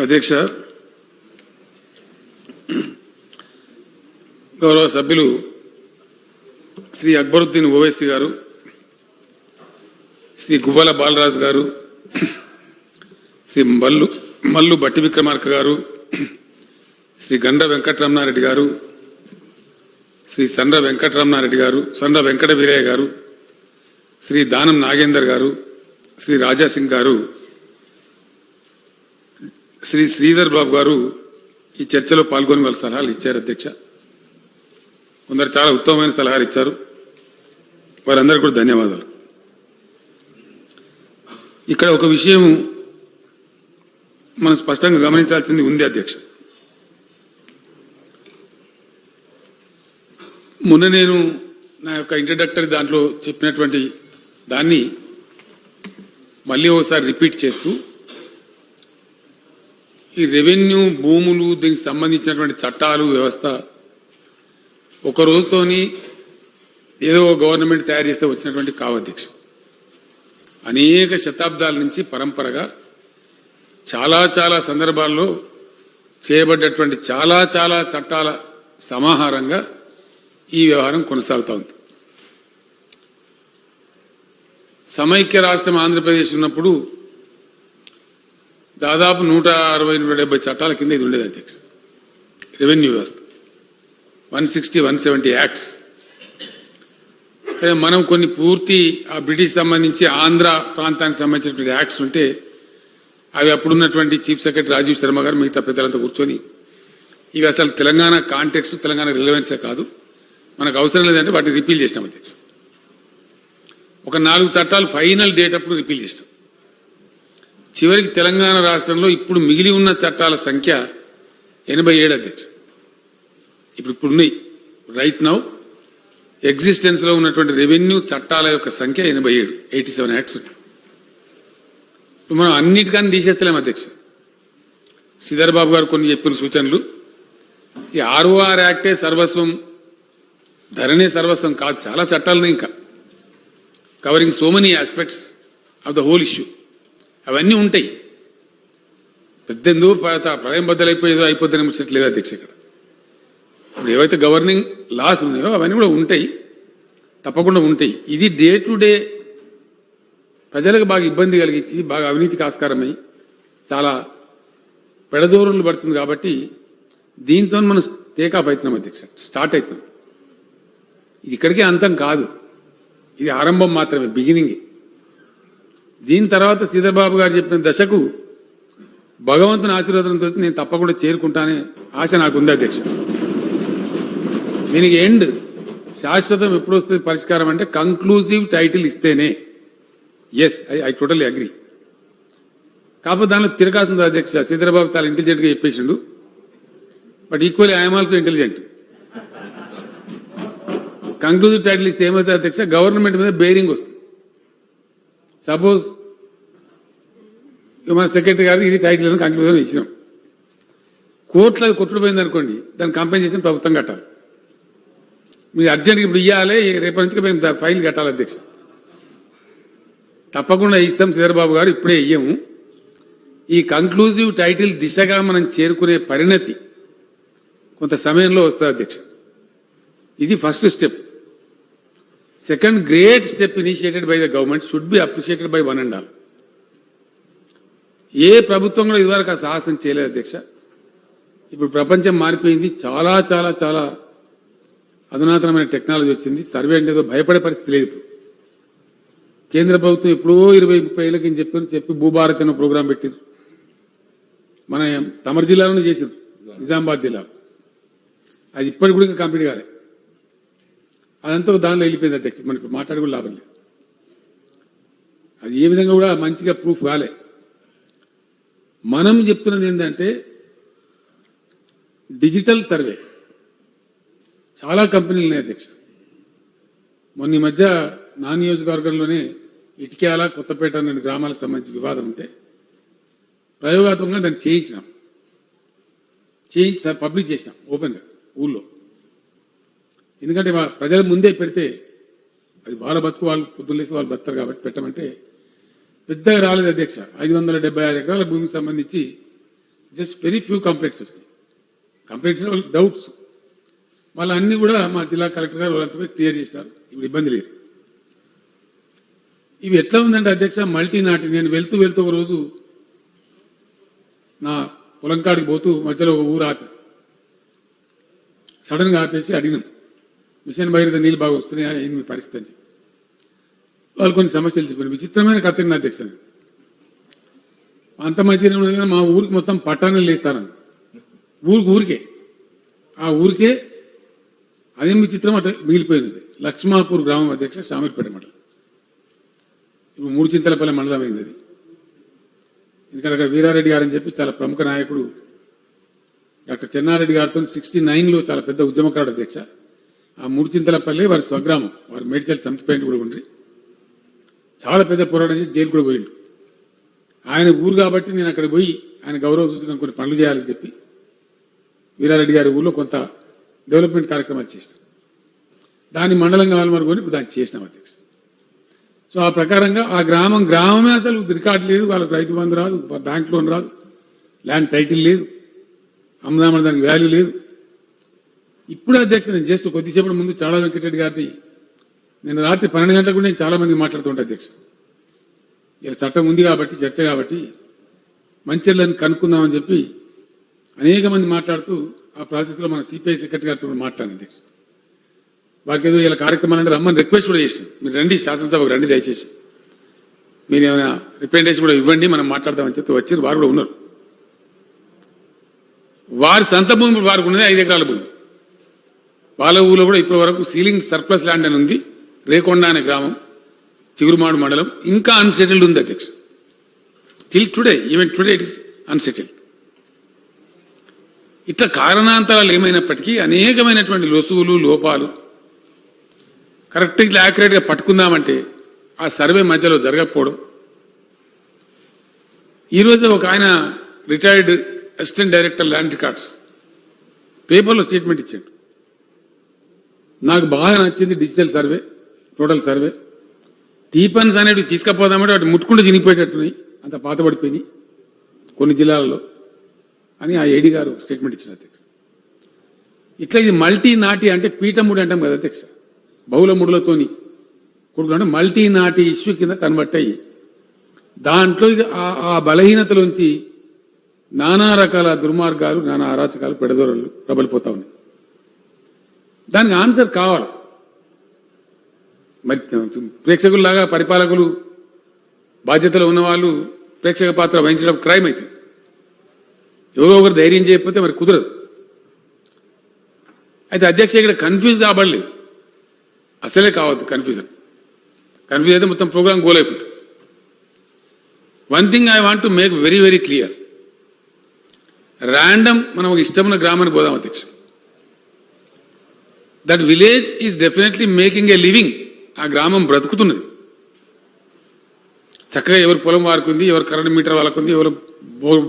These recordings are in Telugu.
అధ్యక్ష, గౌరవ సభ్యులు శ్రీ అక్బరుద్దీన్ ఓవైసీ గారు, శ్రీ గువ్వల బాలరాజు గారు, శ్రీ మల్లు బట్టి విక్రమార్క గారు, శ్రీ గండ్ర వెంకటరమణారెడ్డి గారు, శ్రీ సండ్ర వెంకటరమణారెడ్డి గారు, సండ్ర వెంకట వీరయ్య గారు, శ్రీ దానం నాగేందర్ గారు, శ్రీ రాజాసింగ్ గారు, శ్రీ శ్రీధర్ బాబు గారు ఈ చర్చలో పాల్గొని వాళ్ళ సలహాలు ఇచ్చారు. అధ్యక్ష, కొందరు చాలా ఉత్తమమైన సలహాలు ఇచ్చారు. వారందరికీ కూడా ధన్యవాదాలు. ఇక్కడ ఒక విషయం మనం స్పష్టంగా గమనించాల్సింది ఉంది. అధ్యక్ష, మొన్న నేను నా యొక్క ఇంట్రడక్టరీ దాంట్లో చెప్పినటువంటి దాన్ని మళ్ళీ ఒకసారి రిపీట్ చేస్తూ, ఈ రెవెన్యూ భూములు దీనికి సంబంధించినటువంటి చట్టాలు వ్యవస్థ ఒక రోజుతోని ఏదో గవర్నమెంట్ తయారు చేస్తే వచ్చినటువంటి కావు. అధ్యక్ష, అనేక శతాబ్దాల నుంచి పరంపరగా చాలా చాలా సందర్భాల్లో చేయబడ్డటువంటి చాలా చాలా చట్టాల సమాహారంగా ఈ వ్యవహారం కొనసాగుతూ ఉంది. సమైక్య రాష్ట్రం ఆంధ్రప్రదేశ్ ఉన్నప్పుడు దాదాపు 160-170 చట్టాల కింద ఇది ఉండేది. అధ్యక్ష, రెవెన్యూ వ్యవస్థ 160-170 యాక్ట్స్. సరే, మనం కొన్ని పూర్తి ఆ బ్రిటిష్ సంబంధించి ఆంధ్ర ప్రాంతానికి సంబంధించినటువంటి యాక్ట్స్ ఉంటే అవి అప్పుడున్నటువంటి చీఫ్ సెక్రటరీ రాజీవ్ శర్మ గారు మిగతా పెద్దలంతా కూర్చొని ఇవి అసలు తెలంగాణ కాంటెక్స్ట్, తెలంగాణ రిలవెన్సే కాదు, మనకు అవసరం లేదంటే వాటిని రిపీల్ చేసినాం. అధ్యక్ష, ఒక 4 చట్టాలు ఫైనల్ డేట్ అప్పుడు రిపీల్ చేసినాం. చివరికి తెలంగాణ రాష్ట్రంలో ఇప్పుడు మిగిలి ఉన్న చట్టాల సంఖ్య 87. అధ్యక్ష, ఇప్పుడు ఉన్నాయి రైట్ నౌ ఎగ్జిస్టెన్స్లో ఉన్నటువంటి రెవెన్యూ చట్టాల యొక్క సంఖ్య 87 యాక్ట్స్ ఉన్నాయి. ఇప్పుడు మనం అన్నిటికన్నా తీసేస్తలేం. అధ్యక్ష, శ్రీధర్ బాబు గారు కొన్ని చెప్పిన సూచనలు, ఈ ROR యాక్టే సర్వస్వం, ధరణే సర్వస్వం కాదు, చాలా చట్టాలున్నాయి ఇంకా covering so many aspects of the whole issue. అవన్నీ ఉంటాయి. పెద్దెందుకు ప్రళయం బద్దలైపోయేదో అయిపోద్దని ముచ్చట్లేదు. అధ్యక్ష, ఇక్కడ ఇప్పుడు ఏవైతే గవర్నింగ్ లాస్ ఉన్నాయో అవన్నీ కూడా ఉంటాయి, తప్పకుండా ఉంటాయి. ఇది డే టు డే ప్రజలకు బాగా ఇబ్బంది కలిగించి బాగా అవినీతికి ఆస్కారమై చాలా పెడదోరులు పడుతుంది. కాబట్టి దీంతో మనం టేకాఫ్ అవుతున్నాం. అధ్యక్ష, స్టార్ట్ అవుతున్నాం. ఇది ఇక్కడికే అంతం కాదు, ఇది ఆరంభం మాత్రమే, బిగినింగ్. దీని తర్వాత శ్రీధర్బాబు గారు చెప్పిన దశకు భగవంతుని ఆశీర్వాదంతో నేను తప్పకుండా చేరుకుంటానే ఆశ నాకుంది. అధ్యక్ష, దీనికి ఎండ్ శాశ్వతం ఎప్పుడు వస్తుంది పరిష్కారం అంటే కంక్లూజివ్ టైటిల్ ఇస్తేనే. Yes, I totally agree. కాకపోతే దానిలో తిరగాల్సింది. అధ్యక్ష, శ్రీధర్బాబు చాలా ఇంటెలిజెంట్గా చెప్పేసిండు, but equally I'm also intelligent. Conclusive title ఇస్తే ఏమవుతుంది అధ్యక్ష, గవర్నమెంట్ మీద బేరింగ్ వస్తుంది. సపోజ్ మన సెక్రటరీ గారు ఇది టైటిల్ అని కంక్లూజన్ ఇచ్చినాం, కోర్టులో కొట్టుకుపోయింది అనుకోండి, దాన్ని కంపెన్సేషన్ ప్రభుత్వం కట్టాలి. మీరు అర్జెంట్గా ఇప్పుడు ఇవ్వాలి, రేపటి నుంచి మేము ఫైల్ కట్టాలి. అధ్యక్ష, తప్పకుండా ఇస్తాం శ్రీధర్బాబు గారు, ఇప్పుడే ఇయ్యము. ఈ కంక్లూజివ్ టైటిల్ దిశగా మనం చేరుకునే పరిణతి కొంత సమయంలో వస్తుంది. అధ్యక్ష, ఇది first step. Second great step initiated by the government should be appreciated by one and all. ఏ ప్రభుత్వం కూడా ఇదివరకు ఆ సాహసం చేయలేదు. అధ్యక్ష, ఇప్పుడు ప్రపంచం మారిపోయింది, చాలా చాలా చాలా అధునాతనమైన టెక్నాలజీ వచ్చింది. సర్వే అంటే ఏదో భయపడే పరిస్థితి లేదు. ఇప్పుడు కేంద్ర ప్రభుత్వం ఎప్పుడో 20-30 ఏళ్ళకి చెప్పి భూభారత్ అనే ప్రోగ్రాం పెట్టారు. మన తమర్ జిల్లాలోనే చేశారు, నిజామాబాద్ జిల్లాలో. అది ఇప్పటికి కూడా కంప్లీట్ కాలే. అదంతా దానిలో వెళ్ళిపోయింది. అధ్యక్ష, మనకి మాట్లాడి కూడా లాభం లేదు. అది ఏ విధంగా కూడా మంచిగా ప్రూఫ్ కాలే. మనం చెప్తున్నది ఏంటంటే డిజిటల్ సర్వే చాలా కంపెనీలు ఉన్నాయి. అధ్యక్ష, మొన్న ఈ మధ్య నా నియోజకవర్గంలోనే ఇటిక్యాల, కొత్తపేట అనే గ్రామాలకు సంబంధించి వివాదం ఉంటే ప్రయోగాత్మకంగా దాన్ని చేయించి పబ్లిక్ చేసినాం ఓపెన్గా ఊళ్ళో. ఎందుకంటే ప్రజల ముందే పెడితే అది వాళ్ళ బతుకు, వాళ్ళు పొద్దులేసి వాళ్ళు బతుతారు కాబట్టి పెట్టమంటే పెద్దగా రాలేదు. అధ్యక్ష, 576 ఎకరాల భూమికి సంబంధించి జస్ట్ వెరీ ఫ్యూ కంప్లైంట్స్ వస్తాయి. కంప్లైంట్స్ డౌట్స్ వాళ్ళ అన్ని కూడా మా జిల్లా కలెక్టర్ గారు వాళ్ళంతా క్లియర్ చేసినారు. ఇప్పుడు ఇబ్బంది లేదు. ఇవి ఎట్లా ఉందంటే అధ్యక్ష మల్టీ నాటి నేను వెళ్తూ ఒక రోజు నా పొలం కాడికి పోతూ మధ్యలో ఒక ఊరు ఆపి సడన్గా ఆపేసి అడిగినాం, మిషన్ భగీరథ నీళ్ళు బాగా వస్తున్నాయా, ఏంది మీ పరిస్థితి అని చెప్పి. వాళ్ళు కొన్ని సమస్యలు చెప్పారు. విచిత్రమైన కథ అధ్యక్ష. అంత మంచిగా మా ఊరికి మొత్తం పట్టాణాలు లేస్తారని ఊరికే ఆ ఊరికే అదేం విచిత్రం అట్లా మిగిలిపోయినది. లక్ష్మాపూర్ గ్రామం అధ్యక్ష, షామీర్పేట మండలం. ఇప్పుడు మూడుచింతలపల్లి మండలం అయింది అది. ఎందుకంటే అక్కడ వీరారెడ్డి గారు అని చెప్పి చాలా ప్రముఖ నాయకుడు డాక్టర్ చెన్నారెడ్డి గారితో 69లో చాలా పెద్ద ఉద్యమకారుడు అధ్యక్ష. ఆ మూడుచింతలపల్లి వారి స్వగ్రామం, వారి మేడ్చల్ సంతపేట కూడా ఉండి చాలా పెద్ద పోరాటం చేసి జైలు కూడా పోయిండు. ఆయన ఊరు కాబట్టి నేను అక్కడ పోయి ఆయన గౌరవ సూచకంగా కొన్ని పనులు చేయాలని చెప్పి వీరారెడ్డి గారి ఊళ్ళో కొంత డెవలప్మెంట్ కార్యక్రమాలు చేసినాం. దాని మండలం కావాలి మనుకొని ఇప్పుడు దాన్ని చేసినాం అధ్యక్ష. సో ఆ ప్రకారంగా ఆ గ్రామమే అసలు రికార్డు లేదు, వాళ్ళకి రైతు బంధు రాదు, బ్యాంక్ లోన్ రాదు, ల్యాండ్ టైటిల్ లేదు, అమ్మదామని దానికి వాల్యూ లేదు. ఇప్పుడు అధ్యక్ష నేను జస్ట్ కొద్దిసేపటి ముందు చాలా వెంకటరెడ్డి గారిది నేను రాత్రి 12 గంటలకు కూడా నేను చాలా మంది మాట్లాడుతుంటా అధ్యక్ష. ఇలా చట్టం ఉంది కాబట్టి చర్చ కాబట్టి మంచిర్యాలను కనుక్కుందామని చెప్పి అనేక మంది మాట్లాడుతూ ఆ ప్రాసెస్లో మన సిపిఐ సెక్రటరీ గారితో కూడా మాట్లాడాను అధ్యక్ష. వారికి ఏదో ఇలా కార్యక్రమాలు అంటే రమ్మని రిక్వెస్ట్ కూడా చేసినాం, మీరు రండి శాసనసభకు రండి దయచేసి, మీరు ఏమైనా రిప్రజెంటేషన్ కూడా ఇవ్వండి మనం మాట్లాడదామని చెప్పి వచ్చారు. వారు కూడా ఉన్నారు. వారి సొంత భూమి వారికి ఉన్నది 5 ఎకరాల భూమి. వాళ్ళ ఊళ్ళో కూడా ఇప్పటి వరకు సీలింగ్ సర్ప్లస్ ల్యాండ్ అని ఉంది. రేకొండ అనే గ్రామం, చిగురుమాడు మండలం, ఇంకా అన్సెటిల్డ్ ఉంది అధ్యక్ష. Till today, even today it is unsettled. ఇట్లా కారణాంతరాలు ఏమైనప్పటికీ అనేకమైనటువంటి లొసుగులు లోపాలు కరెక్ట్గా ఇట్లా యాక్యురేట్గా పట్టుకుందామంటే ఆ సర్వే మధ్యలో జరగకపోవడం. ఈరోజు ఒక ఆయన retired assistant director land records పేపర్లో స్టేట్మెంట్ ఇచ్చాడు. నాకు బాగా నచ్చింది డిజిటల్ సర్వే, టోటల్ సర్వే. టీపన్స్ అనేవి తీసుకపోదామంటే వాటి ముట్టుకుంటూ చినిగిపోయేటట్టున్నాయి, అంత పాతబడిపోయినాయి కొన్ని జిల్లాలలో అని ఆ ఏడీ గారు స్టేట్మెంట్ ఇచ్చిన అధ్యక్ష. ఇట్లా ఇది మల్టీ నాటి అంటే పీఠముడి అంటాం కదా అధ్యక్ష, బహుళ ముడులతోని కొడుకు అంటే మల్టీ నాటి ఇష్యూ కింద కన్వర్ట్ అయ్యి దాంట్లో ఇక ఆ బలహీనతలోంచి నానా రకాల దుర్మార్గాలు, నానా అరాచకాలు, పెడదోరలు ప్రబలిపోతా ఉన్నాయి. దానికి ఆన్సర్ కావాలి. మరి ప్రేక్షకుల్లాగా పరిపాలకులు బాధ్యతలో ఉన్నవాళ్ళు ప్రేక్షక పాత్ర వహించడం క్రైమ్ అయితే ఎవరో ఒకరు ధైర్యం చేయకపోతే మరి కుదరదు. అయితే అధ్యక్ష ఇక్కడ కన్ఫ్యూజ్ కాబడలేదు, అసలే కావద్దు కన్ఫ్యూజ్ అయితే మొత్తం ప్రోగ్రామ్ గోల్ అయిపోతుంది. One thing I want to make very very clear, random మనం ఒక ఇష్టమైన గ్రామానికి పోదాం అధ్యక్ష. That village is definitely making a living. ఆ గ్రామం బ్రతుకుతున్నది చక్కగా. ఎవరు పొలం వారికి ఉంది, ఎవరు కరెంట్ మీటర్ వాళ్ళకు ఉంది, ఎవరు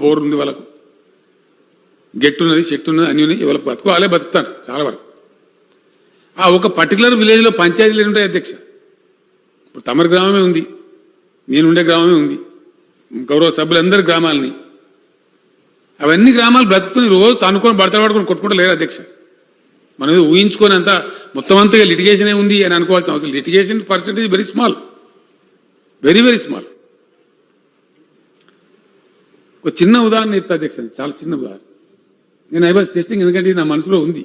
బోర్ ఉంది, వాళ్ళకు గెట్టున్నది, చెట్టు ఉన్నది, అన్నీ ఉన్నాయి. ఎవరు బతుకు బతుకుతారు చాలా వరకు. ఆ ఒక పర్టికులర్ విలేజ్లో పంచాయతీలు ఉంటాయి అధ్యక్ష. ఇప్పుడు తమరి గ్రామమే ఉంది, నేనుండే గ్రామమే ఉంది, గౌరవ సభ్యులందరి గ్రామాలని, అవన్నీ గ్రామాలు బ్రతుకుతున్నాయి. రోజు తనుకొని బడతలు పడుకొని కొట్టుకుంటూ లేరు అధ్యక్ష. మనం ఊహించుకొని అంతా మొత్తం అంతగా లిటిగేషనే ఉంది అని అనుకోవాల్సిన అవసరం. Litigation percentage very small, very very small. ఒక చిన్న ఉదాహరణ ఇస్తా అధ్యక్ష, చాలా చిన్న ఉదాహరణ. నేను ఐ వాజ్ టెస్టింగ్, ఎందుకంటే నా మనసులో ఉంది,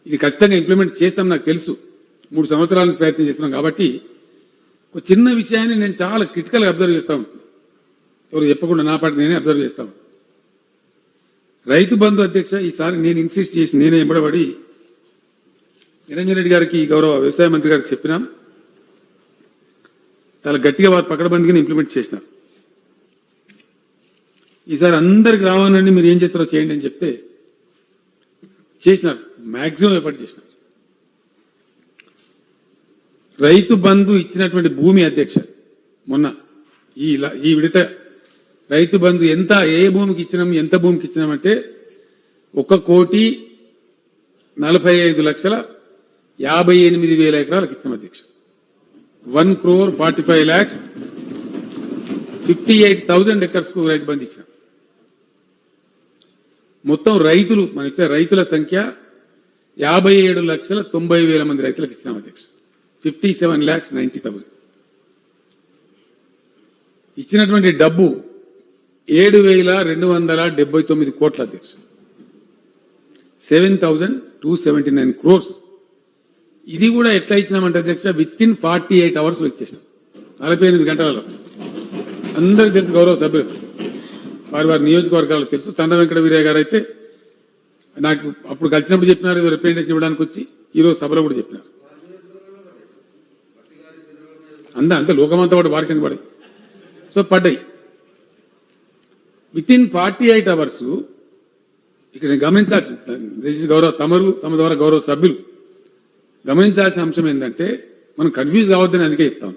ఇది ఖచ్చితంగా ఇంప్లిమెంట్ చేస్తాం నాకు తెలుసు. 3 సంవత్సరాల నుంచి ప్రయత్నం చేస్తున్నాం కాబట్టి ఒక చిన్న విషయాన్ని నేను చాలా క్రిటికల్గా అబ్జర్వ్ చేస్తా ఉంటాను. ఎవరు చెప్పకుండా నా పాటి నేనే అబ్జర్వ్ చేస్తాను. రైతు బంధు అధ్యక్ష ఈసారి నేను ఇన్సిస్ట్ చేసి నేనే ఎంబడబడి నిరంజన్ రెడ్డి గారికి, గౌరవ వ్యవసాయ మంత్రి గారికి చెప్పినాం. చాలా గట్టిగా వారు పకడ్బందీగా ఇంప్లిమెంట్ చేసినారు. ఈసారి అందరి గ్రామాలన్నీ మీరు ఏం చేస్తారో చేయండి అని చెప్తే చేసినారు, మ్యాక్సిమం ఎఫర్ట్ చేసినారు. రైతు బంధు ఇచ్చినటువంటి భూమి అధ్యక్ష మొన్న ఈ విడత రైతు బంధు ఎంత, ఏ భూమికి ఇచ్చినాం, ఎంత భూమికి ఇచ్చినామంటే 1,45,58,000 ఎకరాలకు ఇచ్చినాం అధ్యక్ష. 1,45,58,000 ఎకర్స్ కు రైతు బంధు ఇచ్చినాం. మొత్తం రైతులు మన ఇచ్చే రైతుల సంఖ్య 57,90,000 మంది రైతులకు ఇచ్చినాం అధ్యక్ష. 57,90,000 ఇచ్చినటువంటి డబ్బు 7,279 కోట్ల అధ్యక్ష. 7,279 crores. ఇది కూడా ఎట్లా ఇచ్చినామంటే అధ్యక్ష విత్ ఇన్ 48 hours ఇచ్చేసాం. 48 గంటలలో. అందరికి తెలుసు, గౌరవ సభ్యులు వారి వారి నియోజకవర్గాలకు తెలుసు. సంద వెంకట వీరయ్య గారు అయితే నాకు అప్పుడు కలిసినప్పుడు చెప్పినారు, ఏదో రిప్రజెంటేషన్ ఇవ్వడానికి వచ్చి ఈరోజు సభలో కూడా చెప్పినారు. అంతే లోకమంతా కూడా వారి కింద పడాయి. సో పడ్డాయి విత్ ఇన్ 48 hours. ఇక్కడ నేను గమనించాల్సిన గౌరవ తమ ద్వారా గౌరవ సభ్యులు గమనించాల్సిన అంశం ఏంటంటే మనం కన్ఫ్యూజ్ కావద్దని అందుకే చెప్తాం.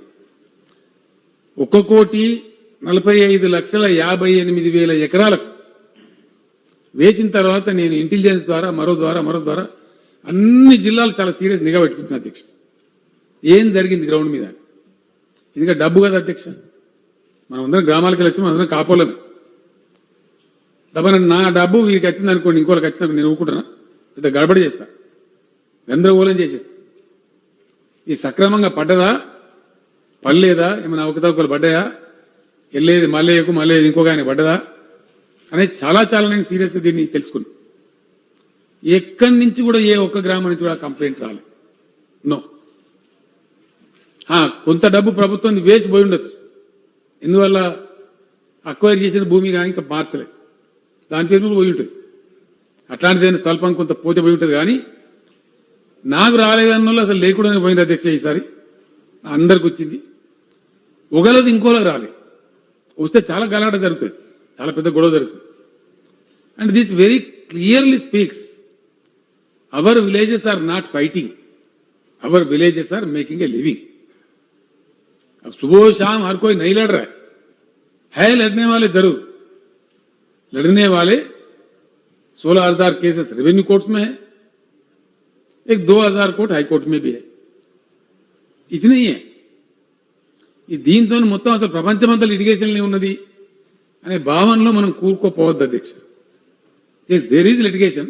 1,45,58,000 ఎకరాలకు వేసిన తర్వాత నేను ఇంటెలిజెన్స్ ద్వారా మరో ద్వారా అన్ని జిల్లాలు చాలా సీరియస్ నిఘా పెట్టించిన అధ్యక్ష. ఏం జరిగింది గ్రౌండ్ మీద? ఇది డబ్బు కదా అధ్యక్ష. మనం అందరం గ్రామాలకు వెళ్ళి మనం అందరం కాపోలేమే. నా డబ్బు వీరికి వచ్చింది అనుకోండి, ఇంకోళ్ళకి వచ్చింది నేను ఊరుకుంటున్నా, పెద్ద గడబడి చేస్తా, గందరగోళం చేసేస్తా. ఇది సక్రమంగా పడ్డదా పడలేదా, ఏమైనా అవకతవకలు పడ్డాయా, వెళ్ళేది మళ్ళీ ఇంకొక ఆయన పడ్డదా అనేది చాలా నేను సీరియస్గా దీన్ని తెలుసుకున్నా. ఎక్కడి నుంచి కూడా ఏ ఒక్క గ్రామం నుంచి కూడా కంప్లైంట్ రాలేదు. నో. కొంత డబ్బు ప్రభుత్వం వేస్ట్ పోయి ఉండొచ్చు, ఎందువల్ల అక్వైర్ చేసిన భూమి కానీ ఇంకా మార్చలేదు, దాని పేరు పోయి ఉంటుంది. అట్లాంటిదైనా స్వల్పం కొంత పోతే పోయి ఉంటుంది. కానీ నాకు రాలేదన్న అసలు లేకుండానే పోయింది అధ్యక్ష. ఈసారి అందరికి వచ్చింది, ఒకళ్ళది ఇంకోళ్ళకి రాలేదు. వస్తే చాలా గలాట జరుగుతుంది, చాలా పెద్ద గొడవ జరుగుతుంది. And this very clearly speaks our villages are not fighting, our villages are making a living. अब सुबह शाम हर कोई नहीं लड़ रहा है लड़ने वाले जरूर, लड़ने वाले 16,000 केसेस रेवेन्यू कोर्ट्स में है, एक 2,000 कोर्ट हाई कोर्ट में भी है. इतने ही है. ఈ దీంతో మొత్తం అసలు ప్రపంచమంతా లిటిగేషన్లో ఉన్నది అనే భావనలో మనం కూరుకోపోవద్దు అధ్యక్ష. Yes there is litigation,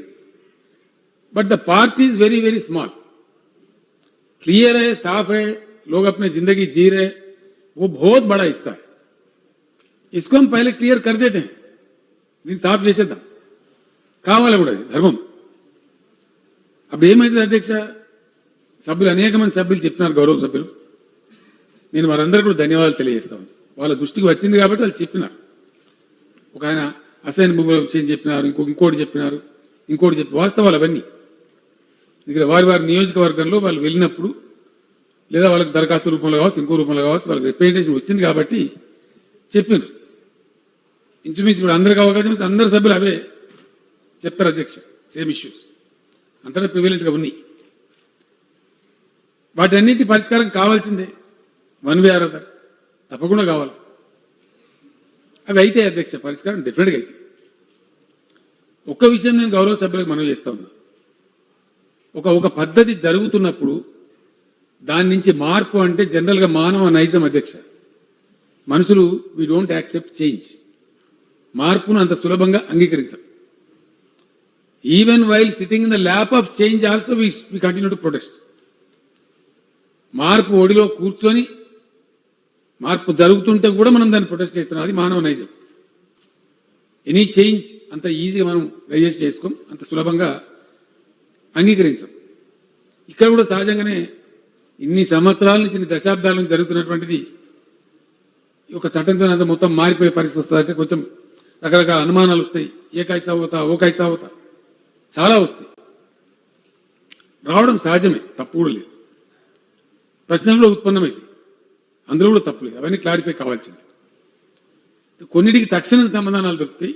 but the part is very very small, clear है, साफ है, लोग अपनी जिंदगी जी रहे, वो बहुत बड़ा हिस्सा है. इसको हम पहले क्लियर कर देते हैं, దీన్ని సాఫ్ చేసేద్దాం. కావాలి కూడా అది ధర్మం. అప్పుడు ఏమైతుంది అధ్యక్ష, సభ్యులు అనేక మంది సభ్యులు చెప్తున్నారు, గౌరవ సభ్యులు, నేను వారందరూ కూడా ధన్యవాదాలు తెలియజేస్తాను. వాళ్ళ దృష్టికి వచ్చింది కాబట్టి వాళ్ళు చెప్పినారు. ఒక ఆయన అసైన్ భూముల విషయం చెప్పినారు, ఇంకోటి చెప్పినారు, ఇంకోటి చెప్పి వాస్తవాలు అవన్నీ ఇక్కడ వారి వారి నియోజకవర్గంలో వాళ్ళు వెళ్ళినప్పుడు లేదా వాళ్ళకి దరఖాస్తు రూపంలో కావచ్చు, ఇంకో రూపంలో కావచ్చు, వాళ్ళకి రిప్రజెంటేషన్ వచ్చింది కాబట్టి చెప్పినారు. ఇంచుమించు ఇప్పుడు అందరికి అవకాశం ఇస్తే అందరు సభ్యులు అవే చెప్తారు అధ్యక్ష. సేమ్ ఇష్యూస్ అంతటా ప్రివిలెంట్గా ఉన్నాయి. వాటన్నిటి పరిష్కారం కావాల్సిందే, వన్ వే ఆర్ అదర్, తప్పకుండా కావాలి. అవి అయితే అధ్యక్ష పరిష్కారం డెఫినెట్గా అయితే. ఒక్క విషయం నేను గౌరవ సభ్యులకు మనవి చేస్తా ఉన్నా, ఒక పద్ధతి జరుగుతున్నప్పుడు దాని నుంచి మార్పు అంటే జనరల్గా మానవ నైజం అధ్యక్ష. మనుషులు వీ డోంట్ యాక్సెప్ట్ చేంజ్, మార్పును అంత సులభంగా అంగీకరించం. Even while sitting in the lap of change also we continue to protest. మార్పు ఒడిలో కూర్చొని మార్పు జరుగుతుంటే కూడా మనం దాన్ని ప్రొటెస్ట్ చేస్తున్నాం, అది మానవ నైజం. ఎనీ చేంజ్ అంత ఈజీగా మనం డైజెస్ట్ చేసుకోం, అంత సులభంగా అంగీకరించం. ఇక్కడ కూడా సహజంగానే ఇన్ని సంవత్సరాల నుంచి, ఇన్ని దశాబ్దాల నుంచి జరుగుతున్నటువంటిది ఒక చట్టంతో అంత మొత్తం మారిపోయే పరిస్థితి వస్తుంది అంటే కొంచెం రకరకాల అనుమానాలు వస్తాయి. ఏ కైసా అవుతా, ఓ కైసా అవుతా, చాలా వస్తాయి. రావడం సహజమే, తప్పు కూడా లేదు. ప్రశ్నలు కూడా ఉత్పన్నమైంది, అందులో కూడా తప్పు లేదు. అవన్నీ క్లారిఫై కావాల్సింది. కొన్నిటికి తక్షణం సమాధానాలు దొరుకుతాయి,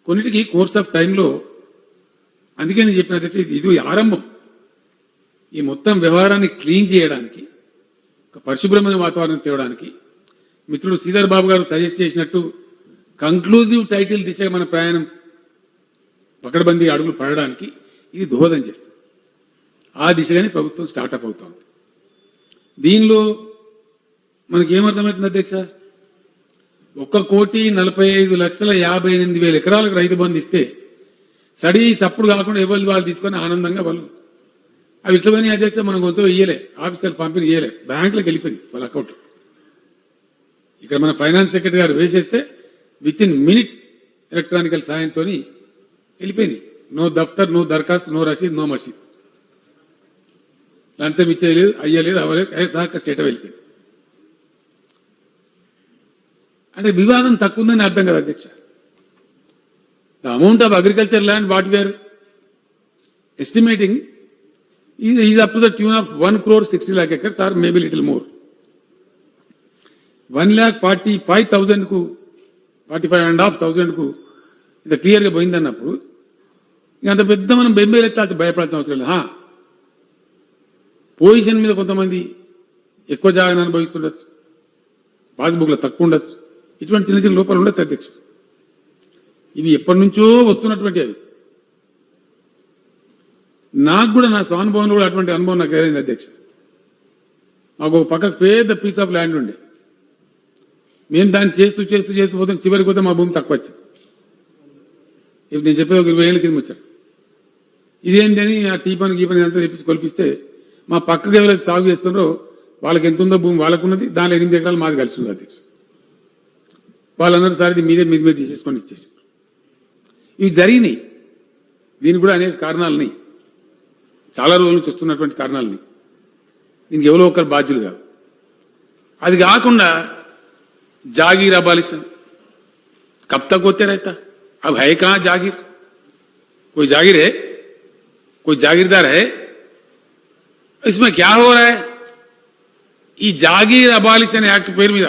కొన్నిటికి కోర్స్ ఆఫ్ టైంలో. అందుకే నేను చెప్పిన అధ్యక్ష, ఇది ఆరంభం. ఈ మొత్తం వ్యవహారాన్ని క్లీన్ చేయడానికి, ఒక పరిశుభ్రమైన వాతావరణం తేవడానికి మిత్రుడు శ్రీధర్ బాబు గారు సజెస్ట్ చేసినట్టు కంక్లూజివ్ టైటిల్ దిశగా మన ప్రయాణం పకడ్బందీ అడుగులు పడడానికి ఇది దోహదం చేస్తుంది. ఆ దిశగానే ప్రభుత్వం స్టార్టప్ అవుతుంది. దీనిలో మనకేమర్థమవుతుంది అధ్యక్ష, 1,45,58,000 ఎకరాలకు రైతు బంధు ఇస్తే సడి సప్పుడు కాకుండా ఎవరు వాళ్ళు తీసుకొని ఆనందంగా వాళ్ళు అవి ఇట్లా పోయినాయి అధ్యక్ష. మనం కొంచెం ఇయ్యలే, ఆఫీసర్లు పంపిణీ ఇయ్యలే, బ్యాంకులకు వెళ్ళిపోయింది వాళ్ళ అకౌంట్లో. ఇక్కడ మన ఫైనాన్స్ సెక్రటరీ గారు వేసేస్తే విత్ ఇన్ మినిట్స్ ఎలక్ట్రానికల్ సాయంతో వెళ్ళిపోయింది. నో దఫ్తర్, నో దరఖాస్తు, నో రసీద్, నో మసీద్. లంచం ఇచ్చేయలేదు, అయ్యలేదు, అవ్వలేదు, సాక స్టేట్ వెళ్ళిపోయింది. అంటే వివాదం తక్కువ ఉందని అర్థం కదా అధ్యక్ష. The amount of agriculture land what we're estimating is up to the tune of 1,60,00,000 acres or maybe little more. 1,45,000 కు 45,500 కు ఇంత క్లియర్గా పోయిందన్నప్పుడు ఇంకా అంత పెద్ద మనం బెంబేలెత్తాల్సి భయపడాల్సిన అవసరం లేదు. పొజిషన్ మీద కొంతమంది ఎక్కువ జాగాను అనుభవిస్తుండొచ్చు, పాస్బుక్లో తక్కువ ఉండొచ్చు, ఇటువంటి చిన్న చిన్న లోపాలు ఉండొచ్చు అధ్యక్ష. ఇవి ఎప్పటి నుంచో వస్తున్నటువంటి అవి. నాకు కూడా నా స్వానుభవంలో కూడా అటువంటి అనుభవం నాకు ఏదైంది అధ్యక్ష. మాకు ఒక పక్కకు పెద్ద పీస్ ఆఫ్ ల్యాండ్ ఉండే, మేము దాన్ని చేస్తూ చేస్తూ చేస్తూ పోతాం, చివరికి పోతే మా భూమి తక్కువ వచ్చింది. ఇప్పుడు నేను చెప్పేది ఒక 20 ఏళ్ళ కింద వచ్చాను. ఇదేంటి అని ఆ టీ పని గీ పని అంతా తెప్పించి కొలిపిస్తే మా పక్కకు ఎవరైతే సాగు చేస్తున్నారో వాళ్ళకి ఎంత ఉందో భూమి వాళ్ళకున్నది, దానిలో 8 ఎకరాలు మాది కలిసి ఉంది అధ్యక్ష. వాళ్ళందరూ సార్ ఇది మీద తీసేసుకొని ఇచ్చేసారు. ఇవి జరిగినాయి. దీనికి కూడా అనేక కారణాలని, చాలా రోజుల నుంచి వస్తున్నటువంటి కారణాలని. దీనికి ఎవరో ఒకరు బాధ్యులు కాదు. అది కాకుండా जागीर अबालिशन कब तक होते रहता? अब है कहाँ जागीर? कोई जागीर है? कोई जागीरदार है? इसमें क्या हो रहा है? ఈ జాగీర్ అబాలిషన్ యాక్ట్ పేరు మీద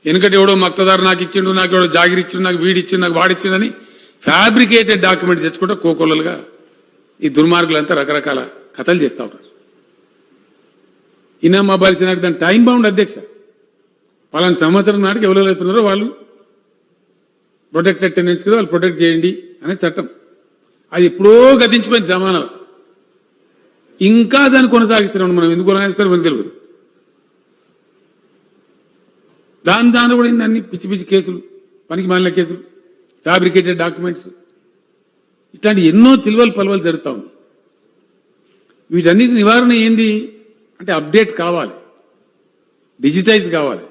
వెనుకటి ఎవడో మక్తదారు నాకు ఇచ్చిండు, నాకు ఎవడో జాగీర్ ఇచ్చిండు, నాకు వీడిచ్చిండు, నాకు వాడిచ్చిండని ఫ్యాబ్రికేటెడ్ డాక్యుమెంట్ తెచ్చుకుంటా కోకొల్లలుగా ఈ దుర్మార్గులంతా రకరకాల కథలు చేస్తూ ఉంటారు. ఇనాం అబాలిషన్ యాక్ట్ దాని టైం బౌండ్ అధ్యక్ష. పలానా సంవత్సరం నాటికి ఎవరు అవుతున్నారో వాళ్ళు ప్రొటెక్టెడ్ టెనెంట్స్ కదా, వాళ్ళు ప్రొటెక్ట్ చేయండి అనే చట్టం. అది ఎప్పుడో గతించిపోయింది జమానాలు. ఇంకా దాన్ని కొనసాగిస్తున్నాం. మనం ఎందుకు కొనసాగిస్తారో మనకు తెలియదు. దాంట్లో కూడా అన్ని పిచ్చి పిచ్చి కేసులు, పనికి మాలిన కేసులు, ఫ్యాబ్రికేటెడ్ డాక్యుమెంట్స్, ఇట్లాంటి ఎన్నో చిలువలు పలువలు జరుగుతూ ఉంది. వీటన్నిటి నివారణ ఏంది అంటే అప్డేట్ కావాలి, డిజిటైజ్ కావాలి.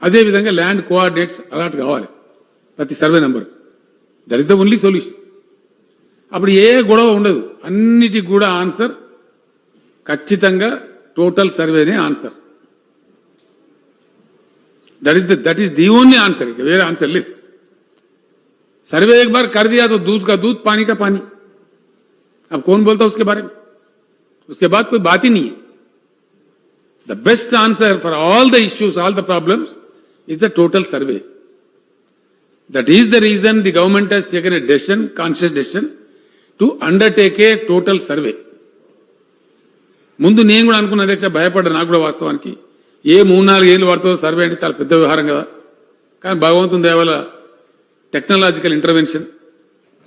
అదేవిధంగా ల్యాండ్ కోఆర్డినేట్స్ అలాట్ కావాలి ప్రతి survey number. That is the only solution. అప్పుడు ఏ గొడవ ఉండదు. అన్నిటికి కూడా ఆన్సర్ ఖచ్చితంగా టోటల్ సర్వేనే answer. That is the only answer. वेरे आंसर ले. सर्वे एक बार कर दिया तो दूध का दूध, पानी का पानी. अब कौन बोलता उसके बारे में? उसके बाद कोई बात ही नहीं है. The best answer for all the issues, all the problems is the total survey. That is the reason the government has taken a decision, conscious decision, to undertake a total survey. ముందు నేను కూడా అనుకున్న అధ్యక్ష, భయపడ్డా. నాకు కూడా వాస్తవానికి ఏ 3-4 ఏళ్ళు పడుతుందో సర్వే అంటే చాలా పెద్ద వ్యవహారం కదా. కానీ భగవంతుని దయ వల్ల టెక్నాలజికల్ ఇంటర్వెన్షన్,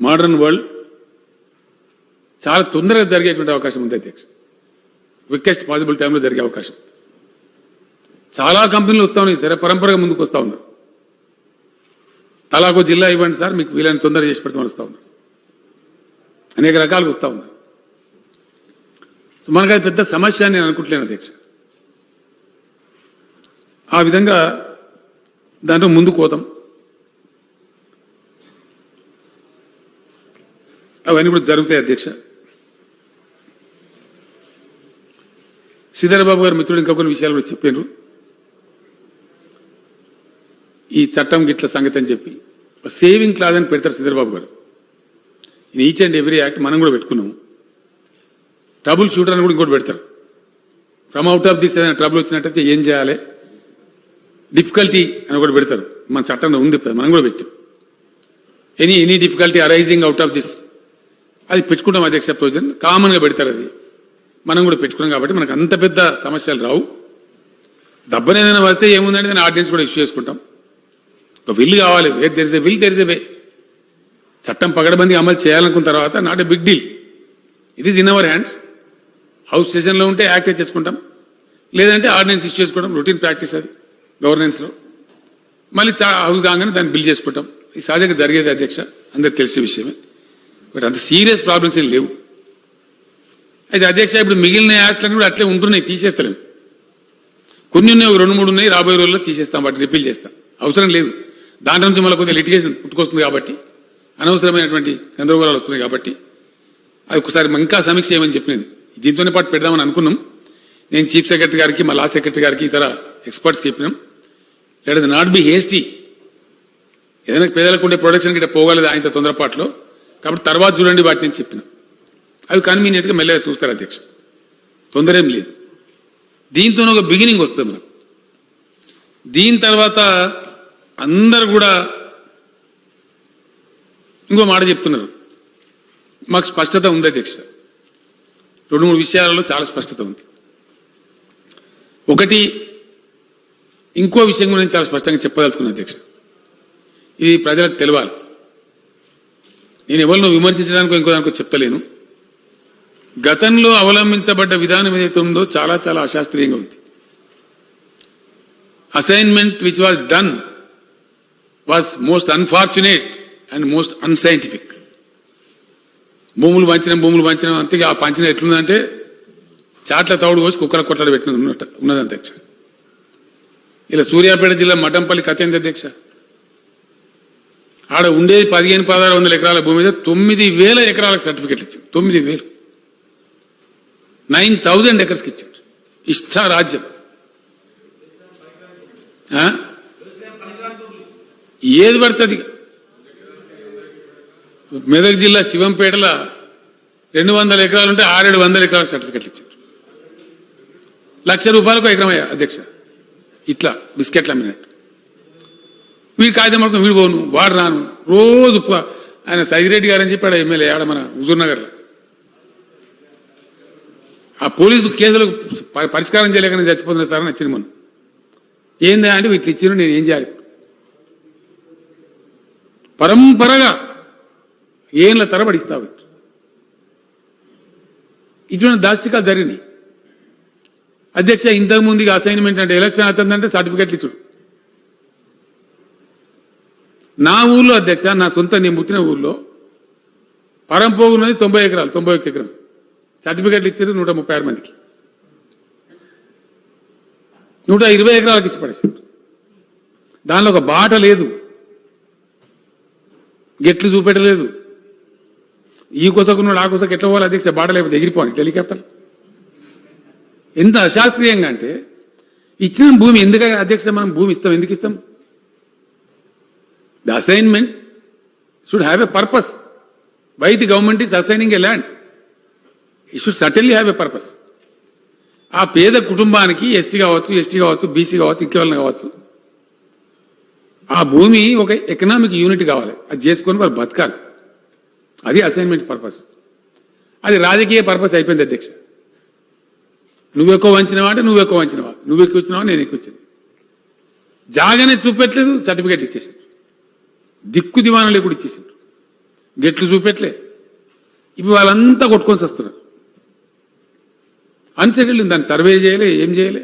మోడర్న్ వరల్డ్ చాలా తొందరగా జరిగేటువంటి అవకాశం ఉంది అధ్యక్ష. క్వికెస్ట్ పాసిబుల్ టైంలో జరిగే అవకాశం. చాలా కంపెనీలు వస్తూ ఉన్నాయి, సరే పరంపరగా ముందుకు వస్తూ ఉన్నారు. తలాకో జిల్లా ఇవ్వండి సార్, మీకు వీలైన తొందరగా చేసి పెడతామని వస్తూ ఉన్నారు. అనేక రకాలుగా వస్తూ ఉన్నారు. సో మనకు అది పెద్ద సమస్య అని నేను అనుకుంటలేను అధ్యక్ష. ఆ విధంగా దాంట్లో ముందుకు పోతాం. అవన్నీ కూడా జరుగుతాయి అధ్యక్ష. శ్రీధర్ బాబు గారు మిత్రుడు ఇంకా కొన్ని విషయాలు కూడా చెప్పారు. ఈ చట్టం గిట్ల సంగతి అని చెప్పి సేవింగ్ క్లాజ్ అని పెడతారు శ్రీధర్ బాబు గారు. ఇది ఈచ్ అండ్ ఎవ్రీ యాక్ట్ మనం కూడా పెట్టుకున్నాము. ట్రబుల్ షూటర్ అని కూడా ఇంకోటి పెడతారు. ఫ్రమ్ అవుట్ ఆఫ్ దిస్ ఏదైనా ట్రబుల్ వచ్చినట్టయితే ఏం చేయాలి, డిఫికల్టీ అని కూడా పెడతారు. మన చట్టంలో ఉంది, మనం కూడా పెట్టాం. Any difficulty arising out of this అది పెట్టుకుంటాం అధ్యక్ష. ప్రొవిజన్ కామన్గా పెడతారు. అది మనం కూడా పెట్టుకున్నాం కాబట్టి మనకు అంత పెద్ద సమస్యలు రావు. దెబ్బన ఏదైనా వస్తే ఏముందంటే దాన్ని ఆర్డినెన్స్ కూడా ఇష్యూ చేసుకుంటాం. ఒక విల్ కావాలి. Where there is a will, there is a way. చట్టం పగడబంది అమలు చేయాలనుకున్న తర్వాత not a big deal. It is in our hands. House సెషన్లో ఉంటే యాక్ట్ చేసుకుంటాం, లేదంటే ఆర్డినెన్స్ ఇష్యూ చేసుకోవడం రొటీన్ ప్రాక్టీస్. అది గవర్నెన్స్లో మళ్ళీ హౌస్ కాగానే దాన్ని బిల్ చేసుకుంటాం. ఇది సహజంగా జరిగేది అధ్యక్ష. అందరికి తెలిసిన విషయమే. బట్ అంత సీరియస్ ప్రాబ్లమ్స్ ఏం లేవు. అయితే అధ్యక్ష ఇప్పుడు మిగిలిన యాక్ట్లన్నీ కూడా అట్లే ఉంటున్నాయి, తీసేస్తలేము. కొన్ని ఉన్నాయి, 2-3 ఉన్నాయి, రాబోయే రోజుల్లో తీసేస్తాం, వాటిని రిపీల్ చేస్తాం. అవసరం లేదు. దాంట్లో నుంచి మళ్ళీ కొద్దిగా లిటిగేషన్ పుట్టుకొస్తుంది కాబట్టి, అనవసరమైనటువంటి గందరగోళాలు వస్తున్నాయి కాబట్టి అది ఒకసారి ఇంకా సమీక్ష చేయమని చెప్పినది. దీంతోనే పాటు పెడదామని అనుకున్నాం. నేను చీఫ్ సెక్రటరీ గారికి, మా లా సెక్రటరీ గారికి, ఇతర ఎక్స్పర్ట్స్ చెప్పినాం. Let it not be hasty. ఏదైనా పేదలకు ఉండే ప్రొడక్షన్ గిట్ట పోగలదు ఆయన తొందరపాట్లో, కాబట్టి తర్వాత చూడండి వాటిని నేను చెప్పిన. అవి కన్వీనియంట్గా మెల్లగా చూస్తారు అధ్యక్ష, తొందర ఏం లేదు. దీంతో ఒక బిగినింగ్ వస్తుంది మనకు. దీని తర్వాత అందరు కూడా ఇంకో మాట చెప్తున్నారు. మాకు స్పష్టత ఉంది అధ్యక్ష, 2-3 విషయాలలో చాలా స్పష్టత ఉంది. ఒకటి, ఇంకో విషయం కూడా నేను చాలా స్పష్టంగా చెప్పదలుచుకున్నాను అధ్యక్ష. ఇది ప్రజలకు తెలవాలి. నేను ఎవరినో విమర్శించడానికో ఇంకో దానికో చెప్తలేను. గతంలో అవలంబించబడ్డ విధానం ఏదైతే ఉందో చాలా చాలా అశాస్త్రీయంగా ఉంది. Assignment which was done was most unfortunate and most unscientific. భూములు పంచడం అంతే. ఆ పంచడం ఎట్లుందంటే చాట్ల తౌడు కోసి కుక్కల కొట్లాడ పెట్టినది ఉన్నది అధ్యక్ష. ఇలా సూర్యాపేట జిల్లా మఠంపల్లి కథ ఏంది అధ్యక్ష? ఆడ ఉండేది 15,000-1600 ఎకరాల భూమి మీద 9,000 ఎకరాలకు సర్టిఫికెట్లు ఇచ్చింది. 9,000, 9,000 ఎకర్స్కి ఇచ్చాడు. ఇష్టారాజ్యం. ఏది పడుతుంది? మెదక్ జిల్లా శివంపేటలో 200 ఎకరాలు ఉంటే 600-700 ఎకరాలకు సర్టిఫికెట్లు ఇచ్చారు. ₹1,00,000 ఎకరం అయ్యా అధ్యక్ష. ఇట్లా బిస్కెట్లు అమ్మినట్టు. వీడు కాగితం పడుకుని వీడు పోను, వాడు రాను. రోజు ఆయన సైదిరెడ్డి గారు అని చెప్పాడు, ఎమ్మెల్యే ఆడ మన హుజూర్నగర్లో. ఆ పోలీసు కేసులు పరిష్కారం చేయలేకనే చచ్చిపోతున్నా సార్ అని వచ్చింది. మనం ఏందా అంటే వీటిని ఇచ్చిన నేను ఏం చేయాలి? పరంపరగా ఏళ్ళ తరబడి ఇస్తావు. ఇటువంటి దాష్టికాలు జరిగినాయి అధ్యక్ష. ఇంతకుముందుగా అసైన్మెంట్ అంటే ఎలక్షన్ అవుతుందంటే సర్టిఫికెట్లు ఇచ్చుడు. నా ఊర్లో అధ్యక్ష, నా సొంత నేను పుట్టిన ఊర్లో పరంపోగున్నది 90 ఎకరాలు, 91 ఎకరం. సర్టిఫికెట్లు ఇచ్చారు 136 మందికి. 120 ఎకరాలకు ఇచ్చి పడేసారు. దానిలో ఒక బాట లేదు, గెట్లు చూపెట్టలేదు. ఈ కొసకున్నాడు ఆ కొసకు ఎట్లా పోవాలి అధ్యక్ష? బాట లేకపోతే ఎగిరిపోవాలి హెలికాప్టర్. ఎంత అశాస్త్రీయంగా అంటే ఇచ్చిన భూమి ఎందుకు అధ్యక్ష? మనం భూమి ఇస్తాం, ఎందుకు ఇస్తాం? The assignment should have a purpose. Why the government is assigning a land? It should certainly have a purpose. ఆ పేద కుటుంబానికి ఎస్సీ కావచ్చు, ఎస్టీ కావచ్చు, బీసీ కావచ్చు, ఇంకెవరిని కావచ్చు, ఆ భూమి ఒక ఎకనామిక్ యూనిట్ కావాలి. అది చేసుకొని వారు బతకాలి. అది అసైన్మెంట్ పర్పస్. అది రాజకీయ పర్పస్ అయిపోయింది అధ్యక్ష. నువ్వు ఎక్కువ వంచినవా అంటే నువ్వు ఎక్కువ వంచినవా, నువ్వు ఎక్కువ ఇచ్చినావా నేను ఎక్కువ ఇచ్చింది. జాగానే చూపెట్టలేదు, సర్టిఫికెట్ ఇచ్చేసింది. దిక్కు దివాణం లేకుండా ఇచ్చేసింది. గెట్లు చూపెట్టలే. ఇప్పుడు వాళ్ళంతా కొట్టుకొని వస్తున్నారు. అన్సెటిల్డ్. దాన్ని సర్వే చేయలే, ఏం చేయలే.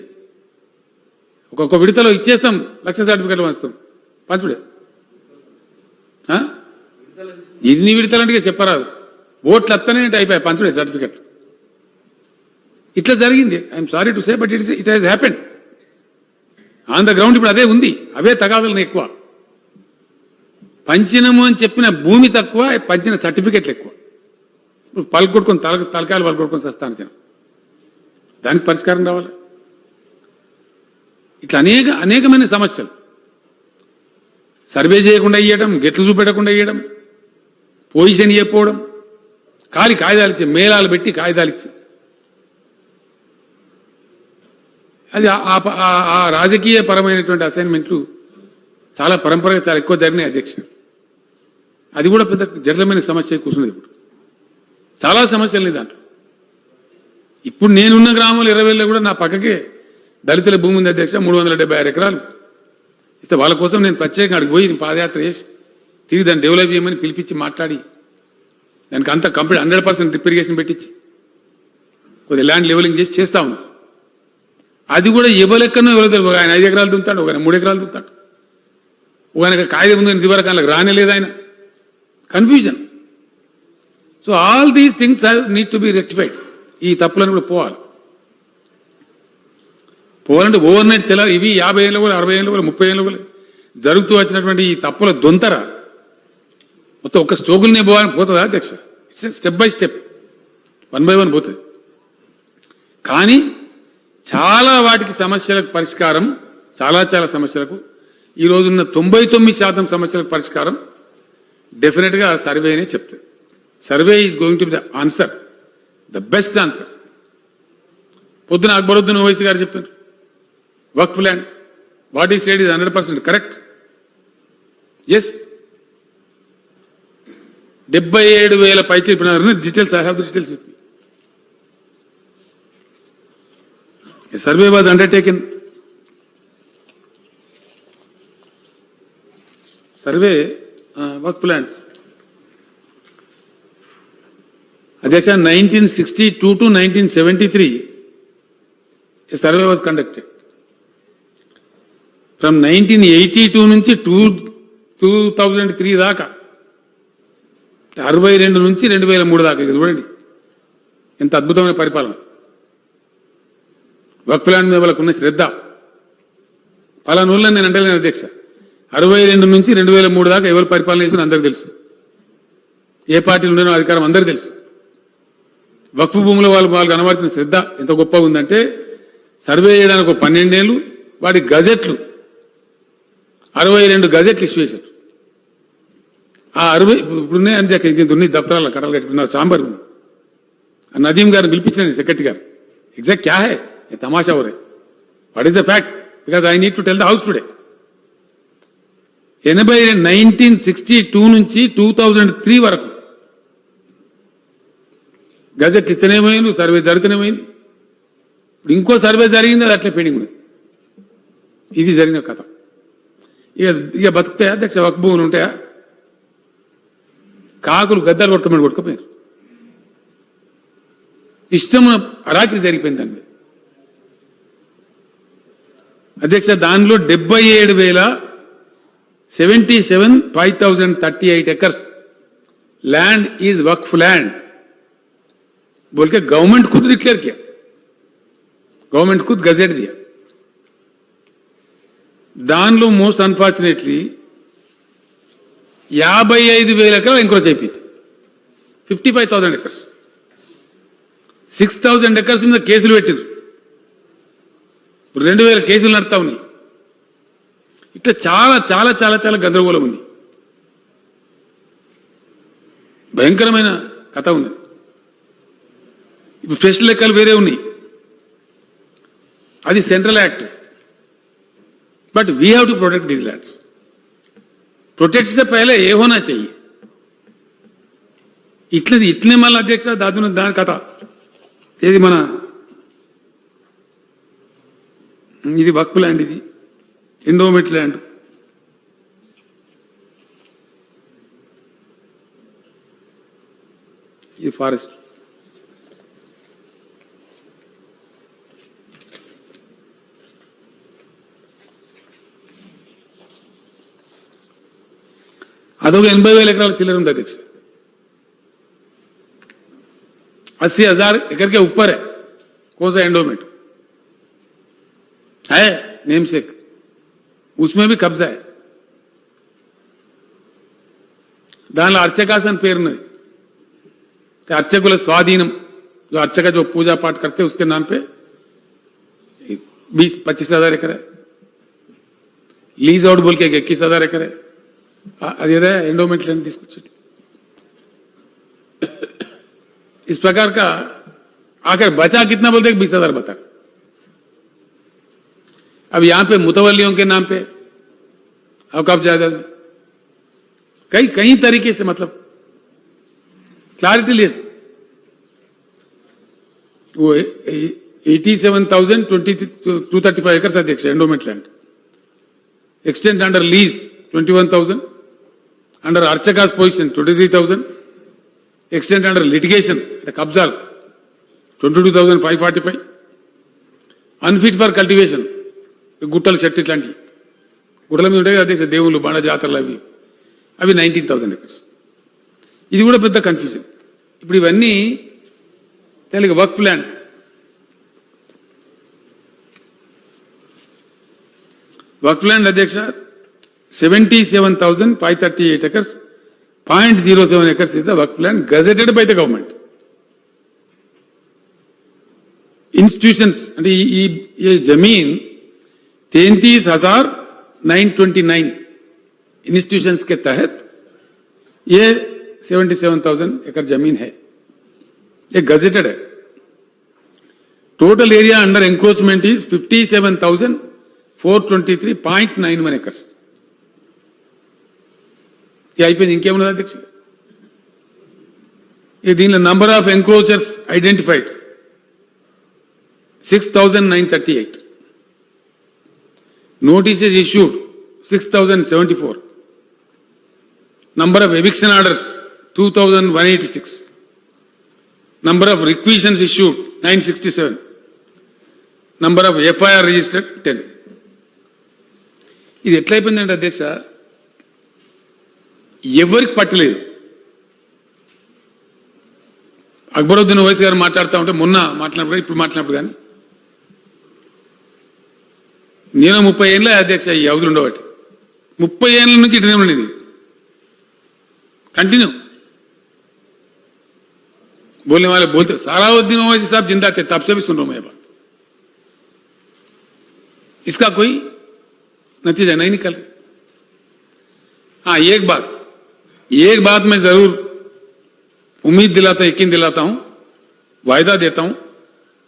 ఒక్కొక్క విడతలో ఇచ్చేస్తాం, 1,00,000 సర్టిఫికెట్లు పంచుతాం. పంచుడే ఎన్ని విడతలంటే చెప్పరాదు. ఓట్లు అత్తనే అయిపోయాయి పంచుడే సర్టిఫికెట్లు. ఇట్లా జరిగింది. I'm sorry to say, but it has happened on the ground. ఇప్పుడు అదే ఉంది. అవే తగాదులను ఎక్కువ. పంచినము అని చెప్పిన భూమి తక్కువ, పంచిన సర్టిఫికెట్లు ఎక్కువ. ఇప్పుడు పలుకొట్టుకొని తలకాయలు పలుకొట్టుకొని వస్తాను జనం. దానికి పరిష్కారం రావాలి. ఇట్లా అనేకమైన సమస్యలు. సర్వే చేయకుండా ఇవ్వడం, గెట్లు చూపెట్టకుండా ఇవ్వడం, పొజిషన్ ఇవ్వకపోవడం, కాగితాలు ఇచ్చి మేళాలు పెట్టి కాగితాలు ఇచ్చి, అది ఆ రాజకీయ పరమైనటువంటి అసైన్మెంట్లు చాలా పరంపరగా చాలా ఎక్కువ జరిగినాయి అధ్యక్ష. అది కూడా పెద్ద జటిలమైన సమస్య కూర్చున్నది. ఇప్పుడు చాలా సమస్యలు దాంట్లో. ఇప్పుడు నేనున్న గ్రామంలో 20లో కూడా నా పక్కకే దళితుల భూమి ఉంది అధ్యక్ష. 376 ఎకరాలు ఇస్తే వాళ్ళ కోసం నేను ప్రత్యేకంగా అడిగి పోయి పాదయాత్ర చేసి తిరిగి దాన్ని డెవలప్ చేయమని పిలిపించి మాట్లాడి దానికి అంతా కంప్లీట్ 100% డ్రిప్ ఇరిగేషన్ పెట్టించి కొద్దిగా ల్యాండ్ లెవెలింగ్ చేసి చేస్తా ఉన్నాం. అది కూడా ఇవ్వలెక్కనో ఎవరైతే ఒక ఆయన 5 ఎకరాలు దుంతాడు, ఒక ఆయన 3 ఎకరాలు దుంతాడు, ఒక ఆయన కాగితం ఉంది ఇదివరకు ఆయనకు రానేలేదు. ఆయన confusion. So all these things need to be rectified. ఈ తప్పులను కూడా పోవాలంటే ఓవర్ నైట్ తెలాలి. ఇవి 50 ఏళ్ళ కూడా 60 ఏళ్ళ కూడా 30 ఏళ్ళ కూడా జరుగుతూ వచ్చినటువంటి ఈ తప్పుల దొంతర మొత్తం ఒక స్ట్రోకులనే పోతుందా అధ్యక్ష? It's step by step, 1 by 1 పోతుంది. కానీ చాలా వాటికి సమస్యలకు పరిష్కారం, చాలా సమస్యలకు ఈ రోజున్న 99% సమస్యలకు పరిష్కారం డెఫినెట్గా సర్వేనే చెప్తుంది. Survey is going to be the answer, the best answer. పొద్దున అక్బరుద్దీన్ ఓవైసీ గారు చెప్పారు, Waqf land what is said is 100% correct. Yes, 77,000 పైచి చెప్పినారు. Details, I have the details with me. A survey was undertaken. Survey work plans. Adhyaksha, 1962 to 1973, a survey was conducted. From 1982 నుంచి 2003 దాకా, 62 నుంచి 2003 దాకా. చూడండి ఎంత అద్భుతమైన పరిపాలన. వక్ఫ్ ప్లాన్ మీద వాళ్ళకు ఉన్న శ్రద్ధ. పలానూళ్ళని నేను అంటలేను అధ్యక్ష, 62 నుంచి 2003 దాకా ఎవరు పరిపాలన చేసిన అందరికీ తెలుసు. ఏ పార్టీలు ఉండేనో అధికారం అందరికీ తెలుసు. వక్ఫ్ భూముల వాళ్ళు కనబడుతున్న శ్రద్ధ ఎంత గొప్పగా ఉందంటే, సర్వే చేయడానికి ఒక 12 ఏళ్ళు, వాటి గజెట్లు 62 గజెట్లు ఇష్యూ చేశారు. ఆ 60 ఇప్పుడున్నాయి అంతే, ఇంత ఉన్నాయి దఫ్తరాల కట్టలు కట్టుకున్నారు. చాంబర్ ఉంది. నదీం గారిని పిలిపించిన సెక్రటరీ గారు, ఎగ్జాక్ట్ క్యా హై ये तमाशा हो रहा है, what is the fact, because I need to tell the house today. 1962 నుంచి 2003 వరకు గజెట్ ఇస్తేనే పోయింది, సర్వే జరుగుతూనే పోయింది. ఇప్పుడు ఇంకో సర్వే జరిగింది, అది అట్లే పెండింగ్ ఉంది. ఇది జరిగిన కథ. ఇక బతుకుతాయా అధ్యక్ష? వక్ఫ్ భూములు ఉంటాయా? కాకులు గద్దలు కొట్టుకోపోయారు. ఇష్టం అరాకి జరిగిపోయింది దాని మీద. అధ్యక్ష, దానిలో 77,538 acres land is Waqf land बोल के गवर्नमेंट खुद डिक्लेयर किया, गवर्नमेंट खुद गजेट दिया. దానిలో మోస్ట్ అన్ఫార్చునేట్లీ 55,000 ఎకరాలు ఎంక్రోచ్ అయిపోయింది. 55,000 एकर्स, 6,000 एकर्स మీద కేసులు పెట్టారు. 2,000 కేసులు నడుతా ఉన్నాయి. ఇట్లా చాలా గందరగోళం ఉంది. భయంకరమైన కథ ఉన్నది. ఇప్పుడు ఫ్రెష్ లెక్కలు వేరే ఉన్నాయి. అది central act. But we have to protect these lands. Protect से पहले ये होना चाहिए. इतने मళ్ళీ అధ్యక్ష దాని కథ ఏది మన ఇది వక్ఫ్ ల్యాండ్, ఇది ఎండోమెంట్ ల్యాండ్. ఇది ఫారెస్ట్. అదొక 80,000 ఎకరాల చిల్లర ఉంది అధ్యక్ష. 80,000 एकड़ के ऊपर है. कौन सा एंडोमेंट है, नेमसेक, उसमें भी कब्जा है. దానిలో अर्चकास అని పేరున్నది. अर्चकुల स्वाधीनम, जो अर्चक जो पूजा पाठ करते हैं उसके नाम पे 20-25,000 एकड़ है. लीज आउट बोल के 21,000 एकड़ है. अरे एंडोमेंट लैंड తీసుకొచ్చి इस प्रकार का आखिर बचा कितना बोलते 20,000 बता. अब यहां पे मुतवल्लियों के नाम पे औकाफ जायदाद में कई तरीके से मतलब क्लैरिटी ले. वो 87,235 एकर्स अध्यक्ष endowment land. Extend under lease 21,000, under अर्चकास पोजिशन 23,000, एक्सटेंड अंडर लिटिगेशन कब्जा 22,545, अनफिट फॉर कल्टिवेशन गुట్టలు చెట్టు ఇట్లాంటి గుట్టల మీద ఉంటాయి అధ్యక్ష, దేవుళ్ళు బండ జాతరలు అవి 19,000 एकर्स. ఇది కూడా పెద్ద కన్ఫ్యూజన్. ఇప్పుడు ఇవన్నీ తెలుగు వర్క్ ప్లాన్ అధ్యక్ష 77,538 acres, 0.07 acres is the work plan gazetted by the government. Institutions అంటే ఈ జమీన్ 33,929 इंस्टीट्यूशंस के तहत ये 77,000 एकड़ जमीन है, ये गजेटेड है. Total area under encroachment is 57,423.91 acres. ये అయిపోయింది. ఇంకేమున్నది అధ్యక్ష? దీనిలో number of encroachers identified 6,938. notices issued 6,074. number of eviction orders 2,186. number of requisitions issued 967. number of FIR registered 10. ఇది ఎట్లయిపోయిందంటే అధ్యక్ష ఎవరికి పట్టలేదు. అక్బరుద్దీన్ ఓవైసీ గారు మాట్లాడుతూ ఉంటే మొన్న మాట్లాడినప్పుడు ఇప్పుడు మాట్లాడినప్పుడు కానీ నేను 30 ఏళ్ళ అధ్యక్ష ఈ అవధులు ఉండబట్టి 30 ఏళ్ళ నుంచి ఇటనే ఉండేది कंटिन्यू. बोलने वाले बोलते सलाहुद्दीन ओवैसी साहब जिंदा थे तब से भी सुन रहा हूं मैं बात. इसका कोई नतीजा नहीं निकल. हाँ एक बात मैं जरूर उम्मीद दिलाता हूं, यकीन दिलाता हूं, वायदा देता हूं,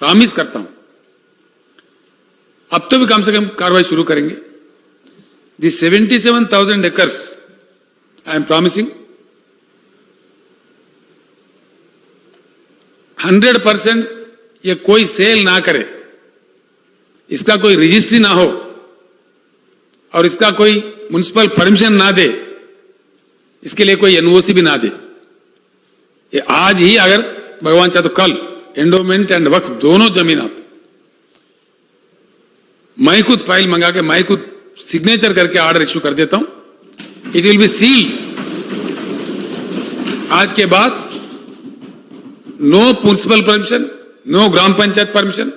प्रॉमिस करता हूं, अब तो भी कम से कम कार्रवाई शुरू करेंगे. दी 77,000 एकर्स आई एम प्रॉमिसिंग 100% ये कोई सेल ना करे, इसका कोई रजिस्ट्री ना हो और इसका कोई म्युनिसिपल परमिशन ना दे, इसके लिए कोई एनओसी भी ना दे. ये आज ही अगर भगवान चाहे तो कल एंडोमेंट एंड वक्फ दोनों जमीनात मैं खुद फाइल मंगा के मैं खुद सिग्नेचर करके ऑर्डर इश्यू कर देता हूं. It will be sealed. आज के बाद no municipal permission, no gram panchayat permission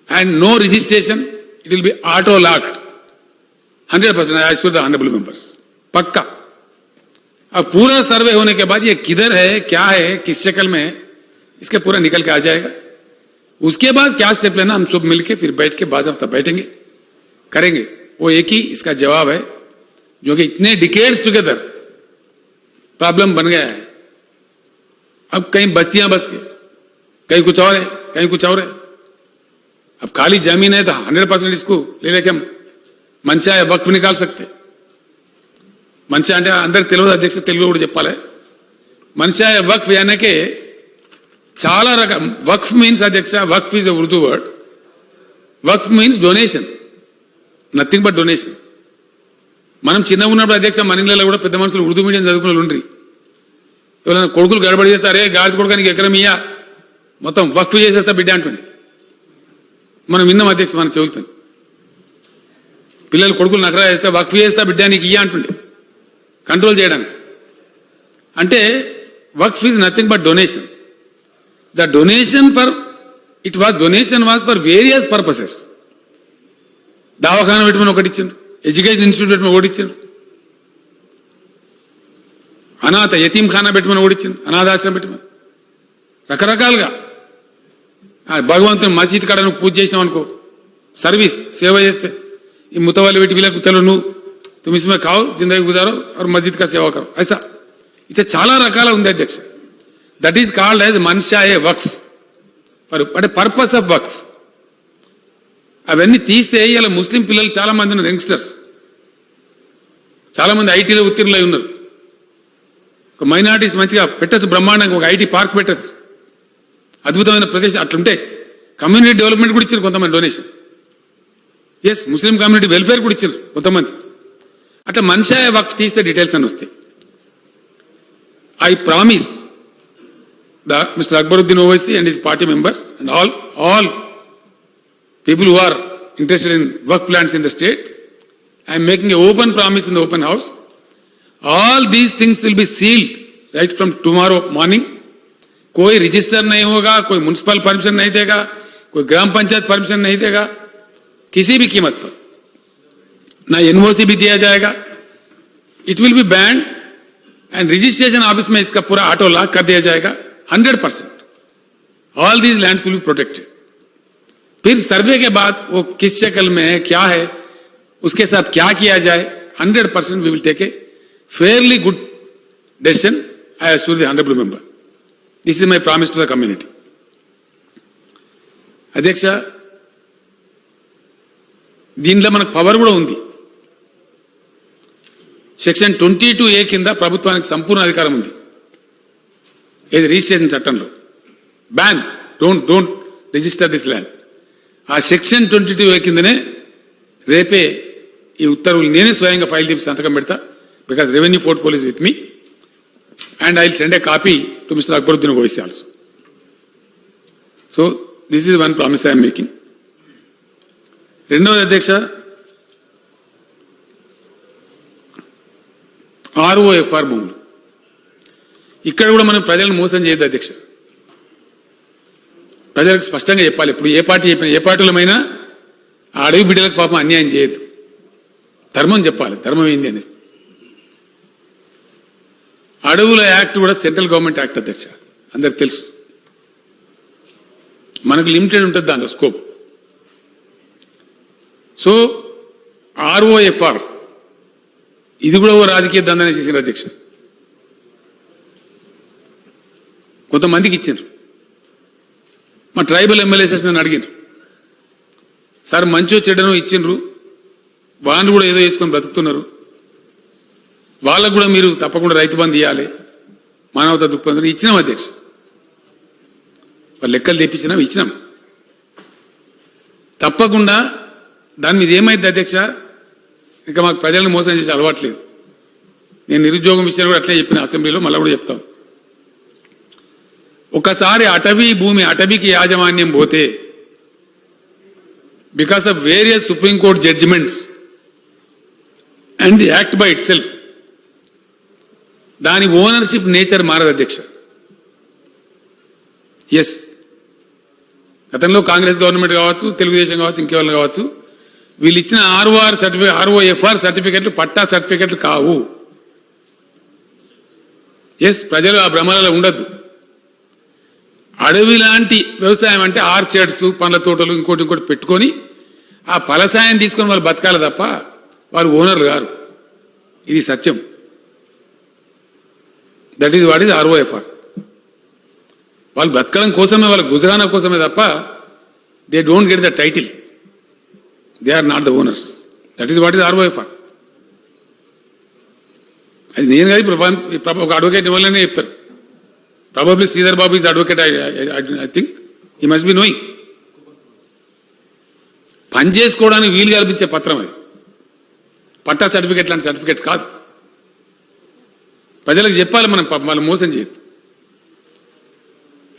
and no registration. It will be auto locked 100%. I assure the honorable members. पक्का. अब पूरा सर्वे होने के बाद ये किधर है, क्या है, किस शक्ल में है, इसके पूरा निकल के आ जाएगा. उसके बाद क्या स्टेप लेना हम सब मिलके फिर बैठ के बाज़ाब्ता बैठेंगे, करेंगे. वो एक ही इसका जवाब है जो कि इतने डिकेड्स टुगेदर प्रॉब्लम बन गया है. अब कहीं बस्तियां बस के, कहीं कुछ और है, कहीं कुछ और है. अब खाली जमीन है तो 100% इसको ले लेके हम मंशा या वक्फ निकाल सकते. मंशा అంటే అందరికి తెలియదు అధ్యక్ష, తెలుగులో కూడా చెప్పాలి. మంషా या वक्फ यानी के చాలా రకం. वक्फ మీన్స్ అధ్యక్ష, Waqf is a Urdu word. Waqf means donation, nothing but donation. మనం చిన్నగా ఉన్నప్పుడు అధ్యక్ష మన ఇళ్ళలో కూడా పెద్ద మనుషులు ఉర్దూ మీడియం చదువుకున్న వాళ్ళు ఉండ్రి. ఎవరైనా కొడుకులు గడబడి చేస్తారే గాడి కొడుకానికి ఎకరం ఇయ్యా మొత్తం వక్ఫ్ చేసేస్తా బిడ్డ అంటుండే మనం విన్నాం అధ్యక్ష. మన చెబుతాను పిల్లలు కొడుకులు నకరా చేస్తే వక్ఫ్ చేస్తా బిడ్డ నీకు ఇయ్యా అంటుండే కంట్రోల్ చేయడానికి. అంటే Waqf is nothing but donation. The donation was for various purposes. దవాఖానా పెట్టమని ఒకటి ఇచ్చిండు, ఎడ్యుకేషన్ ఇన్స్టిట్యూట్ పెట్టమని ఒకటి ఇచ్చిండు, అనాథ యతీం ఖానా పెట్టమని ఓడించింది, అనాథాశ్రమం పెట్టమని రకరకాలుగా. భగవంతుని మసీద్ కాడ నువ్వు పూజ చేసినావు అనుకో, సర్వీస్ సేవ చేస్తే ఈ ముతవాళ్ళు పెట్టి వీళ్ళకు చలో నువ్వు तुम इसमें खाओ, जिंदगी गुजारो और मस्जिद का सेवा करो, ऐसा इतने చాలా రకాల ఉంది అధ్యక్ష. దట్ ఈస్ కాల్డ్ యాజ్ మన్షా ఏ వక్ఫ్ అంటే పర్పస్ ఆఫ్ వక్ఫ్. అవన్నీ తీస్తే ఇలా ముస్లిం పిల్లలు చాలా మంది ఉన్నారు, యంగ్స్టర్స్ చాలా మంది ఐటీలో ఉత్తీర్ణులై ఉన్నారు. ఒక మైనారిటీస్ మంచిగా పెట్టచ్చు, బ్రహ్మాండంగా ఒక ఐటీ పార్క్ పెట్టచ్చు, అద్భుతమైన ప్రదేశం. అట్లుంటే కమ్యూనిటీ డెవలప్మెంట్ కూడా ఇచ్చారు కొంతమంది donation. Yes, Muslim community welfare కూడా ఇచ్చారు కొంతమంది. అట్లా మన్షా వక్ఫ్ తీస్తే డీటెయిల్స్ అని వస్తాయి. I promise Mr. Akbaruddin Owaisi and his party members and all people who are interested in work plans in the state, I am making an open promise in the open house. All these things will be sealed right from tomorrow morning कोई रजिस्टर नहीं होगा, कोई म्युनिसिपल परमिशन नहीं देगा, कोई ग्राम पंचायत परमिशन नहीं देगा, किसी भी कीमत पर ना एनओसी भी दिया जाएगा. It will B band and registration office में इसका पूरा ऑटो लॉक कर दिया जाएगा 100%. All these lands will be protected. फिर सर्वे के बाद वो किस शक्ल में है, क्या है, उसके साथ क्या किया जाए, 100% we will take a fairly good decision. I assure the honourable member. This is my promise to the community. అధ్యక్ష, దీనిలో మనకు పవర్ కూడా ఉంది. సెక్షన్ 22A కింద ప్రభుత్వానికి సంపూర్ణ అధికారం ఉంది. ఏది రిజిస్ట్రేషన్ చట్టంలో ban don't register this land. ఆ సెక్షన్ 22A కిందనే రేపే ఈ ఉత్తర్వులు నేనే స్వయంగా ఫైల్ చేసి సంతకం పెడతా. Because revenue portfolio is with me and I will send a copy to mister Akbaruddin Owaisi also. So this is one promise I'm making. రెండవది అధ్యక్ష, ROFR భూములు. ఇక్కడ కూడా మనం ప్రజలను మోసం చేయొద్దు అధ్యక్ష. ప్రజలకు స్పష్టంగా చెప్పాలి. ఇప్పుడు ఏ పార్టీ చెప్పినా, ఏ పార్టీలమైనా ఆ అడవి బిడ్డలకు పాపం అన్యాయం చేయొద్దు. ధర్మం చెప్పాలి, ధర్మం ఏంది అనేది. అడవుల యాక్ట్ కూడా సెంట్రల్ గవర్నమెంట్ యాక్ట్ అధ్యక్ష, అందరికి తెలుసు. మనకు లిమిటెడ్ ఉంటుంది దాంట్లో స్కోప్. సో ROFR ఇది కూడా ఓ రాజకీయ దందనే చేసిన అధ్యక్ష. కొంతమందికి ఇచ్చిండ్రు. మా ట్రైబల్ ఎమ్మెల్యేస్ నన్ను అడిగినారు, సార్ మంచో చెడ్డనో ఇచ్చిండ్రు, వాళ్ళు కూడా ఏదో వేసుకొని బ్రతుకుతున్నారు, వాళ్ళకు కూడా మీరు తప్పకుండా రైతు బంధు ఇవ్వాలి, మానవతా దృక్పథం ఇచ్చినాం అధ్యక్ష. వాళ్ళు లెక్కలు తెప్పించినాం, ఇచ్చినాం. తప్పకుండా దాని మీద ఏమైంది అధ్యక్ష, ఇక మాకు ప్రజలను మోసం చేసి అలవాట్లేదు. నేను నిరుద్యోగం విషయాలు కూడా అట్లే చెప్పిన అసెంబ్లీలో, మళ్ళీ కూడా చెప్తాం. ఒకసారి అటవీ భూమి, అటవీకి యాజమాన్యం పోతే because of various Supreme Court judgments and the act by itself, దాని ఓనర్షిప్ నేచర్ మారదు అధ్యక్ష. ఎస్, గతంలో కాంగ్రెస్ గవర్నమెంట్ కావచ్చు, తెలుగుదేశం కావచ్చు, ఇంకెవరు కావచ్చు, వీళ్ళు ఇచ్చిన ROFR సర్టిఫికెట్లు పట్టా సర్టిఫికెట్లు కావు. ఎస్, ప్రజలు ఆ భ్రమలలో ఉండద్దు. అడవి లాంటి వ్యవసాయం అంటే ఆర్చర్డ్స్, పండ్ల తోటలు, ఇంకోటి పెట్టుకొని ఆ ఫలసాయం తీసుకొని వాళ్ళు బతకాలి తప్ప వాళ్ళు ఓనర్లు గారు. ఇది సత్యం. That is what is ROFR. వాళ్ళు బ్రతకడం కోసమే, వాళ్ళ గుజరానా కోసమే తప్ప they don't get the title. They are not the owners. That is what is ROFR. అది నేను కాదు, ఇప్పుడు ఒక అడ్వకేట్ ఇవ్వాలనే చెప్తారు. Probably Sridhar Babu is advocate. I think he must be knowing. పని చేసుకోవడానికి వీలు కల్పించే పత్రం అది. పట్టా సర్టిఫికెట్ లాంటి సర్టిఫికెట్ కాదు. ప్రజలకు చెప్పాలి మనం, వాళ్ళు మోసం చేయొద్దు.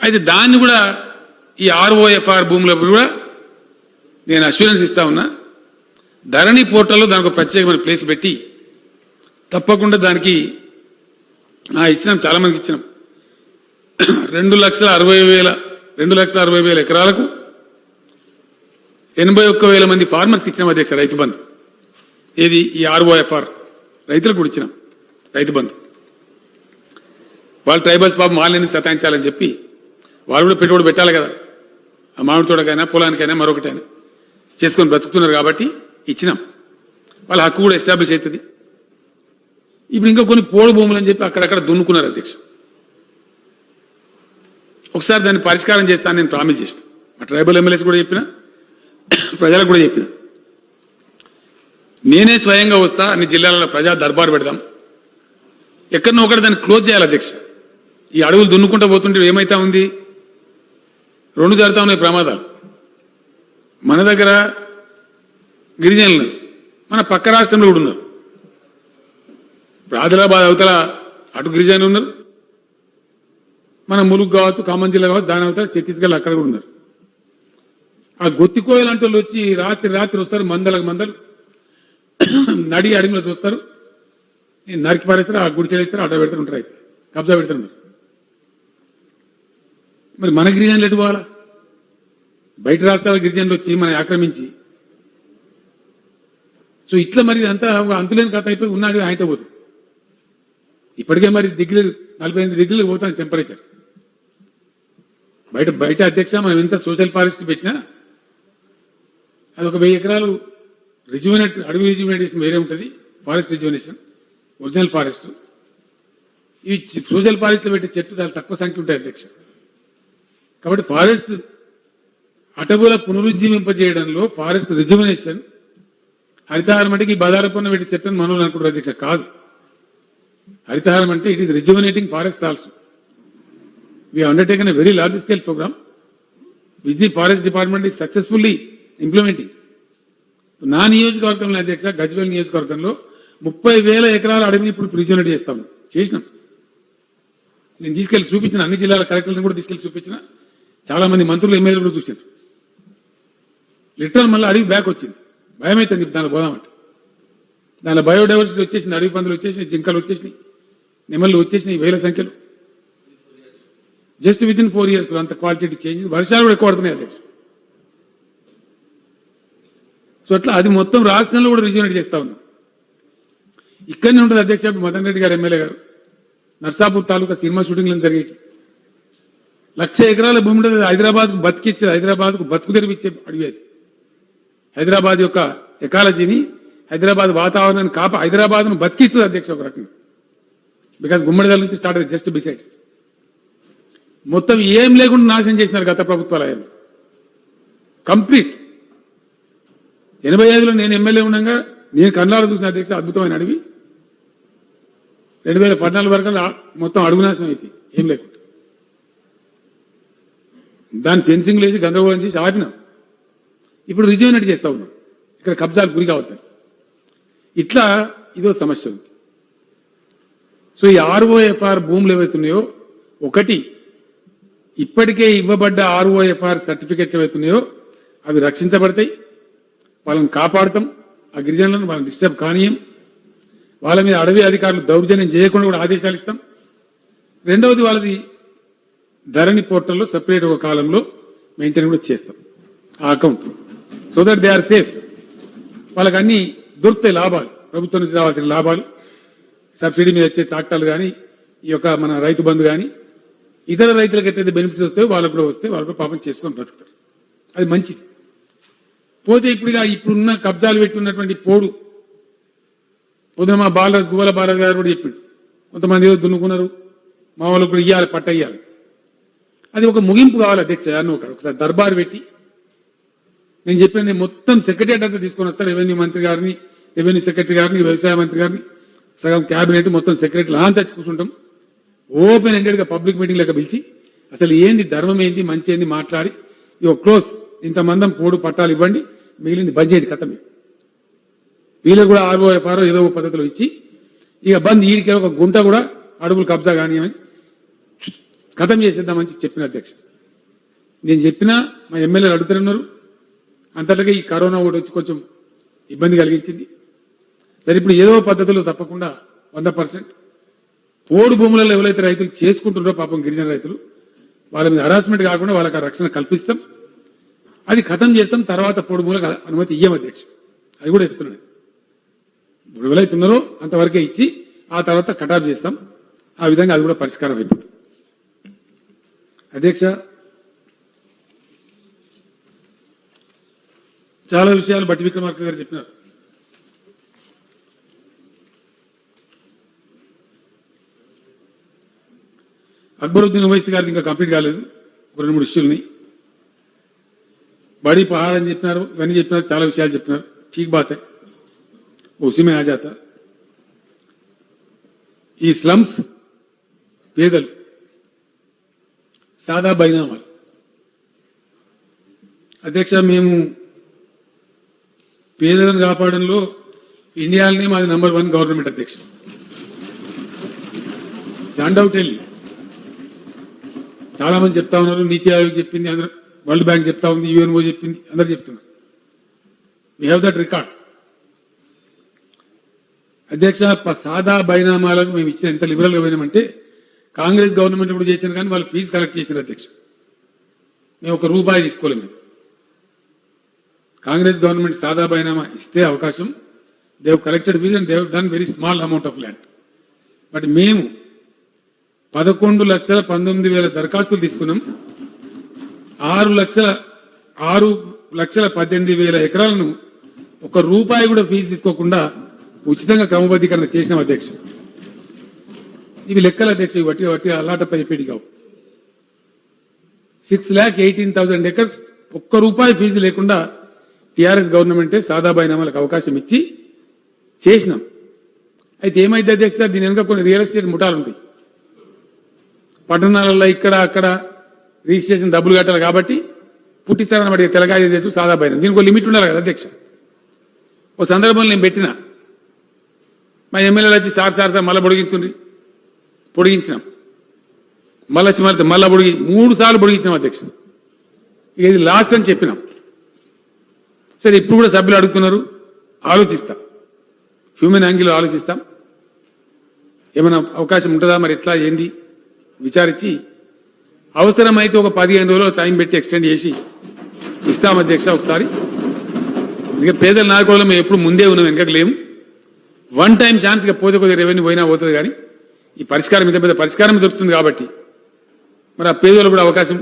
అయితే దాన్ని కూడా ఈ ROFR భూముల కూడా నేను అష్యూరెన్స్ ఇస్తా ఉన్నా. ధరణి పోర్టల్లో దానికి ఒక ప్రత్యేకమైన ప్లేస్ పెట్టి తప్పకుండా దానికి ఇచ్చినాం, చాలామందికి ఇచ్చినాం. 2,60,000 ఎకరాలకు 81,000 మంది ఫార్మర్స్కి ఇచ్చినాం అధ్యక్ష రైతు బంధు. ఏది ఈ ROFR రైతులకు కూడా ఇచ్చినాం రైతు బంధు. వాళ్ళు ట్రైబల్స్ పాపం వాళ్ళని సతాయించాలని చెప్పి వాళ్ళు కూడా పెట్టుబడి పెట్టాలి కదా, ఆ మామిడి తోటకైనా పొలానికైనా మరొకటైనా చేసుకొని బ్రతుకుతున్నారు కాబట్టి ఇచ్చినాం. వాళ్ళ హక్కు కూడా ఎస్టాబ్లిష్ అవుతుంది. ఇప్పుడు ఇంకా కొన్ని పోడు భూములు అని చెప్పి అక్కడక్కడ దున్నుకున్నారు అధ్యక్ష. ఒకసారి దాన్ని పరిష్కారం చేస్తాను నేను ప్రామిస్ చేసిన. మా ట్రైబల్ ఎమ్మెల్యేస్ కూడా చెప్పిన, ప్రజలకు కూడా చెప్పిన. నేనే స్వయంగా వస్తా, అన్ని జిల్లాలలో ప్రజా దర్బార్ పెడదాం. ఎక్కడనో ఒకటి దాన్ని క్లోజ్ చేయాలి అధ్యక్ష. ఈ అడవులు దున్నుకుంటూ పోతుంటే ఏమైతా ఉంది, 2 జరుగుతూ ఉన్నాయి ప్రమాదాలు. మన దగ్గర గిరిజనులు, మన పక్క రాష్ట్రంలో కూడా ఉన్నారు. ఆదిలాబాద్ అవతల అటు గిరిజనులు ఉన్నారు, మన ములుగు కావచ్చు, ఖమ్మం జిల్లా కావచ్చు, దాని అవతల ఛత్తీస్గఢ్ అక్కడ కూడా ఉన్నారు. ఆ గొత్తికోయలు అంటే వచ్చి రాత్రి వస్తారు, మందలు నడి అడుగులో చూస్తారు, నరికి పారేస్తారు, ఆ గుడిచెలు ఇస్తారు, అడ్డ పెడతారు ఉంటారు. అయితే కబ్జా పెడుతున్నారు. మరి మన గిరిజనులు ఎటు పోవాలా? బయట రాష్ట్రాల గిరిజనులు వచ్చి మనం ఆక్రమించి, సో ఇట్లా మరి అంతా అంతులేని కథ అయిపోయి ఉన్నాడు ఆయనతో పోతుంది. ఇప్పటికే మరి 45 డిగ్రీలు పోతాను టెంపరేచర్. బయట అధ్యక్ష మనం ఎంత సోషల్ ఫారెస్ట్ పెట్టినా అది ఒక 1000 ఎకరాలు అడవి రిజ్యూమినేషన్ వేరే ఉంటుంది, ఫారెస్ట్ రిజ్యూమినేషన్, ఒరిజినల్ ఫారెస్ట్. ఇవి సోషల్ ఫారెస్ట్లో పెట్టే చెట్టు చాలా తక్కువ సంఖ్య ఉంటాయి అధ్యక్ష. కాబట్టి ఫారెస్ట్ అటవుల పునరుజ్జీవింపజేయడంలో ఫారెస్ట్ రిజ్యూమినేషన్, హరితహారం అంటే ఈ బదారపన్న పెట్టి చెట్టును మనోళ్ళు అనుకుంటారు అధ్యక్ష. కాదు, హరితహారం అంటే it is rejuvenating forest also. We have undertaken a very large scale program which the forest department is successfully implementing. నా నియోజకవర్గంలో అధ్యక్ష, గజ్వేల్ నియోజకవర్గంలో 30,000 ఎకరాల అడవిని ఇప్పుడు రిజ్యూమినేట్ చేసినాం. నేను తీసుకెళ్లి చూపించిన, అన్ని జిల్లాల కలెక్టర్లను కూడా తీసుకెళ్లి చూపించిన, చాలా మంది మంత్రులు ఎమ్మెల్యేలు కూడా చూశారు. లిటరల్ మళ్ళీ అడవి బ్యాక్ వచ్చింది. భయం అవుతుంది దానిలో పోదామంటే. దానిలో బయోడైవర్సిటీ వచ్చేసింది, అడవి పందులు వచ్చేసినాయి, జింకలు వచ్చేసినాయి, నెమళ్ళు వచ్చేసినాయి వేల సంఖ్యలో. జస్ట్ విత్ ఇన్ 4 years అంత క్వాలిటీ చేంజ్. వర్షాలు కూడా ఎక్కువ పడుతున్నాయి అధ్యక్ష. సో అట్లా అది మొత్తం రాష్ట్రంలో కూడా రిజ్యూమినేట్ చేస్తా ఉన్నాం. ఇక్కడనే ఉంటుంది అధ్యక్ష. మదన్ రెడ్డి గారు ఎమ్మెల్యే గారు నర్సాపూర్ తాలూకా సినిమా షూటింగ్లను జరిగేటి 1,00,000 ఎకరాల భూమి ఉంటుంది. హైదరాబాద్కు బతికిచ్చే, హైదరాబాద్కు బతుకు తెరిపించే అడివి అది. హైదరాబాద్ యొక్క ఎకాలజీని, హైదరాబాద్ వాతావరణాన్ని హైదరాబాద్ను బతికిస్తుంది అధ్యక్ష ఒక రకంగా. బికాస్ గుమ్మడిదల నుంచి స్టార్ట్ అయ్యింది, జస్ట్ బిసైడ్స్. మొత్తం ఏం లేకుండా నాశనం చేసినారు గత ప్రభుత్వాలు. ఆయన కంప్లీట్ 85లో నేను ఎమ్మెల్యే ఉండగా నేను కన్నాలు చూసిన అధ్యక్ష అద్భుతమైన అడవి. 2014 వరకు మొత్తం అడుగు నాశనం అయితే ఏం లేకుండా దాన్ని ఫెన్సింగ్ లేచి గందరగోళం చేసి ఆపినాం. ఇప్పుడు రిజ్యూమినేట్ చేస్తా ఉన్నాం, ఇక్కడ కబ్జాలు గురి కావద్దని. ఇట్లా ఇదో సమస్య ఉంది. సో ఈ ROFR భూములు ఏవైతున్నాయో, ఒకటి ఇప్పటికే ఇవ్వబడ్డ ROFR సర్టిఫికెట్లు ఏవైతున్నాయో అవి రక్షించబడతాయి, వాళ్ళని కాపాడుతాం. ఆ గిరిజనులను వాళ్ళని డిస్టర్బ్ కానీయం. వాళ్ళ మీద అడవి అధికారులు దౌర్జన్యం చేయకుండా కూడా ఆదేశాలు ఇస్తాం. రెండవది వాళ్ళది ధరణి పోర్టల్లో సపరేట్ ఒక కాలంలో మెయింటైన్ కూడా చేస్తాం ఆ account, so that they are safe. వాళ్ళకి అన్ని దొరుకుతాయి లాభాలు, ప్రభుత్వం నుంచి రావాల్సిన లాభాలు, సబ్సిడీ మీద వచ్చే ట్రాక్టర్లు కానీ, ఈ యొక్క మన రైతు బంధు కానీ, ఇతర రైతులకు ఎట్లయితే బెనిఫిట్స్ వస్తాయో వాళ్ళకు కూడా వస్తే వాళ్ళు కూడా పాపం చేసుకొని బ్రతుకుతారు. అది మంచిది. పోతే ఇప్పుడున్న కబ్జాలు పెట్టున్నటువంటి పొద్దున మా బాలరాజు, గువ్వల బాలరాజు గారు కూడా చెప్పిండు, కొంతమంది ఏదో దున్నుకున్నారు, మా వాళ్ళకు కూడా ఇవ్వాలి, పట్ట ఇవ్వాలి. అది ఒక ముగింపు కావాలి అధ్యక్ష. ఒకసారి దర్బారు పెట్టి నేను చెప్పాను, నేను మొత్తం సెక్రటరియట్ అంతా తీసుకొని వస్తాను. రెవెన్యూ మంత్రి గారిని, రెవెన్యూ సెక్రటరీ గారిని, వ్యవసాయ మంత్రి గారిని, సగం క్యాబినెట్, మొత్తం సెక్రటరీ అంతా తెచ్చి కూర్చుంటాం. ఓపెన్ ఎండెడ్గా పబ్లిక్ మీటింగ్ లెక్క పిలిచి అసలు ఏంది ధర్మం ఏంది మంచి ఏంది మాట్లాడి, ఇక క్లోజ్, ఇంతమందం పట్టాలు ఇవ్వండి, మిగిలింది బడ్జెట్ కథమే. వీళ్ళకు కూడా ROFR ఏదో ఒక పద్ధతిలో ఇచ్చి ఇక బంద్, ఈడికి ఒక గుంట కూడా అడుగులు కబ్జా కానియమని కథం చేసేద్దామని చెప్పిన అధ్యక్ష. నేను చెప్పినా మా ఎమ్మెల్యేలు అడుగుతున్నారు. అంతట్లాగా ఈ కరోనా ఒకటి వచ్చి కొంచెం ఇబ్బంది కలిగించింది. సరే, ఇప్పుడు ఏదో పద్ధతిలో తప్పకుండా 100% పోడు భూములలో ఎవరైతే రైతులు చేసుకుంటున్నారో పాపం గిరిజన రైతులు, వాళ్ళ మీద హరాస్మెంట్ కాకుండా వాళ్ళకి ఆ రక్షణ కల్పిస్తాం. అది ఖతం చేస్తాం. తర్వాత పోడు భూములకు అనుమతి ఇయ్యం అధ్యక్ష. అది కూడా చెప్తున్నాడు. ఇప్పుడు ఎవరైతే ఉన్నారో అంతవరకే ఇచ్చి ఆ తర్వాత కటాఫ్ చేస్తాం. ఆ విధంగా అది కూడా పరిష్కారం అయిపోతుంది అధ్యక్ష. చాలా విషయాలు బట్టి విక్రమార్క గారు చెప్పినారు. అక్బరుద్దీన్ ఓవైసీ గారికి ఇంకా కంప్లీట్ కాలేదు, ఒక 2-3 ఇష్యూలని. బడి పహాడ్ అని చెప్పినారు, ఇవన్నీ చెప్పినారు, చాలా విషయాలు చెప్పినారు. ठीक बात है, उसी में आ जाता. ఈ స్లమ్స్ పేదలు సాదా బైనామాలు అధ్యక్ష, మేము పేదలను కాపాడంలో ఇండియాలోనే మాది నంబర్ 1 గవర్నమెంట్ అధ్యక్ష. అన్డౌట్ వెళ్ళి చాలా మంది చెప్తా ఉన్నారు, నీతి ఆయోగ్ చెప్పింది, అందరూ వరల్డ్ బ్యాంక్ చెప్తా ఉంది, UNO చెప్పింది, అందరు చెప్తున్నారు. వీ హ్యావ్ దట్ రికార్డ్ అధ్యక్ష. సాదా బైనామాలకు మేము ఇచ్చిన ఎంత లిబరల్గా పోయినామంటే కాంగ్రెస్ గవర్నమెంట్ కూడా చేశారు కానీ వాళ్ళు ఫీజు కలెక్ట్ చేశారు అధ్యక్ష. మేము ఒక రూపాయి తీసుకోలేము. కాంగ్రెస్ గవర్నమెంట్ సాదా బైనామా ఇస్తే అవకాశం, they have collected fees and they have done very small amount of land. But మేము 11,19,000 దరఖాస్తులు తీసుకున్నాం. 6,18,000 ఎకరాలను ఒక రూపాయి కూడా ఫీజు తీసుకోకుండా ఉచితంగా క్రమబద్ధీకరణ చేసినాం అధ్యక్ష. ఇవి లెక్కల అధ్యక్ష, ఇవి వట్టి అలాటపై చెప్పేటి కావు. 6,18,000 ఎకర్స్ ఒక్క రూపాయి ఫీజు లేకుండా టీఆర్ఎస్ గవర్నమెంటే సాదా బైనామాలకు అవకాశం ఇచ్చి చేసినాం. అయితే ఏమైంది అధ్యక్ష, దీని వెనుక కొన్ని రియల్ ఎస్టేట్ ముఠాలు ఉంటాయి. పట్టణాలలో ఇక్కడ అక్కడ రిజిస్ట్రేషన్ డబ్బులు కట్టాలి కాబట్టి పుట్టిస్తారని బట్టి తెలంగాణ చేసు సాదా బైనం. దీనికి ఒక లిమిట్ ఉండాలి కదా అధ్యక్ష. ఓ సందర్భంలో నేను పెట్టిన మా ఎమ్మెల్యేలు వచ్చి సార్ మళ్ళీ పొడిగించినాం, మళ్ళీ వచ్చి మళ్ళీ 3 సార్లు పొడిగించినాం అధ్యక్ష. ఇది లాస్ట్ అని చెప్పినాం. సరే ఇప్పుడు కూడా సభ్యులు అడుగుతున్నారు, ఆలోచిస్తాం, హ్యూమన్ యాంగిల్ ఆలోచిస్తాం, ఏమైనా అవకాశం ఉంటుందా మరి ఎట్లా ఏంది విచారించి అవసరమైతే ఒక 15 రోజులు టైం పెట్టి ఎక్స్టెండ్ చేసి ఇస్తాం అధ్యక్ష. ఒకసారి ఇక పేదల నాయకులు మేము ఎప్పుడు ముందే ఉన్నాం, వెనకకు లేము. వన్ టైం ఛాన్స్ ఇక పోతే కొద్దిగా రెవెన్యూ పోయినా పోతుంది కానీ ఈ పరిష్కారం ఇంత పెద్ద పరిష్కారం దొరుకుతుంది కాబట్టి మరి ఆ పేదలు కూడా అవకాశం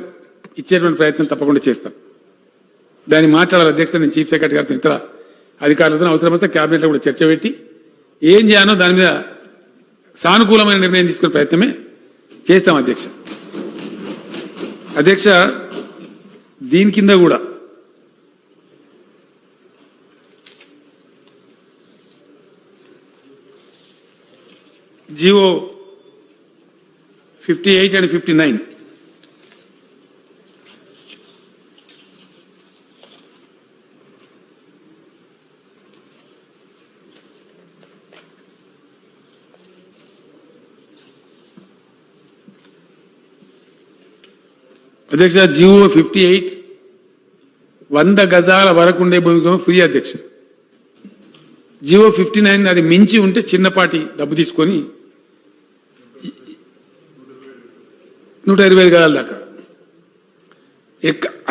ఇచ్చేటువంటి ప్రయత్నం తప్పకుండా చేస్తాం. దాన్ని మాట్లాడాలి అధ్యక్ష. నేను చీఫ్ సెక్రటరీ గారితో ఇతర అధికారులతో అవసరం వస్తే క్యాబినెట్లో కూడా చర్చ పెట్టి ఏం చేయాలో దాని మీద సానుకూలమైన నిర్ణయం తీసుకునే ప్రయత్నమే చేస్తాం అధ్యక్ష. అధ్యక్ష దీని కింద కూడా జీవో 58 and 59 అధ్యక్ష. జీవో 58 100 గజాల వరకు ఉండే భూమికి ఫ్రీ అధ్యక్ష. జీవో 59 అది మించి ఉంటే చిన్నపాటి డబ్బు తీసుకొని 125 గజాల దాకా.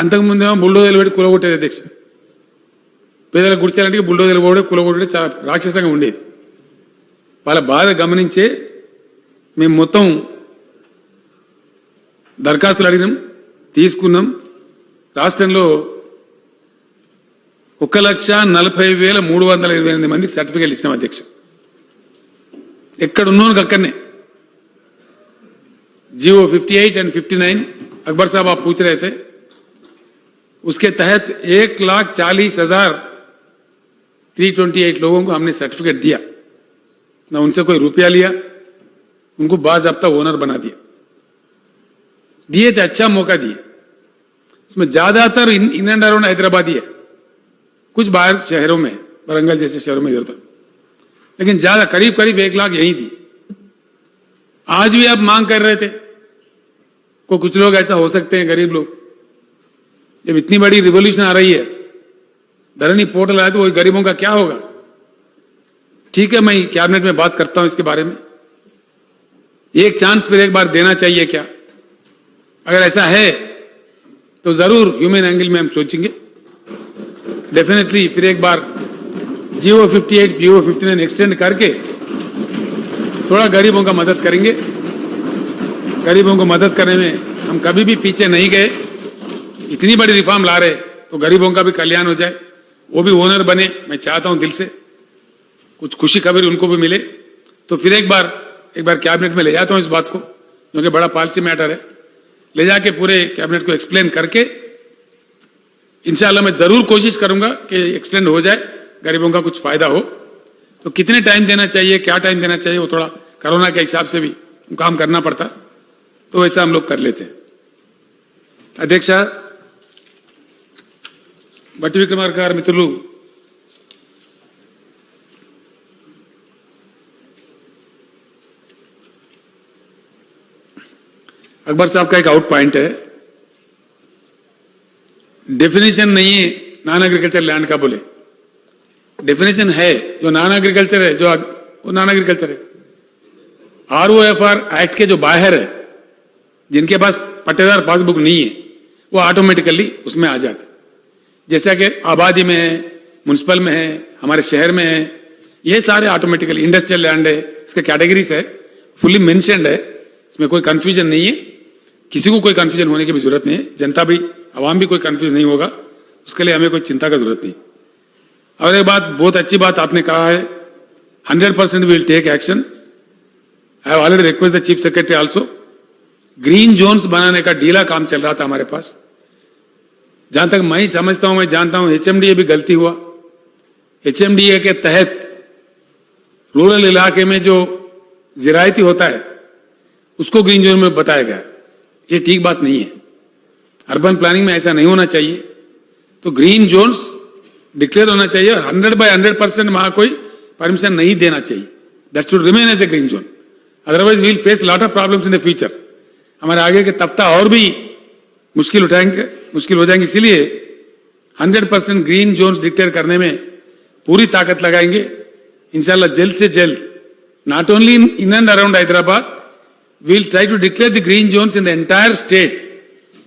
అంతకుముందేమో బుల్డోజర్లు పెట్టి కూలగొట్టేది అధ్యక్ష. పేదలకు గుడిసేయాలంటే బుల్డోజర్లు కూడా కూలగొట్టే చాలా రాక్షసంగా ఉండేది. వాళ్ళ బాధ గమనించే మేము మొత్తం దరఖాస్తులు అడిగినాం, తీసుకున్నాం. రాష్ట్రంలో 1,40,328 మందికి సర్టిఫికేట్లు ఇచ్చినాం అధ్యక్ష. ఎక్కడున్నాను అక్కడనే. जीओ 58 and 59 अकबर साहब आप पूछ रहे थे, उसके तहत 1,40,328 लोगों को हमने सर्टिफिकेट दिया, ना उनसे कोई रुपया लिया, उनको बाज़ाब्ता ओनर बना दिया, दिए थे अच्छा मौका दिए. उसमें ज्यादातर इन एंड अराउंड हैदराबादी है, कुछ बाहर शहरों में वरंगल जैसे शहरों में इधर उधर, लेकिन ज्यादा करीब 1 लाख यही थी. आज भी आप मांग कर रहे थे को कुछ लोग ऐसा हो सकते हैं गरीब लोग. जब इतनी बड़ी रिवॉल्यूशन आ रही है, धरनी पोर्टल आया तो वही गरीबों का क्या होगा. ठीक है, मैं कैबिनेट में बात करता हूं इसके बारे में. एक चांस फिर एक बार देना चाहिए क्या? अगर ऐसा है तो जरूर ह्यूमन एंगल में हम सोचेंगे. डेफिनेटली फिर एक बार जीओ 58 जीओ 59 एक्सटेंड करके थोड़ा गरीबों का मदद करेंगे. गरीबों को मदद करने में हम कभी भी पीछे नहीं गए. इतनी बड़ी रिफॉर्म ला रहे तो गरीबों का भी कल्याण हो जाए, वो भी ओनर बने. मैं चाहता हूं दिल से कुछ खुशी खबर उनको भी मिले. तो फिर एक बार कैबिनेट में ले जाता हूं इस बात को, क्योंकि बड़ा पॉलिसी मैटर है. ले जाके पूरे कैबिनेट को एक्सप्लेन करके इंशाल्लाह मैं जरूर कोशिश करूंगा कि एक्सटेंड हो जाए, गरीबों का कुछ फायदा हो. तो कितने टाइम देना चाहिए, क्या टाइम देना चाहिए, वो थोड़ा कोरोना के हिसाब से भी काम करना पड़ता, तो वैसा हम लोग कर लेते हैं. अध्यक्ष भट्टी विक्रमार्क गाరు मित्रुలు, अकबर साहब का एक आउट पॉइंट है, डेफिनेशन नहीं है नॉन एग्रीकल्चर लैंड का. बोले डेफिनेशन है, जो नॉन एग्रीकल्चर है, जो वो नॉन एग्रीकल्चर है. ROFR एक्ट के जो बाहर है, जिनके पास पट्टेदार पासबुक नहीं है, वो ऑटोमेटिकली उसमें आ जाते, जैसा कि आबादी में है, म्युनिसिपल में है, हमारे शहर में है, ये सारे ऑटोमेटिकली। इंडस्ट्रियल लैंड है, इसका कैटेगरीज है, फुल्ली मेंशन्ड है, इसमें कोई कंफ्यूजन नहीं है, किसी को कोई कंफ्यूजन होने की भी जरूरत नहीं है, जनता भी, आवाम भी कोई कंफ्यूज नहीं होगा, उसके लिए हमें कोई चिंता का जरूरत नहीं। और एक बात, बहुत अच्छी बात आपने कहा है, 100% will take action. I have already request the chief secretary also. Green zones बनाने का ढीला काम चल रहा था हमारे पास, जहां तक मैं समझता हूं, मैं जानता हूं, HMDA भी गलती हुआ। HMDA के तहत रूरल इलाके में जो जिरायती होता है उसको ग्रीन जोन में बताया गया, ये ठीक बात नहीं है। अर्बन प्लानिंग में ऐसा नहीं होना चाहिए। तो ग्रीन जोन्स डिक्लेयर होना चाहिए और 100% वहां कोई परमिशन नहीं देना चाहिए। That should remain as a green zone, otherwise we will face lot of problems in the future. हमारे आगे के तफ्ता और भी मुश्किल हो जाएंगे। इसीलिए 100% ग्रीन जोन्स डिक्लेयर करने में पूरी ताकत लगाएंगे इंशाल्लाह। जल्द से जल्द, not only in and around Hyderabad, we will try to declare the green zones in the entire state.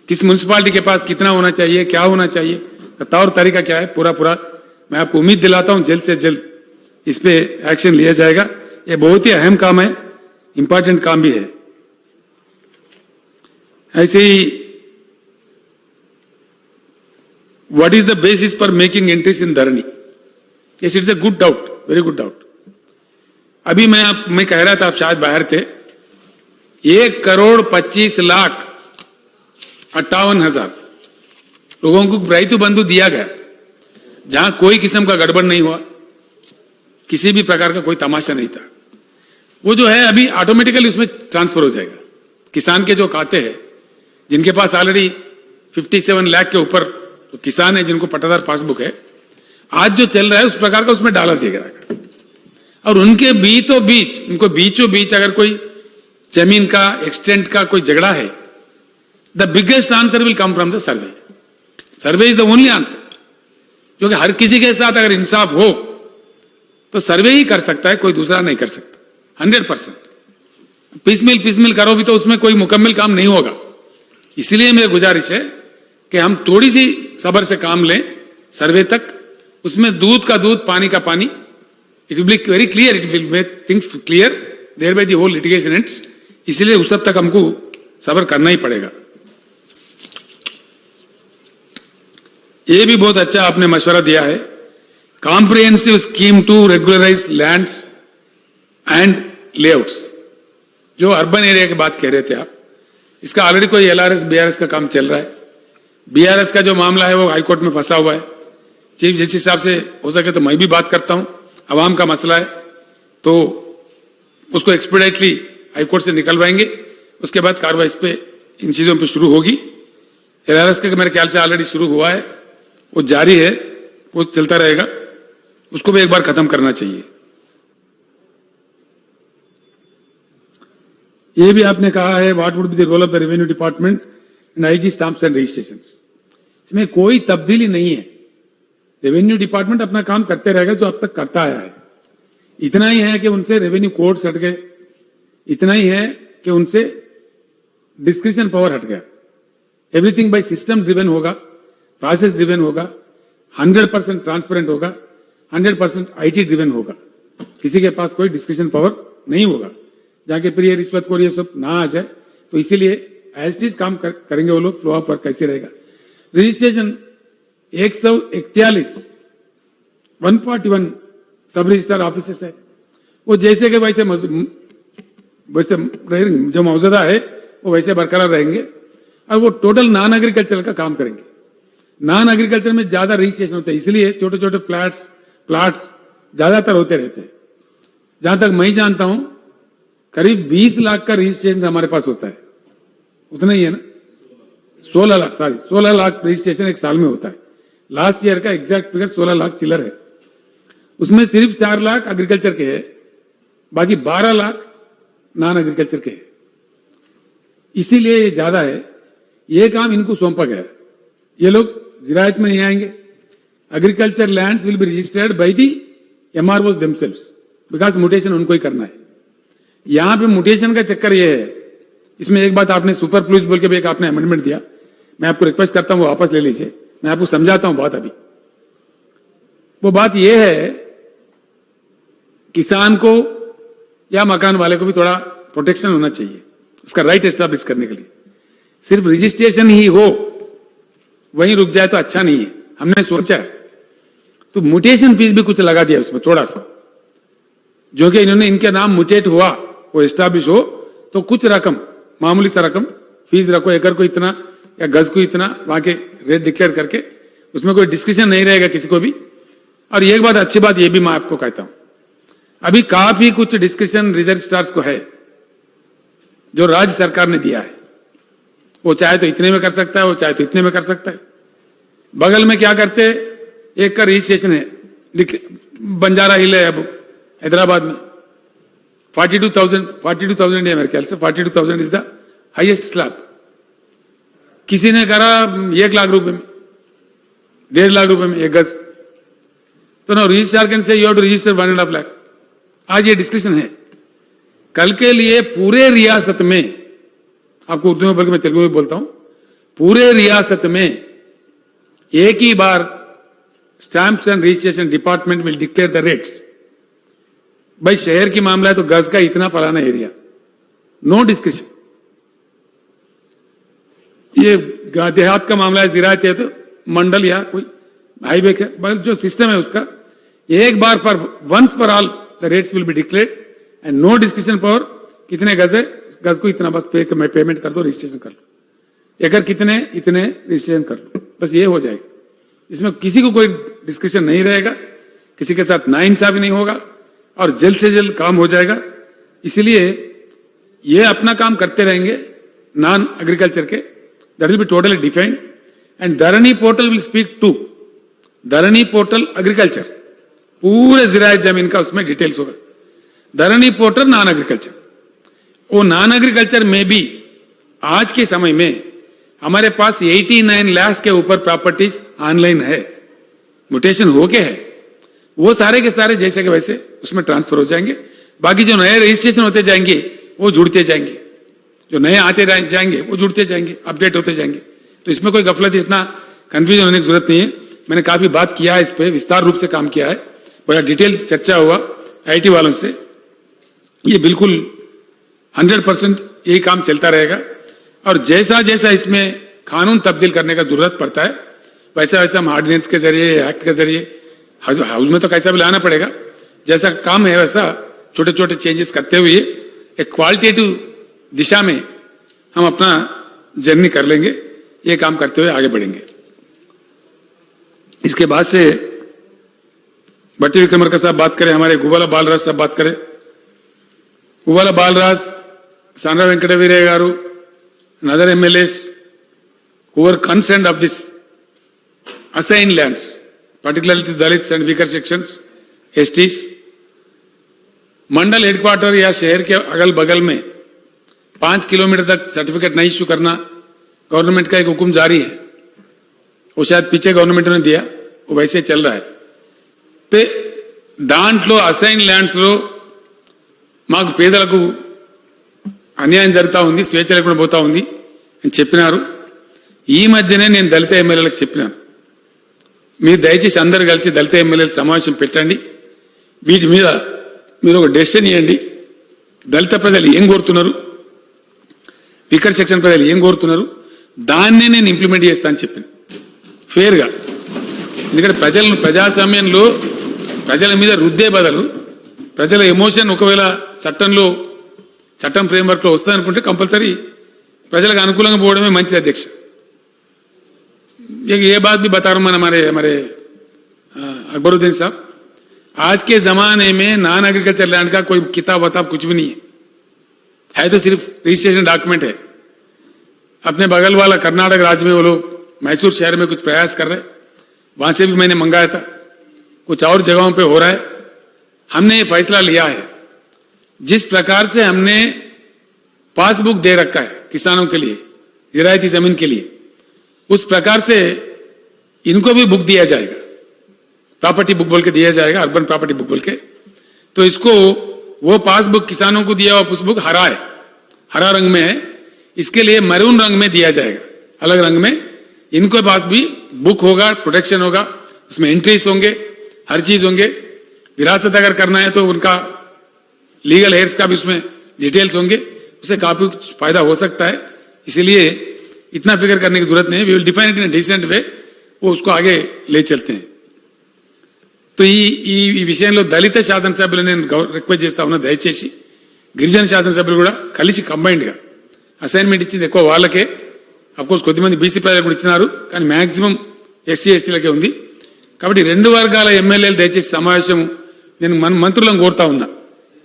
किस म्युनिसिपालिटी के पास कितना होना चाहिए, क्या होना चाहिए, तौर तरीका क्या है, पूरा मैं आपको उम्मीद दिलाता हूं जल्द से जल्द इस पे एक्शन लिया जाएगा। ये बहुत ही अहम काम है, इंपॉर्टेंट काम भी है। ऐसे ही, what is the basis for making entries in Dharani? Yes, it's a good doubt, very good doubt. अभी मैं कह रहा था, आप शायद बाहर थे, 1,25,58,000 लोगों को राइतु बंधु दिया गया, जहां कोई किस्म का गड़बड़ नहीं हुआ, किसी भी प्रकार का कोई तमाशा नहीं था। वो जो है अभी ऑटोमेटिकली उसमें ट्रांसफर हो जाएगा। किसान के जो खाते हैं, जिनके पास ऑलरेडी 57 लाख के ऊपर तो किसान है, जिनको पट्टादार पासबुक है, आज जो चल रहा है उस प्रकार का उसमें डाला दिया गया। और उनके उनको बीचों बीच अगर कोई जमीन का, एक्सटेंट का कोई झगड़ा है, the biggest answer will come from the survey. Survey is the only answer, क्योंकि हर किसी के साथ अगर इंसाफ हो तो सर्वे ही कर सकता है, कोई दूसरा नहीं कर सकता। 100% पिसमिल करो भी तो उसमें कोई मुकम्मल काम नहीं होगा। इसलिए मेरी गुजारिश है कि हम थोड़ी सी सब्र से काम लें सर्वे तक। उसमें दूध का दूध, पानी का पानी, it will be very clear, it will make things clear, thereby the whole litigation ends. इसलिए उस सब तक हमको सब्र करना ही पड़ेगा। ये भी बहुत अच्छा आपने मशवरा दिया है, comprehensive scheme to regularise lands and layouts. जो अर्बन एरिया की बात कह रहे थे आप, इसका ऑलरेडी कोई LRS BRS का काम चल रहा है। BRS का जो मामला है वो हाईकोर्ट में फंसा हुआ है। चीफ जस्टिस साहब से हो सके तो मैं भी बात करता हूं, अवाम का मसला है तो उसको एक्सपीडाइटली हाईकोर्ट से निकलवाएंगे। उसके बाद कार्रवाई इस पे, इन चीजों पे शुरू होगी। LRS का मेरे ख्याल से ऑलरेडी शुरू हुआ है, वो जारी है, वो चलता रहेगा, उसको भी एक बार खत्म करना चाहिए। ये भी आपने कहा है, what would be the role of the revenue department in IG stamps and registrations. इसमें कोई तब्दीली नहीं है। रेवेन्यू डिपार्टमेंट अपना काम करते रहेगा जो अब तक करता आया है। इतना ही है कि उनसे रेवेन्यू कोड हट गए, इतना ही है कि उनसे डिस्क्रिप्शन पावर हट गया। एवरीथिंग बाय सिस्टम ड्रिवन होगा, प्रोसेस ड्रिवन होगा, 100% ट्रांसपेरेंट होगा, 100% IT ड्रिवन होगा। किसी के पास कोई डिस्क्रिप्शन पावर नहीं होगा, जहां के प्रिय रिश्वत को ये सब ना आ जाए। तो इसीलिए एज इट इज काम करेंगे वो लोग। फ्लो ऑफ वर्क कैसे रहेगा? रजिस्ट्रेशन 141 141 सब रजिस्ट्रार ऑफिसेस है, वो जैसे के वैसे रहेंगे, जो मौजूदा है वो वैसे बरकरार रहेंगे। और वो टोटल नॉन एग्रीकल्चर का काम करेंगे। नॉन एग्रीकल्चर में ज्यादा रजिस्ट्रेशन होते हैं, इसलिए छोटे छोटे प्लाट्स ज्यादातर होते रहते हैं। जहां तक मैं जानता हूं करीब 20 लाख का रजिस्ट्रेशन हमारे पास होता है, उतना ही है ना, 16 लाख रजिस्ट्रेशन एक साल में होता है। लास्ट ईयर का एग्जैक्ट फिगर 16 लाख चिल्लर है। उसमें सिर्फ 4 लाख एग्रीकल्चर के है, बाकी 12 लाख नॉन एग्रीकल्चर के है। इसीलिए ये ज्यादा है। ये काम इनको सौंपा गया। ये लोग जिरायत में नहीं आएंगे। Agriculture lands will be registered by the MROs themselves, because mutation उनको ही करना है। यहां पे म्यूटेशन का चक्कर ये है, इसमें एक बात आपने सुपर प्लूस बोल के भी एक आपने अमेंडमेंट दिया, मैं आपको रिक्वेस्ट करता हूं वो वापस ले लीजिए, मैं आपको समझाता हूं बात। अभी वो बात ये है, किसान को या मकान वाले को भी थोड़ा प्रोटेक्शन होना चाहिए, उसका राइट एस्टैब्लिश करने के लिए। सिर्फ रजिस्ट्रेशन ही हो वहीं रुक जाए तो अच्छा नहीं है, हमने सोचा तो म्यूटेशन फीस भी कुछ लगा दिया उसमें थोड़ा सा, जो कि इन्होंने इनके नाम म्यूटेट हुआ वो एस्टैब्लिश हो तो कुछ रकम, मामूली सा रकम फीस रखो, एकड़ को इतना या गज को इतना, वहां के रेट डिक्लेयर करके, उसमें कोई डिस्कशन नहीं रहेगा किसी को भी। और एक बात, अच्छी बात ये भी मैं आपको कहता हूं, अभी काफी कुछ डिस्कशन रजिस्ट्रार्स को है जो राज्य सरकार ने दिया है, वो चाहे तो इतने में कर सकता है, वो चाहे तो इतने में कर सकता है। बगल में क्या करते, एक का रजिस्ट्रेशन है, बंजारा हिल है अब हैदराबाद में 42,000 है मेरे ख्याल से, 42,000 इज द हाईएस्ट स्लैब। किसी ने करा 1 लाख रुपए में, 1.5 लाख रुपए में एक गज, तो ना registrar can say you have to register 1.5 lakh. आज ये डिस्कशन है, कल के लिए पूरे रियासत में, आपको उर्दू में बल्कि मैं तेलुगु में बोलता हूं, पूरे रियासत में एक ही बार stamps and registration department will declare the rates. भाई शहर की मामला है तो गज का इतना फलाना एरिया, नो डिस्कशन। ये देहात का मामला है, जिरायत है तो मंडल या कोई हाईवे का जो सिस्टम है उसका, एक बार for once for all the rates will be declared and no discussion for कितने गज है, गज को इतना बस पेमेंट कर दो, रजिस्ट्रेशन कर लो, एकड़ कितने इतने रजिस्ट्रेशन कर लो, बस ये हो जाएगा। इसमें किसी को कोई डिस्कशन नहीं रहेगा, किसी के साथ नाइंसाफी नहीं होगा और जल्द से जल्द काम हो जाएगा। इसलिए ये अपना काम करते रहेंगे नॉन एग्रीकल्चर के, that will be totally defined and Dharani portal will speak to Dharani portal agriculture, पूरे ज़राए जमीन का उसमें डिटेल्स होगा। धरनी पोर्टल नॉन एग्रीकल्चर, वो नॉन एग्रीकल्चर में भी आज के समय में हमारे पास 89 लाख के ऊपर प्रॉपर्टीज ऑनलाइन है, म्यूटेशन हो के है, वो सारे के सारे जैसे के वैसे उसमें ट्रांसफर हो जाएंगे। बाकी जो नए रजिस्ट्रेशन होते जाएंगे वो जुड़ते जाएंगे, जो नए आते जाएंगे वो जुड़ते जाएंगे, अपडेट होते जाएंगे। तो इसमें कोई गफलत, इतना कंफ्यूजन होने की जरूरत नहीं है। मैंने काफी बात किया है इस पे, विस्तार रूप से काम किया है, बड़ा डिटेल चर्चा हुआ आईटी वालों से। ये बिल्कुल 100% यही काम चलता रहेगा और जैसा जैसा इसमें कानून तब्दील करने का जरूरत पड़ता है वैसा वैसा हम ऑर्डिनेंस के जरिए, एक्ट के जरिए, हाउस में तो कैसा भी लाना पड़ेगा, जैसा काम है वैसा छोटे छोटे चेंजेस करते हुए एक क्वालिटेटिव दिशा में हम अपना जर्नी कर लेंगे। ये काम करते हुए आगे बढ़ेंगे। इसके बाद से भट्टी विक्रमार्का साहब बात करें, हमारे गुब्बाला बालराज साहब बात करें। गुब्बाला बालराज, सांड्रा वेंकटवीरయ్య గారు, and other MLAs who were concerned of this assigned lands, particularly to Dalits and weaker sections, STs, Mandal headquarter या शहर के अगल बगल में 5 किलोमीटर तक सर्टिफिकेट नहीं इश्यू करना गवर्नमेंट का एक हुक्म जारी है। वो शायद पीछे गवर्नमेंट ने दिया, वो वैसे चल रहा है। तो దాంట్లో అసైన్ ల్యాండ్స్ లో మాకు పేదలకు అన్యాయం జరుగుతూ ఉంది, స్వేచ్ఛ లేకుండా పోతా ఉంది అని చెప్పినారు. ఈ మధ్యనే నేను దళిత ఎమ్మెల్యేలకు చెప్పినాను, మీరు దయచేసి అందరు కలిసి దళిత ఎమ్మెల్యేల సమావేశం పెట్టండి, వీటి మీద మీరు ఒక డెసిషన్ ఇవ్వండి, దళిత ప్రజలు ఏం కోరుతున్నారు, వీకర్ సెక్షన్ ప్రజలు ఏం కోరుతున్నారు, దాన్నే నేను ఇంప్లిమెంట్ చేస్తా అని చెప్పాను ఫేర్గా. ఎందుకంటే ప్రజలను ప్రజాస్వామ్యంలో ప్రజల మీద రుద్దే బదులు ప్రజల ఎమోషన్ ఒకవేళ చట్టం ఫ్రేమ్వర్క్లో వస్తుందనుకుంటే కంపల్సరీ ప్రజలకు అనుకూలంగా పోవడమే మంచిది అధ్యక్ష. ये बात भी बता रहा हूं मैं हमारे अकबरुद्दीन साहब, आज के जमाने में नॉन एग्रीकल्चर लैंड का कोई किताब वताब कुछ भी नहीं है तो सिर्फ रजिस्ट्रेशन डॉक्यूमेंट है। अपने बगल वाला कर्नाटक राज्य में वो लोग मैसूर शहर में कुछ प्रयास कर रहे, वहां से भी मैंने मंगाया था, कुछ और जगहों पे हो रहा है। हमने ये फैसला लिया है, जिस प्रकार से हमने पासबुक दे रखा है किसानों के लिए, जिरायती जमीन के लिए, उस प्रकार से इनको भी बुक दिया जाएगा, प्रॉपर्टी बुक बोल के दिया जाएगा, अर्बन प्रॉपर्टी बुक बोल के। तो इसको वो पासबुक किसानों को दिया हुआ पासबुक हरा है, हरा रंग में है, इसके लिए मैरून रंग में दिया जाएगा, अलग रंग में। इनके पास भी बुक होगा, प्रोटेक्शन होगा, उसमें एंट्रीज होंगे, हर चीज होंगे। विरासत अगर करना है तो उनका लीगल हेयर्स का भी उसमें डिटेल्स होंगे, उससे काफी फायदा हो सकता है। इसीलिए इतना फिक्र करने की जरूरत नहीं है। We will define it in decent way, वो उसको आगे ले चलते हैं। तो ఈ విషయంలో దళిత శాసనసభ్యులు నేను రిక్వెస్ట్ చేస్తా ఉన్నా, దయచేసి గిరిజన శాసనసభ్యులు కూడా కలిసి కంబైన్డ్గా అసైన్మెంట్ ఇచ్చింది ఎక్కువ వాళ్ళకే. అఫ్కోర్స్ కొద్దిమంది బీసీ ప్రజలకు కూడా ఇచ్చినారు, కానీ మ్యాక్సిమం ఎస్సీ ఎస్టీలకే ఉంది. కాబట్టి రెండు వర్గాల ఎమ్మెల్యేలు దయచేసి సమావేశం నేను మంత్రులను కోరుతా ఉన్నా,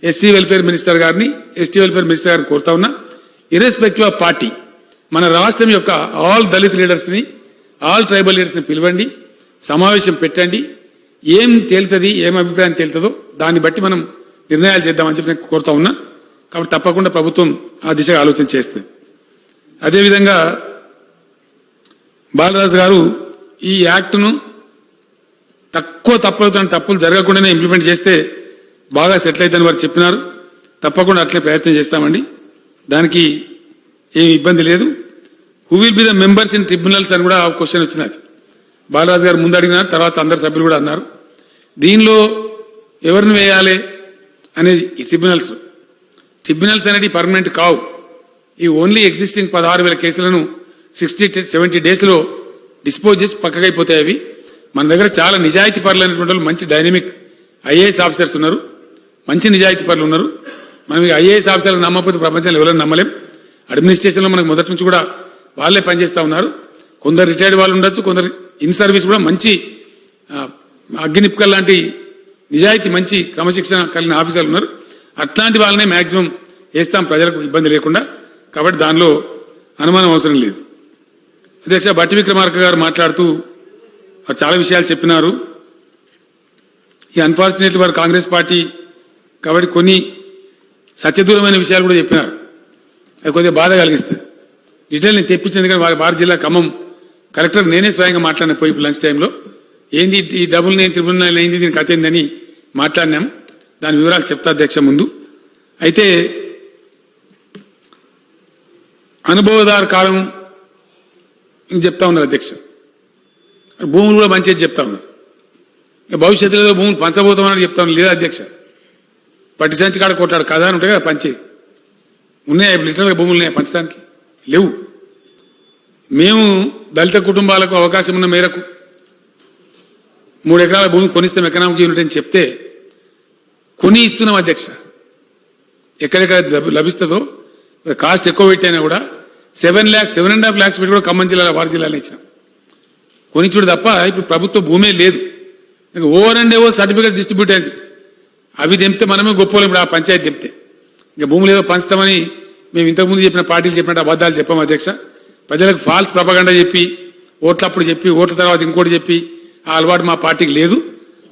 ఎస్సీ వెల్ఫేర్ మినిస్టర్ గారిని, ఎస్టీ వెల్ఫేర్ మినిస్టర్ గారిని కోరుతా ఉన్నా, ఇర్రెస్పెక్టివ్ ఆఫ్ పార్టీ మన రాష్ట్రం యొక్క ఆల్ దళిత్ లీడర్స్ని, ఆల్ ట్రైబల్ లీడర్స్ని పిలవండి, సమావేశం పెట్టండి. ఏం తేలుతుంది, ఏం అభిప్రాయం తేలుతుందో దాన్ని బట్టి మనం నిర్ణయాలు చేద్దామని చెప్పి నేను కోరుతా ఉన్నా. కాబట్టి తప్పకుండా ప్రభుత్వం ఆ దిశగా ఆలోచన చేస్తుంది. అదేవిధంగా బాలరాజు గారు ఈ యాక్ట్ను తక్కువ తప్పులు జరగకుండానే ఇంప్లిమెంట్ చేస్తే బాగా సెటిల్ అవుతుందని వారు చెప్పినారు. తప్పకుండా అట్లే ప్రయత్నం చేస్తామండి, దానికి ఏమి ఇబ్బంది లేదు. Who will be the members in tribunals అని కూడా క్వశ్చన్ వచ్చినది. బాలరాజు గారు ముందు అడిగినారు, తర్వాత అందరు సభ్యులు కూడా అన్నారు. దీనిలో ఎవరిని వేయాలి అనేది ట్రిబ్యునల్స్ అనేది పర్మనెంట్ కావు. ఈ ఓన్లీ ఎగ్జిస్టింగ్ 16,000 కేసులను 60-70 డేస్లో డిస్పోజ్ చేసి పక్కకైపోతాయి అవి. మన దగ్గర చాలా నిజాయితీ పరులైనటువంటి వాళ్ళు, మంచి డైనమిక్ ఐఏఎస్ ఆఫీసర్స్ ఉన్నారు, మంచి నిజాయితీ పరులు ఉన్నారు. మనం ఈ ఐఏఎస్ ఆఫీసర్లు నమ్మకపోతే ప్రపంచంలో ఎవరైనా నమ్మలేం. అడ్మినిస్ట్రేషన్లో మనకు మొదటి నుంచి కూడా వాళ్ళే పనిచేస్తూ ఉన్నారు. కొందరు రిటైర్డ్ వాళ్ళు ఉండొచ్చు, కొందరు ఇన్ సర్వీస్ కూడా మంచి అగ్నిపుకల్ లాంటి నిజాయితీ మంచి క్రమశిక్షణ కలిగిన ఆఫీసర్లు ఉన్నారు. అట్లాంటి వాళ్ళనే మ్యాక్సిమం వేస్తాం ప్రజలకు ఇబ్బంది లేకుండా. కాబట్టి దానిలో అనుమానం అవసరం లేదు. అధ్యక్ష భట్టి విక్రమార్క గారు మాట్లాడుతూ చాలా విషయాలు చెప్పినారు. ఈ అన్ఫార్చునేట్లీ వారు కాంగ్రెస్ పార్టీ కాబట్టి కొన్ని సత్యదూరమైన విషయాలు కూడా చెప్పినారు. అది కొద్దిగా బాధ కలిగిస్తుంది. డీటెయిల్ నేను తెప్పించింది కానీ వారి జిల్లా ఖమ్మం కలెక్టర్ నేనే స్వయంగా మాట్లాడిన పోయి లంచ్ టైంలో ఏంది ఈ డబుల్ నేను ట్రిబ్యునల్ ఏంది, దీని కథ ఏందని మాట్లాడినాం. దాని వివరాలు చెప్తా అధ్యక్ష ముందు. అయితే అనుభవదారు కాలం చెప్తా ఉన్నారు అధ్యక్ష, భూములు కూడా మంచిగా చెప్తా ఉన్నారు. భవిష్యత్తులో ఏదో భూములు పంచబోతామని చెప్తా ఉన్నారు. లేదా అధ్యక్ష, పట్టి సంచి కాడ కొట్లాడు కదా అని ఉంటాయి కదా, పంచే ఉన్నాయా లిటరల్గా భూములు ఉన్నాయా పంచడానికి? లేవు. మేము దళిత కుటుంబాలకు అవకాశం ఉన్న మేరకు 3 ఎకరాల భూమి కొనిస్తాం ఎకనామిక్ యూనిట్ అని చెప్తే కొని ఇస్తున్నాం అధ్యక్ష. ఎక్కడెక్కడ లభిస్తుందో కాస్ట్ ఎక్కువ పెట్టైనా కూడా 7.5 lakhs పెట్టి కూడా ఖమ్మం జిల్లాలో వారి జిల్లాలో ఇచ్చినాం. కొనిచ్చుడు తప్ప ఇప్పుడు ప్రభుత్వ భూమే లేదు. Over and over certificate distribute అయింది. అవి తెంపితే మనమే గొప్పలు. ఇప్పుడు ఆ పంచాయతీ తెంపితే ఇంకా భూములు ఏదో పంచుతామని మేము ఇంతకుముందు చెప్పిన పార్టీలు చెప్పినట్టు అబద్ధాలు చెప్పాము అధ్యక్ష. ప్రజలకు ఫాల్స్ ప్రపగండ చెప్పి, ఓట్లప్పుడు చెప్పి, ఓట్ల తర్వాత ఇంకోటి చెప్పి ఆ అలవాటు మా పార్టీకి లేదు.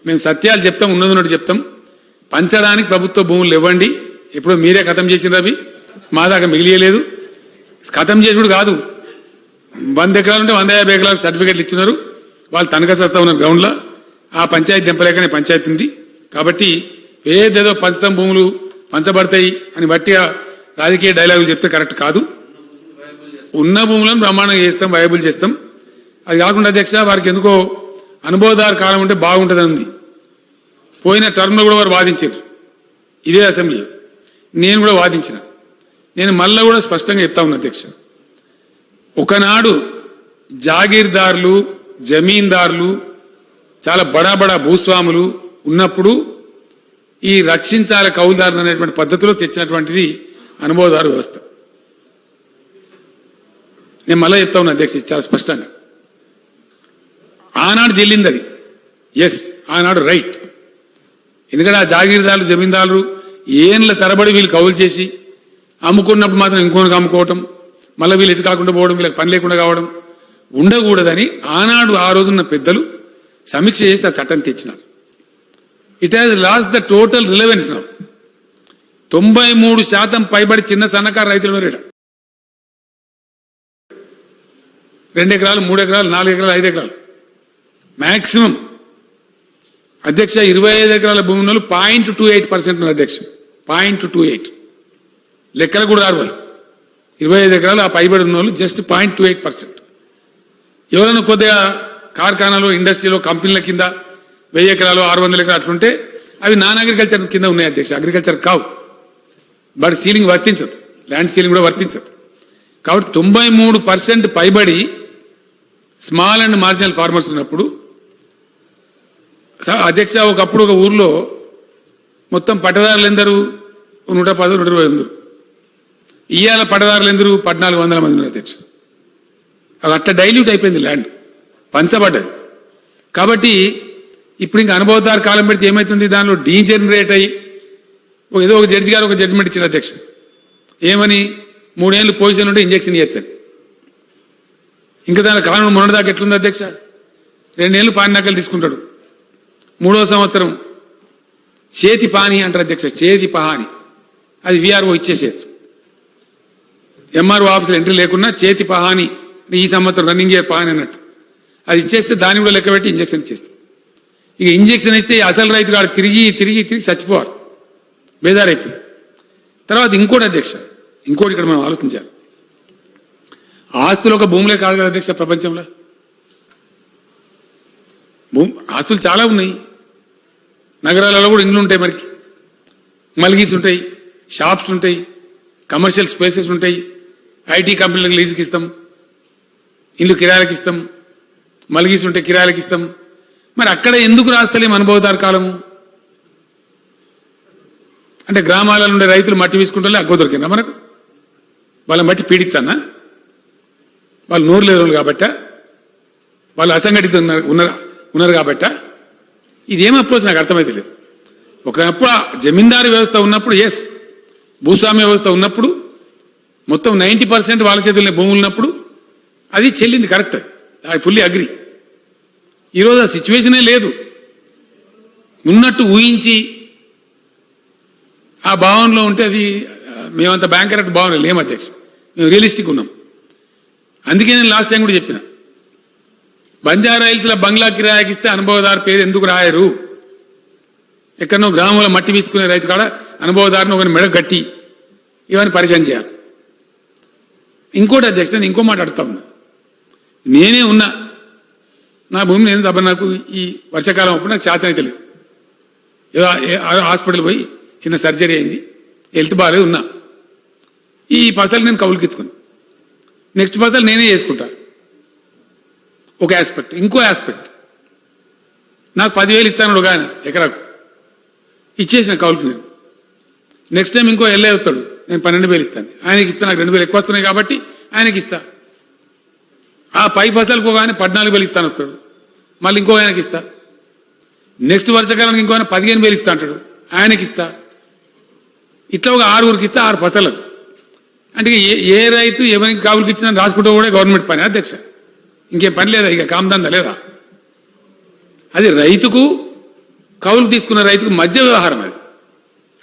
మేము సత్యాలు చెప్తాం, ఉన్నది చెప్తాం. పంచడానికి ప్రభుత్వ భూములు ఇవ్వండి. ఎప్పుడో మీరే ఖతం చేసినారు, అవి మా దాకా మిగిలియలేదు. ఖతం చేసుడు కాదు, 100 ఎకరాలు ఉంటే 150 ఎకరాలు సర్టిఫికేట్లు ఇచ్చినారు. వాళ్ళు తనఖా చేస్తా ఉన్నారు గ్రౌండ్లో. ఆ పంచాయతీ దింపలేకనే పంచాయతీ ఉంది. కాబట్టి ఏదేదో పంచతం భూములు పంచబడతాయి అని బట్టిగా రాజకీయ డైలాగులు చెప్తే కరెక్ట్ కాదు. ఉన్న భూములను బ్రహ్మాండంగా చేస్తాం, వైబుల్ చేస్తాం. అది కాకుండా అధ్యక్ష వారికి ఎందుకో అనుభవదారు కాలం ఉంటే బాగుంటుందని ఉంది. పోయిన టర్మ్లో కూడా వారు వాదించారు ఇదే అసెంబ్లీలో, నేను కూడా వాదించిన. నేను మళ్ళీ కూడా స్పష్టంగా చెప్తా ఉన్నా అధ్యక్ష, ఒకనాడు జాగీర్దారులు, జమీందారులు, చాలా బడా భూస్వాములు ఉన్నప్పుడు ఈ రక్షించాల కౌలుదారులు అనేటువంటి పద్ధతిలో తెచ్చినటువంటిది అనుభవదారు వ్యవస్థ. నేను మళ్ళీ చెప్తా ఉన్నా అధ్యక్ష చాలా స్పష్టంగా. ఆనాడు చెల్లింది అది, ఎస్ ఆనాడు రైట్. ఎందుకంటే ఆ జాగీర్దారులు, జమీందారులు ఏండ్ల తరబడి వీళ్ళు కౌలు చేసి అమ్ముకున్నప్పుడు మాత్రం ఇంకోనికి అమ్ముకోవటం, మళ్ళీ వీళ్ళు ఎటు కాకుండా పోవడం, వీళ్ళకి పని లేకుండా కావడం ఉండకూడదని ఆనాడు ఆ రోజున్న పెద్దలు సమీక్ష చేసి ఆ చట్టం తెచ్చినారు. It has lost the total relevance now. 93% పైబడి చిన్న సన్నకారు రైతులు ఉన్నారు. 2 ఎకరాలు, 3 ఎకరాలు, 4 ఎకరాలు, 5 ఎకరాలు మ్యాక్సిమం. అధ్యక్ష 25 ఎకరాల భూమి 0.28% అధ్యక్ష 0.28 లెక్కలు కూడా రారు వాళ్ళు. 25 ఎకరాలు ఆ పైబడి ఉన్న వాళ్ళు జస్ట్ 0.28%. ఎవరైనా కొద్దిగా కార్ఖానాలు, ఇండస్ట్రీలో, కంపెనీల కింద 1000 ఎకరాలు 600 ఎకరాలు అట్లుంటే అవి నాన్ అగ్రికల్చర్ కింద ఉన్నాయి అధ్యక్ష, అగ్రికల్చర్ కావు. బట్ సీలింగ్ వర్తించదు, ల్యాండ్ సీలింగ్ కూడా వర్తించదు. కాబట్టి 93% పైబడి స్మాల్ అండ్ మార్జినల్ ఫార్మర్స్ ఉన్నప్పుడు అధ్యక్ష ఒకప్పుడు ఒక ఊర్లో మొత్తం పట్టదారులు ఎందరు 110, 120 ఉందరు. ఇవాళ పట్టదారులు ఎందరు 1400 మంది ఉన్నారు అధ్యక్ష. అది అట్లా డైల్యూట్ అయిపోయింది, ల్యాండ్ పంచబడ్డది. కాబట్టి ఇప్పుడు ఇంకా అనుభవదారు కాలం పెడితే ఏమవుతుంది, దానిలో డీజనరేట్ అయ్యి ఏదో ఒక జడ్జి గారు ఒక జడ్జిమెంట్ ఇచ్చిన అధ్యక్ష, ఏమని 3 ఏళ్ళు పొజిషన్ ఉంటే ఇంజక్షన్ ఇవ్వచ్చని. ఇంకా దాని కారణం మొన్నటిదాకా ఎట్లుంది అధ్యక్ష, 2 ఏళ్ళు పానినాకలు తీసుకుంటాడు, 3వ సంవత్సరం చేతి పాని అంటారు అధ్యక్ష, చేతి పహాని, అది విఆర్ఓ ఇచ్చేసేయచ్చు. ఎంఆర్ఓ ఆఫీసులో ఎంట్రీ లేకున్నా చేతి పహాని, ఈ సంవత్సరం రన్నింగ్ ఇయర్ పహాని అన్నట్టు అది ఇచ్చేస్తే దాన్ని కూడా లెక్క పెట్టి ఇంజక్షన్ ఇచ్చేస్తే, ఇక ఇంజక్షన్ ఇస్తే అసలు రైతు కాదు తిరిగి తిరిగి తిరిగి చచ్చిపోవాలి, బేదారైపోయి. తర్వాత ఇంకోటి అధ్యక్ష, ఇంకోటి ఇక్కడ మనం ఆలోచించాలి. ఆస్తులు ఒక భూములే కాదు కదా అధ్యక్ష, ప్రపంచంలో ఆస్తులు చాలా ఉన్నాయి. నగరాలలో కూడా ఇండ్లు ఉంటాయి, మరికి మల్గీస్ ఉంటాయి, షాప్స్ ఉంటాయి, కమర్షియల్ స్పేసెస్ ఉంటాయి, ఐటీ కంపెనీలకు లీజుకి ఇస్తాం, ఇల్లు కిరాయిలకు ఇస్తాం, మల్గీస్ ఉంటే కిరాయిలకు ఇస్తాం. మరి అక్కడ ఎందుకు రాస్తలేం అనుభవదారు కాలము? అంటే గ్రామాలలో ఉండే రైతులు మట్టి వీసుకుంటే అగ్గో దొరికిందా మనకు? వాళ్ళ మట్టి పీడించన్నా? వాళ్ళు నోరు లేరు కాబట్టా, వాళ్ళు అసంఘటిత ఉన్నారు కాబట్టా? ఇదేం అప్రోచ్ నాకు అర్థమైతే లేదు. ఒకప్పుడు జమీందారు వ్యవస్థ ఉన్నప్పుడు, ఎస్, భూస్వామ్య వ్యవస్థ ఉన్నప్పుడు మొత్తం 90% వాళ్ళ చేతుల్లో భూములు ఉన్నప్పుడు అది చెల్లింది, కరెక్ట్, ఐ ఫుల్లీ అగ్రి. ఈరోజు ఆ సిచ్యువేషనే లేదు. ఉన్నట్టు ఊహించి ఆ భావనలో ఉంటే అది మేమంత బ్యాంకరెట్ భావన లేము అధ్యక్ష, మేము రియలిస్టిక్ ఉన్నాం. అందుకే నేను లాస్ట్ టైం కూడా చెప్పిన, బంజారా హిల్స్లో బంగ్లా కిరాయికి ఇస్తే అనుభవదారు పేరు ఎందుకు రాయరు? ఎక్కడనో గ్రామంలో మట్టి వీసుకునే రైతు కాడ అనుభవదారుని ఒకరిని మెడ కట్టి ఇవన్నీ పరిచయం చేయాలి. ఇంకోటి అధ్యక్ష, నేను ఇంకో మాట అడుగుతా ఉన్నా, నేనే ఉన్నా నా భూమి నేను తప్ప, నాకు ఈ వర్షాకాలం అప్పుడు నాకు చేతనే తెలియదు, ఏదో హాస్పిటల్ పోయి చిన్న సర్జరీ అయింది, హెల్త్ బాగాలేదు, ఉన్నా. ఈ పసలు నేను కౌలుకి ఇచ్చుకున్నా, నెక్స్ట్ పసలు నేనే చేసుకుంటా. ఒక ఆస్పెక్ట్. ఇంకో ఆస్పెక్ట్, నాకు 10,000 ఇస్తాను ఒక ఆయన ఎకరాకు, ఇచ్చేసిన కౌలుకి నేను. నెక్స్ట్ టైం ఇంకో ఎల్ఐ అవుతాడు, నేను 12,000 ఇస్తాను, ఆయనకి ఇస్తాను, నాకు 2,000 ఎక్కువ వస్తున్నాయి కాబట్టి ఆయనకి ఇస్తా. ఆ పై ఫసలకు ఒక ఆయన 14,000 ఇస్తాను వస్తాడు, మళ్ళీ ఇంకో ఆయనకి ఇస్తా. నెక్స్ట్ వర్షకాలానికి ఇంకో ఆయన 15,000 ఇస్తా అంటాడు, ఆయనకి ఇస్తా. ఇట్లా ఒక 6 ఇస్తా, 6 ఫసలకు. అంటే ఏ రైతు ఎవరికి కావులకి ఇచ్చినా రాసుకుంటూ కూడా గవర్నమెంట్ పని అధ్యక్ష, ఇంకేం పని లేదా, ఇక కామదందా లేదా? అది రైతుకు, కౌలుకు తీసుకున్న రైతుకు మధ్య వ్యవహారం. అది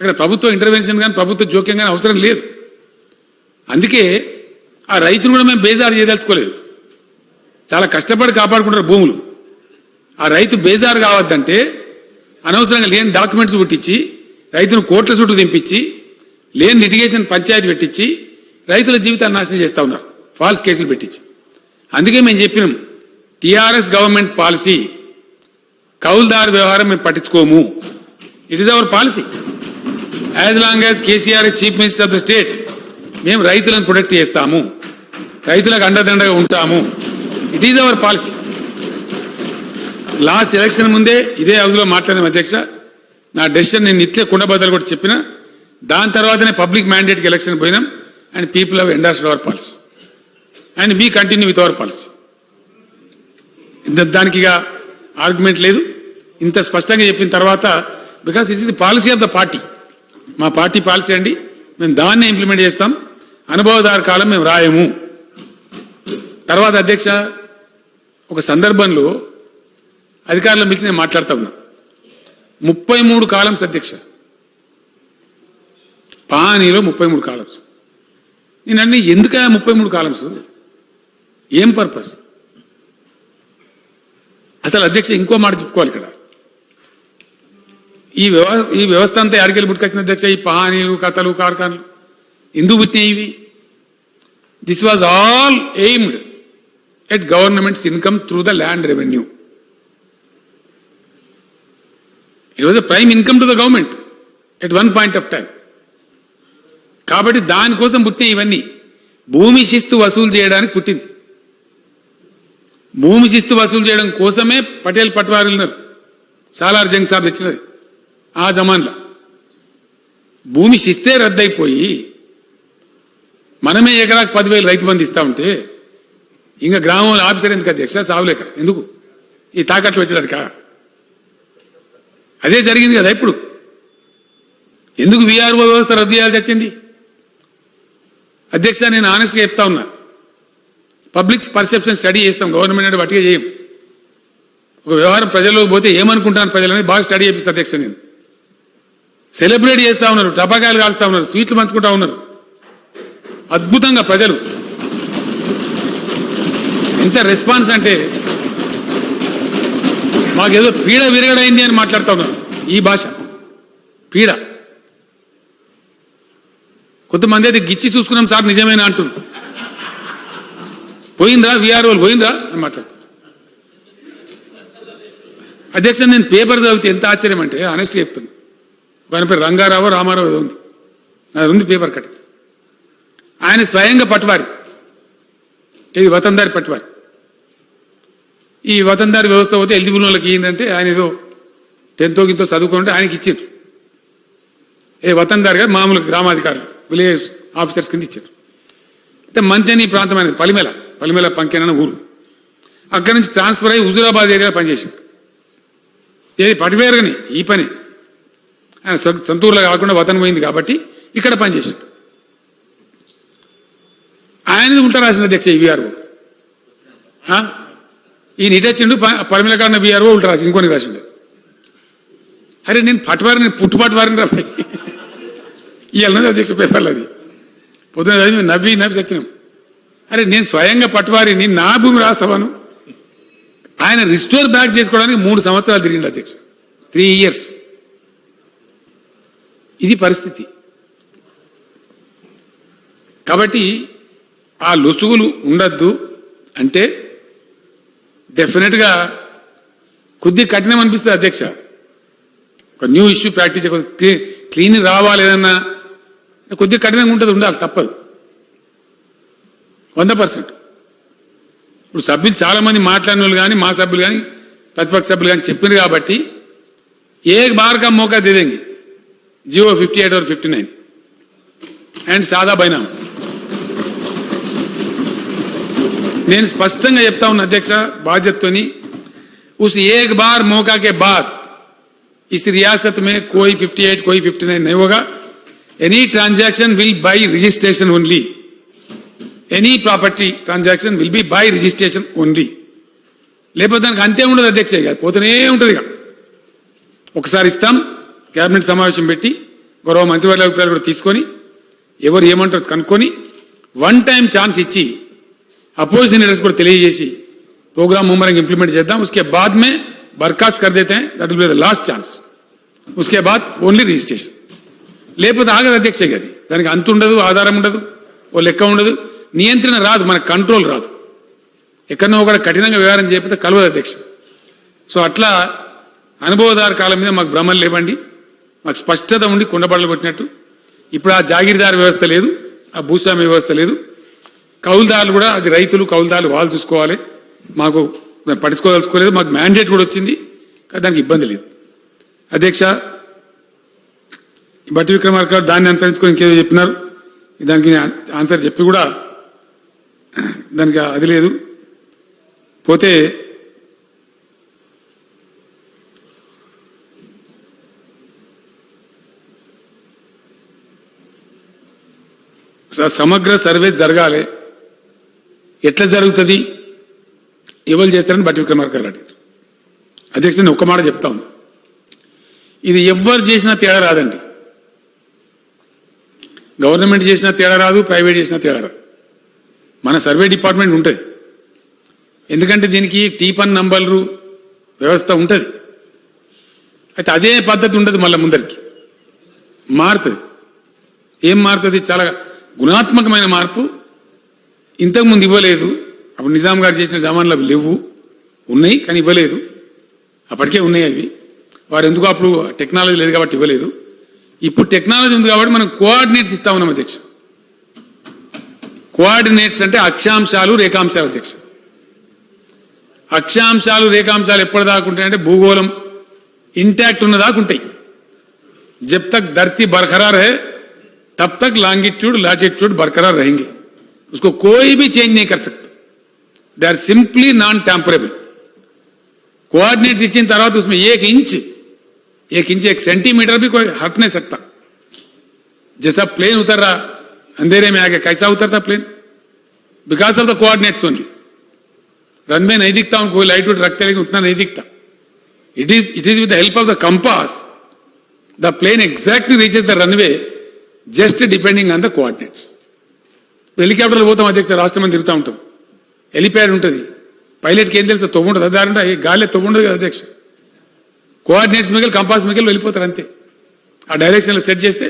అక్కడ ప్రభుత్వ ఇంటర్వెన్షన్ కానీ ప్రభుత్వ జోక్యం కానీ అవసరం లేదు. అందుకే ఆ రైతును కూడా మేము బేజారు చేయదలుచుకోలేదు. చాలా కష్టపడి కాపాడుకుంటారు భూములు. ఆ రైతు బేజారు కావద్దంటే అనవసరంగా లేని డాక్యుమెంట్స్ పుట్టించి, రైతును కోట్ల చుట్టూ దింపించి, లేని లిటిగేషన్ పంచాయతీ పెట్టించి రైతుల జీవితాన్ని నాశనం చేస్తూ ఉన్నారు, ఫాల్స్ కేసులు పెట్టించి. అందుకే మేము చెప్పినాం, టీఆర్ఎస్ గవర్నమెంట్ పాలసీ, కౌలుదారు వ్యవహారం మేము పట్టించుకోము. It is our policy. As long as KCR is chief minister of the state, మేము రైతులను ప్రొటెక్ట్ చేస్తాము, రైతులకు అండదండగా ఉంటాము. It is our policy. Last election ముందే ఇదే హౌస్లో మాట్లాడిన అధ్యక్ష, నా డెసిషన్ నేను ఇట్లే కుండబద్దలు కూడా చెప్పిన. దాని తర్వాతనే పబ్లిక్ మ్యాండేట్కి ఎలక్షన్ పోయినాం, and people have endorsed hour policy and we continue with our policy. దానికి ఇక ఆర్గ్యుమెంట్ లేదు. ఇంత స్పష్టంగా చెప్పిన తర్వాత, because it's the policy of the party, మా పార్టీ పాలసీ అండి, మేము దాన్నే ఇంప్లిమెంట్ చేస్తాం. అనుభవదారు కాలం మేము రాయము. తర్వాత అధ్యక్ష, ఒక సందర్భంలో అధికారులను పిలిచి నేను మాట్లాడుతూ ఉన్నా, 33 కాలమ్స్ అధ్యక్ష, పానీలో 33 కాలమ్స్. నేను అన్నీ ఎందుక 33 కాలమ్స్, ఏం పర్పస్? అసలు అధ్యక్ష ఇంకో మాట చెప్పుకోవాలి ఇక్కడ, ఈ వ్యవస్థ అంతా ఎడికెళ్ళి పుట్టుకొచ్చిన అధ్యక్ష? ఈ పహానీలు, కథలు, కార్ఖానాలు ఎందుకు పుట్టినాయి ఇవి? This was all aimed at governments income through the land revenue. It was a prime income to the government at one point of time. కాబట్టి దానికోసం పుట్టిన ఇవన్నీ భూమి శిస్తు వసూలు చేయడానికి పుట్టింది. భూమి శిస్తు వసూలు చేయడం కోసమే పటేల్ పట్వారీలు ఉన్నారు. సాలార్ జంగ్ సాబ్ తెచ్చినది ఆ జమాన్లో. భూమి శిస్తే రద్దయిపోయి మనమే ఎకరాకు 10,000 రైతు బంధు ఇస్తా ఉంటే ఇంకా గ్రామంలో ఆఫీసర్ ఎందుకు అధ్యక్ష? సావులేక ఎందుకు ఈ తాకట్లు పెట్టడానిక? అదే జరిగింది కదా ఇప్పుడు. ఎందుకు విఆర్ఓ వ్యవస్థ రద్దు చేయాల్సి వచ్చింది అధ్యక్ష? నేను ఆనెస్ట్గా చెప్తా ఉన్నా. పబ్లిక్ పర్సెప్షన్ స్టడీ చేస్తాం, గవర్నమెంట్ అంటే బట్టిగా చేయం. ఒక వ్యవహారం ప్రజల్లోకి పోతే ఏమనుకుంటాను ప్రజలని బాగా స్టడీ చేపిస్తా అధ్యక్ష. నేను సెలబ్రేట్ చేస్తూ ఉన్నారు, టపాకాయలు కాలుస్తూ ఉన్నారు, స్వీట్లు పంచుకుంటా ఉన్నారు అద్భుతంగా ప్రజలు. ఎంత రెస్పాన్స్ అంటే మాకేదో పీడ విరగడైంది అని మాట్లాడుతూ ఉన్నారు. ఈ భాష పీడ. కొంతమంది అయితే గిచ్చి చూసుకున్నాం సార్ నిజమేనా అంటున్నారు. పోయిందా విఆర్ఓలు పోయిందా అని మాట్లాడుతారు అధ్యక్ష. నేను పేపర్ చదివితే ఎంత ఆశ్చర్యం అంటే ఆనెస్ట్గా చెప్తున్నాను. ఆయన పేరు రంగారావు రామారావు ఏదో ఉంది, అది ఉంది పేపర్ కట్. ఆయన స్వయంగా పట్వారి, ఇది వతందారి పట్వారి. ఈ వతందారి వ్యవస్థ పోతే ఎలిజిబుల్ వాళ్ళకి ఏంటంటే ఆయన ఏదో 10th గింతో చదువుకుంటే ఆయనకి ఇచ్చారు. వతందారి గారు మామూలు గ్రామాధికారులు విలేజ్ ఆఫీసర్స్ కింద ఇచ్చారు. అయితే మంతేని ప్రాంతం అనేది పలిమేల పంకేన ఊరు. అక్కడి నుంచి ట్రాన్స్ఫర్ అయ్యి హుజూరాబాద్ ఏరియాలో పనిచేశాడు. ఏది పటివేరుగానే ఈ పని ఆయన సొంతూరులో కాకుండా వతన్ పోయింది కాబట్టి ఇక్కడ పనిచేశాడు. ఆయనది ఉల్టా రాసిన అధ్యక్ష ఈ విఆర్ఓ. ఈయన ఇటొచ్చిండు పలిమేల కాడిన విఆర్ఓ ఉల్టా రాసి ఇంకొని రాసిండు. అరే నేను పట్వారిని పుట్టుపట్వారిని రా ఇవాళ అధ్యక్ష పేపర్లు అది పొద్దున నవ్వి చచ్చినాం. అరే నేను స్వయంగా పట్వారిని, నా భూమి రాస్తావాను. ఆయన రిస్టోర్ బ్యాక్ చేసుకోవడానికి 3 సంవత్సరాలు తిరిగింది అధ్యక్ష, 3 years. ఇది పరిస్థితి. కాబట్టి ఆ లొసుగులు ఉండద్దు అంటే డెఫినెట్గా కొద్దిగా కఠినం అనిపిస్తుంది అధ్యక్ష. ఒక న్యూ ఇష్యూ ప్రాక్టీస్ క్లీన్ రావాలి ఏదన్నా కొద్దిగా కఠినంగా ఉంటుంది, ఉండాలి, తప్పదు 100%. ఇప్పుడు సభ్యులు చాలామంది మాట్లాడిన వాళ్ళు కానీ మా సభ్యులు కానీ ప్రతిపక్ష సభ్యులు కానీ చెప్పారు కాబట్టి ఏ బార్ కా మౌకా దే దేంగే జీవో 58 और 59 అండ్ సాదా బైనామా. నేను స్పష్టంగా చెప్తా ఉన్నా అధ్యక్ష బాధ్యతతోని, उस एक बार मौका के बाद इस रियासत में कोई 58 कोई 59 नहीं होगा. Any transaction will buy registration only. Any property transaction will be by registration only. లేకపోతే దానికి అంతే ఉండదు అధ్యక్ష, ఇక పోతూనే ఉంటుంది. ఇక ఒకసారి ఇస్తాం, క్యాబినెట్ సమావేశం పెట్టి గౌరవ మంత్రివర్గ అభిప్రాయాలు కూడా తీసుకొని ఎవరు ఏమంటారు కనుక్కొని 1 time ఛాన్స్ ఇచ్చి అపోజిషన్ లీడర్స్ కూడా తెలియజేసి ప్రోగ్రామ్ ముమ్మరంగా ఇంప్లిమెంట్ చేద్దాం. उसके बाद में बर्खास्त कर देते हैं, that will be the last chance. उसके बाद ఓన్లీ రిజిస్ట్రేషన్. లేకపోతే ఆగదు అధ్యక్ష. అది దానికి అంత ఉండదు, ఆధారం ఉండదు, ఓ లెక్క ఉండదు, నియంత్రణ రాదు, మన కంట్రోల్ రాదు. ఎక్కడనో ఒకటి కఠినంగా వ్యవహారం చేయకపోతే కలవదు అధ్యక్ష. సో అట్లా అనుభవదార కాలం మీద మాకు భ్రమలు లేవండి, మాకు స్పష్టత ఉండి కుండబడలు కొట్టినట్టు. ఇప్పుడు ఆ జాగీర్దార్ వ్యవస్థ లేదు, ఆ భూస్వామ్య వ్యవస్థ లేదు. కౌలుదారులు కూడా అది రైతులు కౌలుదారులు వాళ్ళు చూసుకోవాలి, మాకు పట్టించుకోదలుచుకోలేదు. మాకు మ్యాండేట్ కూడా వచ్చింది, కానీ దానికి ఇబ్బంది లేదు అధ్యక్ష. బట్టి విక్రమార్క గారు దాన్ని అనుసరించుకొని ఇంకేదో చెప్పినారు, దానికి ఆన్సర్ చెప్పి కూడా దానికి అది లేదు. పోతే సమగ్ర సర్వే జరగాలి, ఎట్లా జరుగుతుంది, ఎవరు చేస్తారని బట్టి విక్రమార్క గారు అడిగారు అధ్యక్ష. నేను ఒక్క మాట చెప్తా ఉన్నా, ఇది ఎవ్వరు చేసినా తేడా రాదండి. గవర్నమెంట్ చేసినా తేడా రాదు, ప్రైవేట్ చేసినా తేడా రాదు. మన సర్వే డిపార్ట్మెంట్ ఉంటుంది, ఎందుకంటే దీనికి టీపన్ నంబర్లు వ్యవస్థ ఉంటుంది. అయితే అదే పద్ధతి ఉండదు, మళ్ళీ ముందరికి మారుతుంది. ఏం మారుతుంది? చాలా గుణాత్మకమైన మార్పు. ఇంతకుముందు ఇవ్వలేదు, అప్పుడు నిజాం గారు చేసిన జమాన్లు అవి లేవు, ఉన్నాయి కానీ ఇవ్వలేదు. అప్పటికే ఉన్నాయి అవి, వారు ఎందుకు అప్పుడు టెక్నాలజీ లేదు కాబట్టి ఇవ్వలేదు. ఇప్పుడు టెక్నాలజీ ఉంది కాబట్టి మనం కోఆర్డినేట్స్ ఇస్తా ఉన్నాం అధ్యక్ష. కోఆర్డినేట్స్ అంటే అక్షాంశాలు రేఖాంశాలు అధ్యక్ష. అక్షాంశాలు రేఖాంశాలు ఎప్పటిదాకా ఉంటాయంటే భూగోళం ఇంటాక్ట్ ఉన్న దాకా ఉంటాయి. జబ్ తక్ ధర్తీ బర్ఖరార్ है तब तक लॉन्गिट्यूड लैटिट्यूड बरकरार रहेंगे, उसको कोई भी चेंज नहीं कर सकता. They are simply non tamperable. Coordinates इच्छिन तरह उसमें एक इंच 1 सेंटीमीटर भी कोई हट नहीं सकता. जैसा प्लेन उतर रहा अंधेरे में आगे, कैसा उतरता plane? Because of the coordinates only. Runway नहीं दिखता, उनको कोई लाइट रखते लेकिन उतना नहीं दिखता. It is with the help of the compass the plane exactly reaches the runway, just depending on the coordinates. హెలికాప్టర్లు పోతాం అధ్యక్ష, రాష్ట్రం తిరుగుతూ ఉంటాం, హెలిప్యాడ్ ఉంటుంది, పైలట్కి ఏం తెలుస్తుంది? తొవ్వుంటుంది, దారంటే గాలి తొవ్వుండదు కదా అధ్యక్ష. కోఆర్డినేట్స్ మిగిలి కంపాస్ మిగిలి వెళ్ళిపోతారు అంతే. ఆ డైరెక్షన్లో సెట్ చేస్తే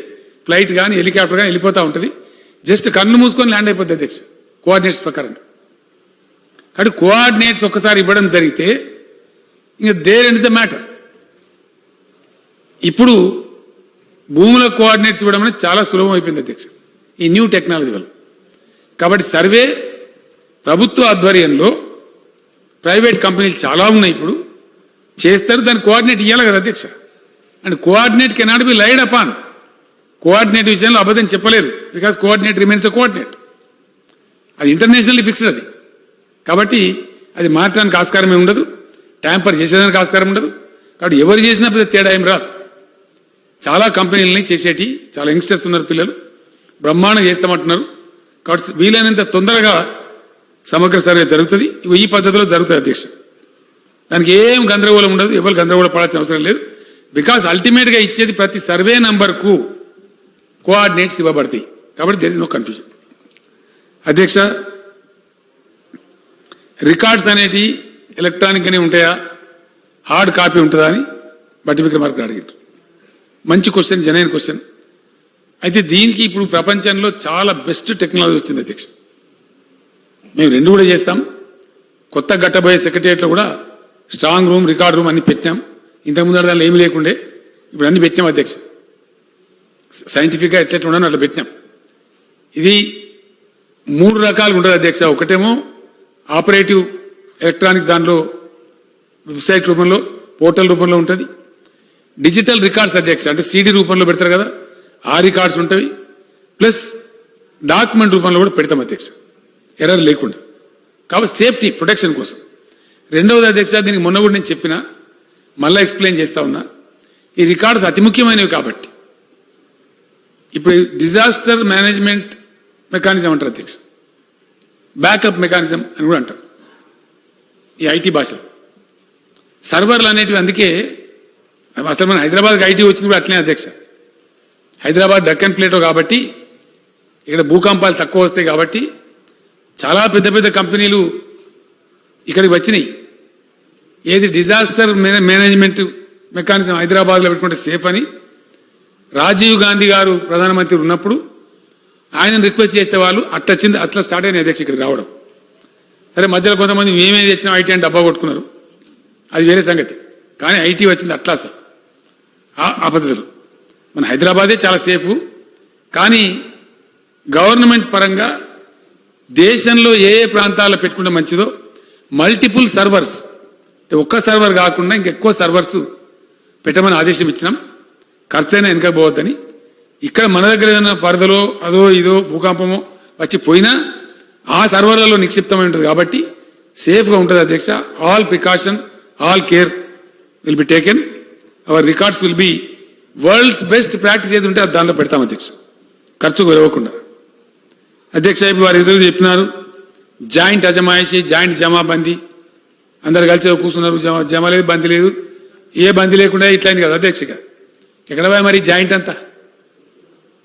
ఫ్లైట్ కానీ హెలికాప్టర్ కానీ వెళ్ళిపోతూ ఉంటుంది. జస్ట్ కన్ను మూసుకొని ల్యాండ్ అయిపోతుంది అధ్యక్ష కోఆర్డినేట్స్ ప్రకారం. కాబట్టి కోఆర్డినేట్స్ ఒక్కసారి ఇవ్వడం జరిగితే ఇంకా దేర్ ఎండ్ ద మ్యాటర్. ఇప్పుడు భూముల కోఆర్డినేట్స్ ఇవ్వడం అనేది చాలా సులభం అయిపోయింది అధ్యక్ష ఈ న్యూ టెక్నాలజీ వల్ల. కాబట్టి సర్వే ప్రభుత్వ ఆధ్వర్యంలో ప్రైవేట్ కంపెనీలు చాలా ఉన్నాయి, ఇప్పుడు చేస్తారు. దాని కోఆర్డినేట్ ఇవ్వాలి కదా అధ్యక్ష. And coordinate cannot be lied upon. Coordinate విషయంలో అబద్ధం చెప్పలేరు, because coordinate remains a coordinate. అది ఇంటర్నేషనల్లీ ఫిక్స్డ్ అది. కాబట్టి అది మార్చడానికి ఆస్కారమే ఉండదు, ట్యాంపర్ చేసేదానికి ఆస్కారం ఉండదు. కాబట్టి ఎవరు చేసినా పెద్ద తేడా ఏం రాదు. చాలా కంపెనీలని చేసేటి, చాలా యంగ్స్టర్స్ ఉన్నారు, పిల్లలు బ్రహ్మాండం చేస్తామంటున్నారు. కాబట్టి వీలైనంత తొందరగా సమగ్ర సర్వే జరుగుతుంది. ఈ పద్ధతిలో జరుగుతుంది అధ్యక్ష. దానికి ఏం గందరగోళం ఉండదు, ఎవరు గందరగోళం పడాల్సిన అవసరం లేదు. బికాస్ అల్టిమేట్గా ఇచ్చేది ప్రతి సర్వే నంబర్కు కోఆర్డినేట్స్ ఇవ్వబడతాయి. కాబట్టి దేర్ ఇస్ నో కన్ఫ్యూజన్ అధ్యక్ష. రికార్డ్స్ అనేటి ఎలక్ట్రానిక్గానే ఉంటాయా, హార్డ్ కాపీ ఉంటుందా అని బట్టి విక్రమార్క అడిగారు. మంచి క్వశ్చన్, జనైన క్వశ్చన్. అయితే దీనికి ఇప్పుడు ప్రపంచంలో చాలా బెస్ట్ టెక్నాలజీ వచ్చింది అధ్యక్ష. మేము రెండు కూడా చేస్తాం. కొత్త గట్టబోయే సెక్రటరియట్లో కూడా స్ట్రాంగ్ రూమ్, రికార్డ్ రూమ్ అన్ని పెట్టాం. ఇంతకుముందు దానిలో ఏమి లేకుండే, ఇప్పుడు అన్ని పెట్టాం అధ్యక్ష. సైంటిఫిక్గా ఎట్లెట్లా ఉండని అట్లా పెట్టినాం. ఇది 3 రకాలుగా ఉంటుంది అధ్యక్ష. ఒకటేమో ఆపరేటివ్ ఎలక్ట్రానిక్, దానిలో వెబ్సైట్ రూపంలో, పోర్టల్ రూపంలో ఉంటుంది. డిజిటల్ రికార్డ్స్ అధ్యక్ష, అంటే సీడీ రూపంలో పెడతారు కదా, ఆ రికార్డ్స్ ఉంటాయి. ప్లస్ డాక్యుమెంట్ రూపంలో కూడా పెడతాం అధ్యక్ష, ఎర్రర్ లేకుండా. కాబట్టి సేఫ్టీ ప్రొటెక్షన్ కోసం. రెండవది అధ్యక్ష, దీనికి మొన్న కూడా నేను చెప్పిన, మళ్ళీ ఎక్స్ప్లెయిన్ చేస్తా ఉన్నా. ఈ రికార్డ్స్ అతి ముఖ్యమైనవి కాబట్టి ఇప్పుడు డిజాస్టర్ మేనేజ్మెంట్ మెకానిజం అంటారు అధ్యక్ష, బ్యాకప్ మెకానిజం అని కూడా అంటారు ఈ ఐటీ భాషలో. సర్వర్లు అనేటివి అందుకే అసలు మన హైదరాబాద్కి ఐటీ వచ్చింది కూడా అట్లనే అధ్యక్ష. హైదరాబాద్ డక్కన్ ప్లేటో కాబట్టి ఇక్కడ భూకంపాలు తక్కువ వస్తాయి కాబట్టి చాలా పెద్ద పెద్ద కంపెనీలు ఇక్కడికి వచ్చినాయి. ఏది డిజాస్టర్ మేనేజ్మెంట్ మెకానిజం హైదరాబాద్లో పెట్టుకుంటే సేఫ్ అని రాజీవ్ గాంధీ గారు ప్రధానమంత్రి ఉన్నప్పుడు ఆయన రిక్వెస్ట్ చేస్తే వాళ్ళు అట్లా స్టార్ట్ అయిన అధ్యక్ష ఇక్కడికి రావడం. సరే మధ్యలో కొంతమంది మేమేది తెచ్చినా ఐటీ అని డబ్బా కొట్టుకున్నారు, అది వేరే సంగతి. కానీ ఐటీ వచ్చింది అట్లా అసలు ఆ పద్ధతులు. మన హైదరాబాదే చాలా సేఫ్. కానీ గవర్నమెంట్ పరంగా దేశంలో ఏ ఏ ప్రాంతాల్లో పెట్టుకుంటే మంచిదో మల్టిపుల్ సర్వర్స్, ఒక్క సర్వర్ కాకుండా ఇంకెక్కువ సర్వర్స్ పెట్టమని ఆదేశం ఇచ్చినాం. ఖర్చైనా వెనకపోవద్దని. ఇక్కడ మన దగ్గర ఏదైనా వరదలో అదో ఇదో భూకంపమో వచ్చి పోయినా ఆ సర్వర్లలో నిక్షిప్తమై ఉంటుంది కాబట్టి సేఫ్గా ఉంటుంది అధ్యక్ష. All precaution, all care will be taken. Our records will be world's best practice ఏది ఉంటే అది దాంట్లో పెడతాం అధ్యక్ష, ఖర్చుకు వెళ్ళకుండా. అధ్యక్ష ఇప్పుడు వారు ఎదురు చెప్పినారు, జాయింట్ అజమాయిషి, జాయింట్ జమాబందీ, అందరు కలిసి కూర్చున్నారు, జమ లేదు, బందీ లేదు. ఏ బందీ లేకుండా ఇట్లయింది కదా అధ్యక్షగా. ఎక్కడ పోయా మరి జాయింట్ అంతా?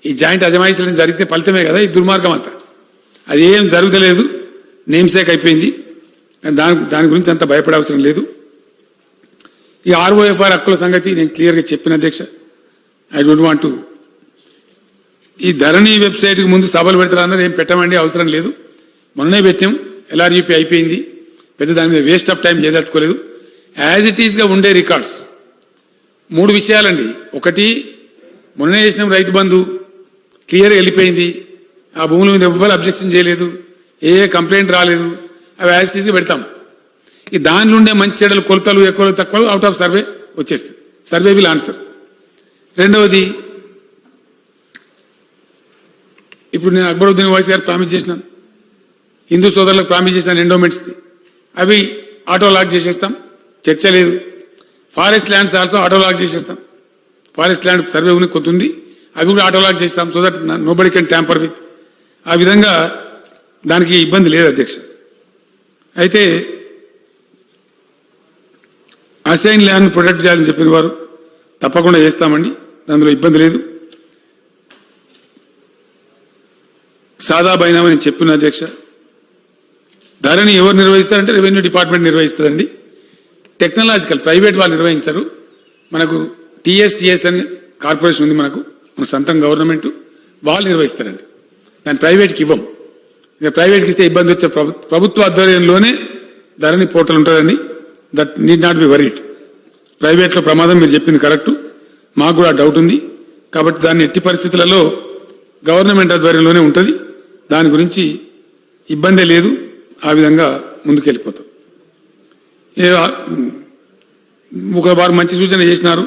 ఈ జాయింట్ అజమాయిషీలను జరిగితే ఫలితమే కదా ఈ దుర్మార్గం అంతా. అది ఏం జరుగుతలేదు, నేమ్సేక్ అయిపోయింది. దాని గురించి అంత భయపడే అవసరం లేదు. ఈ ఆర్ఓఎఫ్ఆర్ హక్కుల సంగతి నేను క్లియర్గా చెప్పిన అధ్యక్ష. ఐ డోంట్ వాంట్ టు ఈ ధరణి వెబ్సైట్కి ముందు సభలు పెడతారన్నారు. ఏం పెట్టమండి, అవసరం లేదు. మొన్ననే పెట్టాం, ఎల్ఆర్యూపీ అయిపోయింది. పెద్ద దాని మీద వేస్ట్ ఆఫ్ టైం చేయదలుచుకోలేదు. యాజ్ ఇట్ ఈస్గా ఉండే రికార్డ్స్ 3 విషయాలండి. ఒకటి, మొన్ననే చేసిన రైతు బంధు క్లియర్గా వెళ్ళిపోయింది. ఆ భూముల మీద ఎవ్వరు అబ్జెక్షన్ చేయలేదు, ఏ కంప్లైంట్ రాలేదు. అవి యాజ్ ఇట్ ఈస్గా పెడతాం. ఈ దానిలో ఉండే మంచి చెడ్డలు, కొలతలు ఎక్కువలు తక్కువలు అవుట్ ఆఫ్ సర్వే వచ్చేస్తుంది. Survey will answer. రెండవది, ఇప్పుడు నేను అక్బరుద్దీన్ వాయిస్ గారు ప్రామిస్ చేసినాను, హిందూ సోదరులకు ప్రామిస్ చేసినాను ఎండోమెంట్స్ది. అవి ఆటో లాక్ చేసేస్తాం, చర్చ లేదు. Forest lands also auto lock చేసేస్తాం. ఫారెస్ట్ ల్యాండ్ సర్వే కొంత ఉంది, అవి కూడా ఆటో లాక్ చేస్తాం. So that nobody can tamper with. ఆ విధంగా దానికి ఇబ్బంది లేదు అధ్యక్ష. అయితే అసైన్ ల్యాండ్ ప్రొటెక్ట్ చేయాలని చెప్పిన వారు తప్పకుండా చేస్తామండి, అందులో ఇబ్బంది లేదు. సాదా బైనామా నేను చెప్పిన అధ్యక్ష. ధరణి ఎవరు నిర్వహిస్తారంటే రెవెన్యూ డిపార్ట్మెంట్ నిర్వహిస్తుందండి. టెక్నాలజికల్ ప్రైవేట్ వాళ్ళు నిర్వహించరు. మనకు టీఎస్టీఎస్ అని కార్పొరేషన్ ఉంది, మన సొంతం గవర్నమెంట్, వాళ్ళు నిర్వహిస్తారండి. దాన్ని ప్రైవేట్కి ఇవ్వం. ఇక ప్రైవేట్కి ఇస్తే ఇబ్బంది వచ్చే ప్రభుత్వ ఆధ్వర్యంలోనే ధరణి పోర్టల్ ఉంటుందండి. That need not be worried. ప్రైవేట్లో ప్రమాదం మీరు చెప్పింది కరెక్టు, మాకు కూడా డౌట్ ఉంది. కాబట్టి దాన్ని ఎట్టి పరిస్థితులలో గవర్నమెంట్ ఆధ్వర్యంలోనే ఉంటుంది. దాని గురించి ఇబ్బందే లేదు. ఆ విధంగా ముందుకెళ్ళిపోతాం. ఒక వారు మంచి సూచన చేసినారు.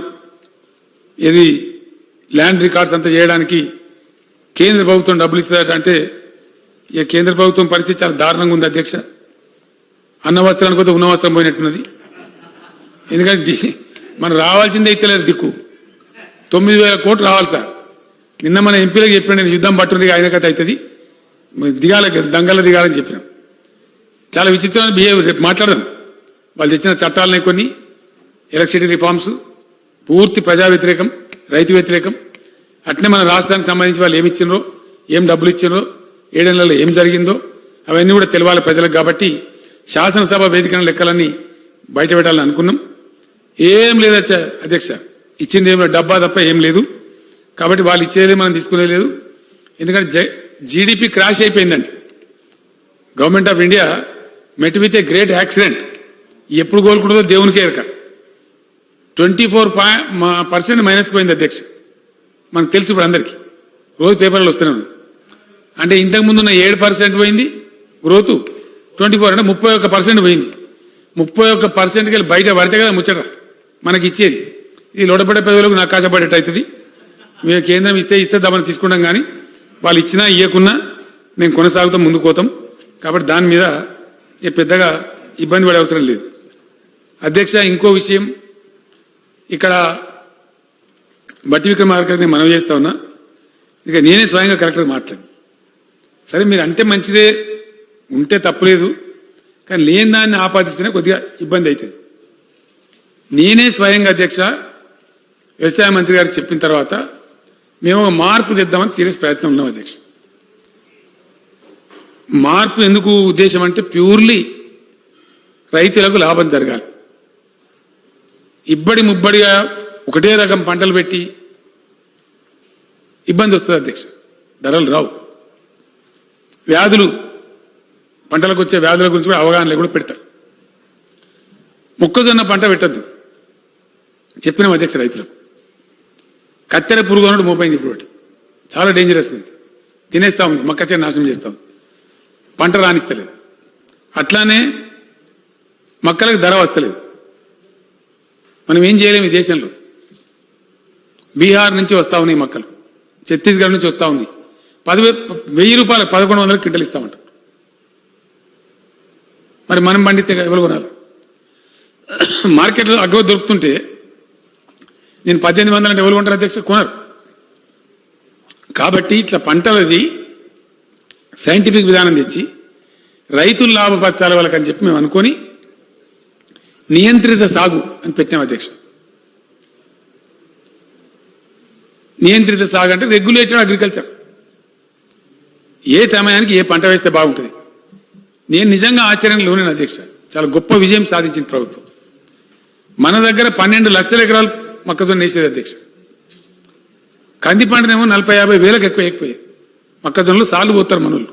ఇది ల్యాండ్ రికార్డ్స్ అంతా చేయడానికి కేంద్ర ప్రభుత్వం డబ్బులు ఇస్తుందట. అంటే ఇక కేంద్ర ప్రభుత్వం పరిస్థితి చాలా దారుణంగా ఉంది అధ్యక్ష. అన్న వస్త్రానికి పోతే ఉన్న వస్త్రం పోయినట్టున్నది. ఎందుకంటే మనం రావాల్సిందే ఇస్తలేరు దిక్కు. 9,000 కోట్లు రావాలి సార్. నిన్న మన ఎంపీలకు చెప్పిన, నేను యుద్ధం పట్టుంది ఆయన కథ అవుతుంది, దిగాల దంగల దిగాలని చెప్పినాం. చాలా విచిత్రమైన బిహేవియర్. రేపు మాట్లాడదాం. వాళ్ళు తెచ్చిన చట్టాలని కొన్ని ఎలక్ట్రిసిటీ రిఫార్మ్స్ పూర్తి ప్రజా వ్యతిరేకం, రైతు వ్యతిరేకం. అట్నే మన రాష్ట్రానికి సంబంధించి వాళ్ళు ఏమి ఇచ్చినరో, ఏం డబ్బులు ఇచ్చినరో, 7 నెలల్లో ఏం జరిగిందో అవన్నీ కూడా తెలవాలి ప్రజలకు. కాబట్టి శాసనసభ వేదికన లెక్కలన్నీ బయట పెట్టాలని అనుకున్నాం. ఏం లేదు అధ్యక్ష, ఇచ్చింది ఏం డబ్బా తప్ప ఏం లేదు. కాబట్టి వాళ్ళు ఇచ్చేది మనం తీసుకునే లేదు. ఎందుకంటే జీడిపి క్రాష్ అయిపోయిందండి. Government of India met with a great accident. ఎప్పుడు కోలుకుంటుందో దేవునికే ఎరక. 24% మైనస్కి పోయింది అధ్యక్ష. మనకు తెలుసు ఇప్పుడు అందరికీ, రోజు పేపర్లు వస్తూనే ఉంది. అంటే ఇంతకుముందు ఉన్న 7% పోయింది గ్రోత్, 24 అంటే 31% పోయింది. 31%కి వెళ్ళి బయట పడితే కదా ముచ్చట మనకి ఇచ్చేది. ఇది లోటపడే పెదవులకు నాకు కాశపడేట్టు అవుతుంది. మేము కేంద్రం ఇస్తే దాన్ని తీసుకుంటాం. కానీ వాళ్ళు ఇచ్చినా ఇవ్వకున్నా నేను కొనసాగుతాం, ముందుకు పోతాం. కాబట్టి దాని మీద పెద్దగా ఇబ్బంది పడే అవసరం లేదు అధ్యక్ష. ఇంకో విషయం, ఇక్కడ బట్టి విక్రమార్కని మనం చేస్తా ఉన్నా. ఇక నేనే స్వయంగా కలెక్టర్ మాట్లాడి, సరే మీరు అంటే మంచిదే, ఉంటే తప్పులేదు, కానీ లేని దాన్ని ఆపాదిస్తేనే కొద్దిగా ఇబ్బంది అవుతుంది. నేనే స్వయంగా అధ్యక్ష వ్యవసాయ మంత్రి గారు చెప్పిన తర్వాత మేము ఒక మార్పు తెద్దామని సీరియస్ ప్రయత్నం ఉన్నాం అధ్యక్ష. మార్పు ఎందుకు ఉద్దేశం అంటే ప్యూర్లీ రైతులకు లాభం జరగాలి. ఇబ్బడి ముబ్బడిగా ఒకటే రకం పంటలు పెట్టి ఇబ్బంది వస్తుంది అధ్యక్ష. ధరలు రావు. వ్యాధులు, పంటలకు వచ్చే వ్యాధుల గురించి కూడా అవగాహన లేకుండా పెడతారు. మొక్కజొన్న పంట పెట్టద్దు చెప్పినాం అధ్యక్ష రైతులకు. కత్తెర పురుగు అన్నట్టు మోపైంది ఇప్పుడు, చాలా డేంజరస్ ఉంది. తినేస్తా ఉంది, మొక్క చేను నాశనం చేస్తా ఉంది, పంట రాణిస్తలేదు. అట్లానే మొక్కలకు ధర వస్తలేదు. మనం ఏం చేయలేము. ఈ దేశంలో బీహార్ నుంచి వస్తూ ఉన్నాయి మొక్కలు, ఛత్తీస్గఢ్ నుంచి వస్తూ ఉన్నాయి. 10,000 రూపాయలు 1,100 క్వింటల్ ఇస్తామంట. మరి మనం పండిస్తే ఎవరు కొనాలి? మార్కెట్లో అగ్గవ దొరుకుతుంటే నేను 1,800 అంటే ఎవరు కొంటారు అధ్యక్ష? కొనరు. కాబట్టి ఇట్లా పంటలది సైంటిఫిక్ విధానం తెచ్చి రైతులు లాభపరచాలి వాళ్ళకని చెప్పి మేము అనుకొని నియంత్రిత సాగు అని పెట్టాం అధ్యక్ష. నియంత్రిత సాగు అంటే రెగ్యులేటెడ్ అగ్రికల్చర్. ఏ సమయానికి ఏ పంట వేస్తే బాగుంటుంది. నేను నిజంగా ఆచరణలోనే అధ్యక్ష చాలా గొప్ప విజయం సాధించిన ప్రభుత్వం. మన దగ్గర 12 లక్షల ఎకరాలు మొక్కజొన్న వేసేది అధ్యక్ష. కంది పంటనేమో 40-50 వేలకు ఎక్కువ అయిపోయాయి. మొక్కజొన్నలు సార్లు పోతారు మనోళ్ళు.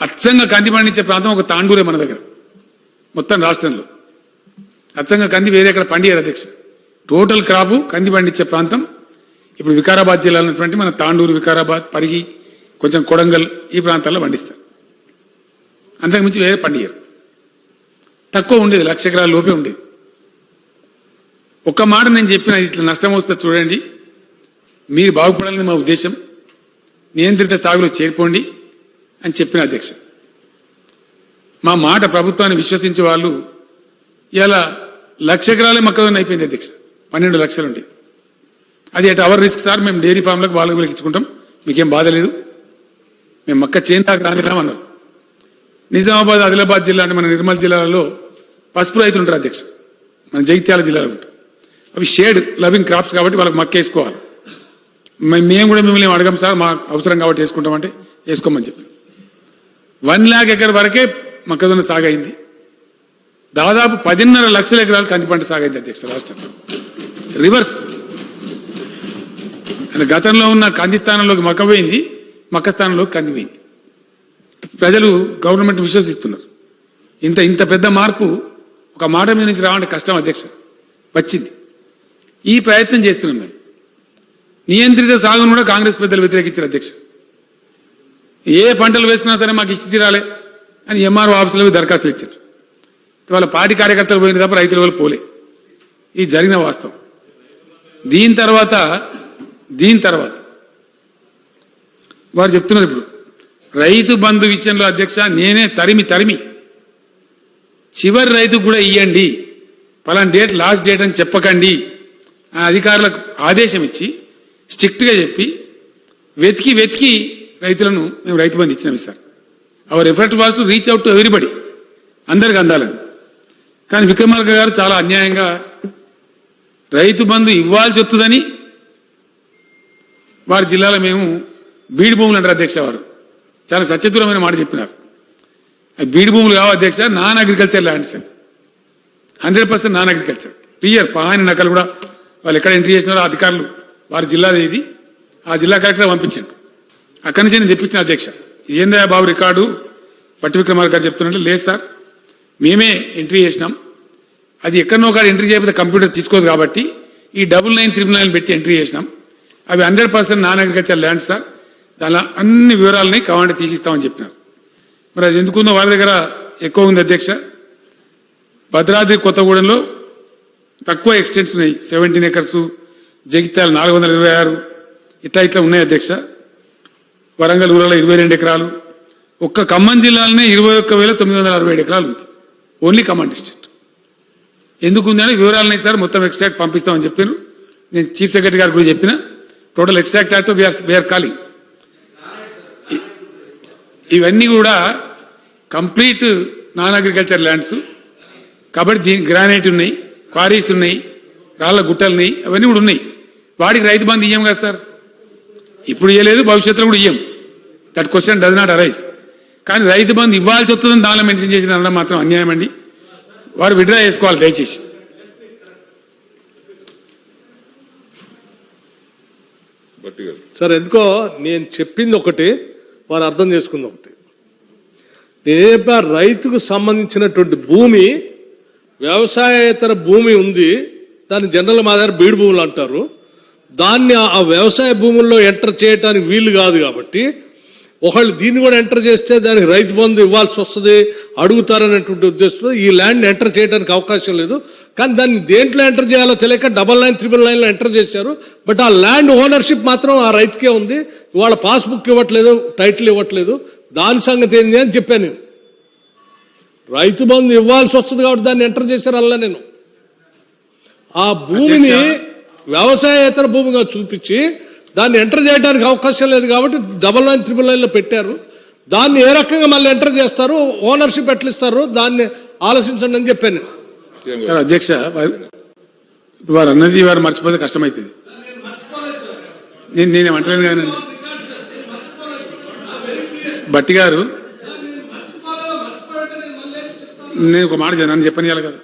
అచ్చంగా కంది పండించే ప్రాంతం ఒక తాండూరే మన దగ్గర మొత్తం రాష్ట్రంలో. అచ్చంగా కంది వేరే ఎక్కడ పండియారు అధ్యక్ష. టోటల్ క్రాపు కంది పండించే ప్రాంతం ఇప్పుడు వికారాబాద్ జిల్లాలో ఉన్నటువంటి మన తాండూరు, వికారాబాద్, పరిగి, కొంచెం కొడంగల్ ఈ ప్రాంతాల్లో పండిస్తారు. అంతకుమించి వేరే పండియరు. తక్కువ ఉండేది, 1,00,000 ఎకరాల లోపే ఉండేది. ఒక్క మాట నేను చెప్పిన, ఇట్లా నష్టం వస్తే చూడండి, మీరు బాగుపడాలని మా ఉద్దేశం, నియంత్రిత సాగులో చేరిపోండి అని చెప్పిన అధ్యక్ష. మా మాట ప్రభుత్వాన్ని విశ్వసించే వాళ్ళు ఇలా 1,00,000 ఎకరాలే మొక్కజొన్న అయిపోయింది అధ్యక్ష. 12 లక్షలు ఉండేది. అది అట్ అవర్ రిస్క్ సార్, మేము డైరీ ఫామ్లకు వాళ్ళకి ఇచ్చుకుంటాం, మీకేం బాధ లేదు, మేము మొక్క చేందాక రానిరామన్నారు. నిజామాబాద్, ఆదిలాబాద్ జిల్లా అంటే మన నిర్మల్ జిల్లాలలో పసుపు రైతులు ఉంటారు అధ్యక్ష. మన జగిత్యాల జిల్లాలో ఉంటారు. అవి షేడ్ లవింగ్ క్రాప్స్ కాబట్టి వాళ్ళకి మొక్క వేసుకోవాలి. మేము కూడా మిమ్మల్ని అడగం సార్, మాకు అవసరం కాబట్టి వేసుకుంటామంటే వేసుకోమని చెప్పి 1 లాఖ్ ఎకర్ వరకే మొక్కజొన్న సాగైంది. దాదాపు 10.5 లక్షల ఎకరాలు కంది పంట సాగైంది అధ్యక్ష రాష్ట్రంలో. రివర్స్ అంటే గతంలో ఉన్న కంది స్థానంలోకి మొక్క పోయింది, మొక్క స్థానంలోకి కంది పోయింది. ప్రజలు గవర్నమెంట్ విశ్వసిస్తున్నారు. ఇంత పెద్ద మార్పు ఒక మాట మీద నుంచి రావాలంటే కష్టం అధ్యక్ష. వచ్చింది. ఈ ప్రయత్నం చేస్తున్నాం మేము. నియంత్రిత సాగును కూడా కాంగ్రెస్ పెద్దలు వ్యతిరేకించారు అధ్యక్ష. ఏ పంటలు వేసినా సరే మాకు ఇచ్చి తీరాలి అని ఎంఆర్ఓ ఆఫీసులకు దరఖాస్తులు ఇచ్చారు. వాళ్ళ పార్టీ కార్యకర్తలు పోయిన తప్ప రైతుల వాళ్ళు పోలే. ఇది జరిగిన వాస్తవం. దీని తర్వాత వారు చెప్తున్నారు ఇప్పుడు రైతు బంధు విషయంలో అధ్యక్ష నేనే తరిమి చివరి రైతుకు కూడా ఇవ్వండి, పలానా డేట్ లాస్ట్ డేట్ అని చెప్పకండి ఆ అధికారులకు ఆదేశం ఇచ్చి స్ట్రిక్ట్గా చెప్పి వెతికి రైతులను మేము రైతు బంధు ఇచ్చినాం sir. Hour effort was to reach out to everybody, అందరికి అందాలని. కానీ విక్రమార్క గారు చాలా అన్యాయంగా రైతు బంధు ఇవ్వాల్సి వస్తుందని వారి జిల్లాలో మేము బీడు భూములు అంటారు అధ్యక్ష. వారు చాలా సత్యదూరమైన మాట చెప్పినారు. బీడు భూములు కావు అధ్యక్ష, non agriculture lands, 100% non agriculture. Clear పాని నకలు కూడా వాళ్ళు ఎక్కడ ఎంట్రీ చేసినారో అధికారులు వారి జిల్లాది ఇది, ఆ జిల్లా కలెక్టర్ పంపించాడు. అక్కడి నుంచి నేను తెప్పించిన అధ్యక్ష. ఏందా బాబు రికార్డు పట్టి విక్రమార్క గారు చెప్తున్నట్టు, లేదు సార్ మేమే ఎంట్రీ చేసినాం, అది ఎక్కడనో కాడ ఎంట్రీ చేయకపోతే కంప్యూటర్ తీసుకోదు కాబట్టి ఈ 9999 పెట్టి ఎంట్రీ చేసినాం. అవి 100% నాన్ అగ్రికల్చర్ ల్యాండ్స్ సార్, దానిలో అన్ని వివరాలని కావాలంటే తీసిస్తామని చెప్పినారు. మరి అది ఎందుకుందో వారి దగ్గర ఎక్కువ ఉంది అధ్యక్ష. భద్రాద్రి కొత్తగూడెంలో తక్కువ ఎక్స్టెంట్స్ ఉన్నాయి, 17 acres, జగిత్యాల 426, ఇట్లా ఉన్నాయి అధ్యక్ష. వరంగల్ ఊరలో 22 ఎకరాలు, ఒక్క ఖమ్మం జిల్లాలోనే 21,967 ఎకరాలు ఉంది, ఓన్లీ ఖమ్మం డిస్ట్రిక్ట్. ఎందుకు ఉందని వివరాలు ఉన్నాయి సార్, మొత్తం ఎక్స్ట్రాక్ట్ పంపిస్తామని చెప్పారు. నేను చీఫ్ సెక్రటరీ గారు కూడా చెప్పిన, total extract act we're calling. ఇవన్నీ కూడా కంప్లీట్ నాన్ అగ్రికల్చర్ ల్యాండ్స్ కాబట్టి దీనికి గ్రానైట్ ఉన్నాయి, క్వారీస్ ఉన్నాయి, రాళ్ళ గుట్టలు ఉన్నాయి, అవన్నీ కూడా ఉన్నాయి. వాడికి రైతు బంధు ఇయ్యం కదా సార్, ఇప్పుడు ఇవ్వలేదు, భవిష్యత్తులో కూడా ఇయ్యం. That question does not arise. కానీ రైతు బంధు ఇవ్వాల్సి వస్తుందని దానిలో మెన్షన్ చేసిన అనడం మాత్రం అన్యాయం అండి. వారు విడ్రా చేసుకోవాలి దయచేసి. సార్ ఎందుకో నేను చెప్పింది ఒకటి, వారు అర్థం చేసుకుంది ఒకటి. నేనే రైతుకు సంబంధించినటువంటి భూమి, వ్యవసాయేతర భూమి ఉంది, దాన్ని జనరల్ మా దగ్గర బీడు భూములు అంటారు. దాన్ని ఆ వ్యవసాయ భూముల్లో ఎంటర్ చేయడానికి వీలు కాదు కాబట్టి ఒకళ్ళు దీన్ని కూడా ఎంటర్ చేస్తే దానికి రైతు బంధు ఇవ్వాల్సి వస్తుంది, అడుగుతారనేటువంటి ఉద్దేశంతో ఈ ల్యాండ్ ఎంటర్ చేయడానికి అవకాశం లేదు. కానీ దాన్ని దేంట్లో ఎంటర్ చేయాలో తెలియక 99, 999లో ఎంటర్ చేశారు. బట్ ఆ ల్యాండ్ ఓనర్షిప్ మాత్రం ఆ రైతుకే ఉంది. ఇవాళ పాస్బుక్ ఇవ్వట్లేదు, టైటిల్ ఇవ్వట్లేదు. దాని సంగతి ఏంది అని చెప్పాను నేను. రైతు బంధు ఇవ్వాల్సి వస్తుంది కాబట్టి దాన్ని ఎంటర్ చేశారు అలా. నేను ఆ భూమిని వ్యవసాయేతర భూమిగా చూపించి దాన్ని ఎంటర్ చేయడానికి అవకాశం లేదు కాబట్టి 99, 999లో పెట్టారు. దాన్ని ఏ రకంగా మళ్ళీ ఎంటర్ చేస్తారు, ఓనర్షిప్ ఎట్లా ఇస్తారు, దాన్ని ఆలోచించండి అని చెప్పాను సార్. అధ్యక్ష వారు అన్నది వారు మర్చిపోతే కష్టమవుతుంది. నేనేమంటలేను కానండి బట్టి గారు, నేను ఒక మాట నన్ను చెప్పనియాలి కదా.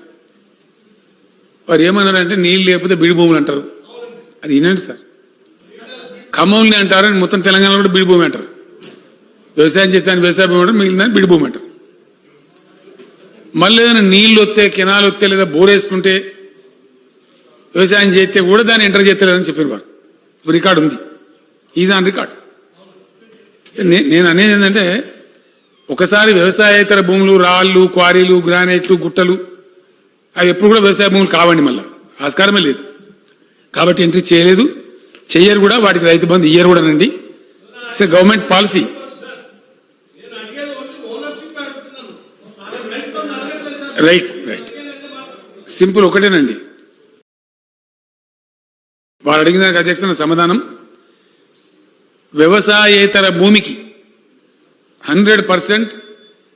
వారు ఏమన్నారంటే నీళ్ళు లేకపోతే బిడి భూములు అంటారు. అది వినండి సార్, ఖమ్మంని అంటారని మొత్తం తెలంగాణలో కూడా బిడి భూమి అంటారు. వ్యవసాయం చేస్తే వ్యవసాయ భూమి అంటారు, మిగిలిందని బిడి భూమి అంటారు. మళ్ళీ ఏదైనా నీళ్ళు వస్తే, కెనాలు వస్తే, లేదా బోర్ వేసుకుంటే వ్యవసాయం చేస్తే కూడా దాన్ని ఎంటర్ చేస్తలేదని చెప్పారు వారు. ఇప్పుడు రికార్డు ఉంది, ఈజ్ ఆన్ రికార్డ్. నేను అనేది ఏంటంటే, ఒకసారి వ్యవసాయేతర భూములు, రాళ్ళు, క్వారీలు, గ్రానైట్లు, గుట్టలు అవి ఎప్పుడు కూడా వ్యవసాయ భూములు కావండి, మళ్ళీ ఆస్కారమే లేదు. కాబట్టి ఎంట్రీ చేయలేదు, చెయ్యరు కూడా. వాటికి రైతు బంధు ఇయ్యరు కూడా నండి. It's government policy. Right right, simple ఒకటేనండి. వారు అడిగిన దానికి అధ్యక్ష సమాధానం, వ్యవసాయేతర భూమికి 100%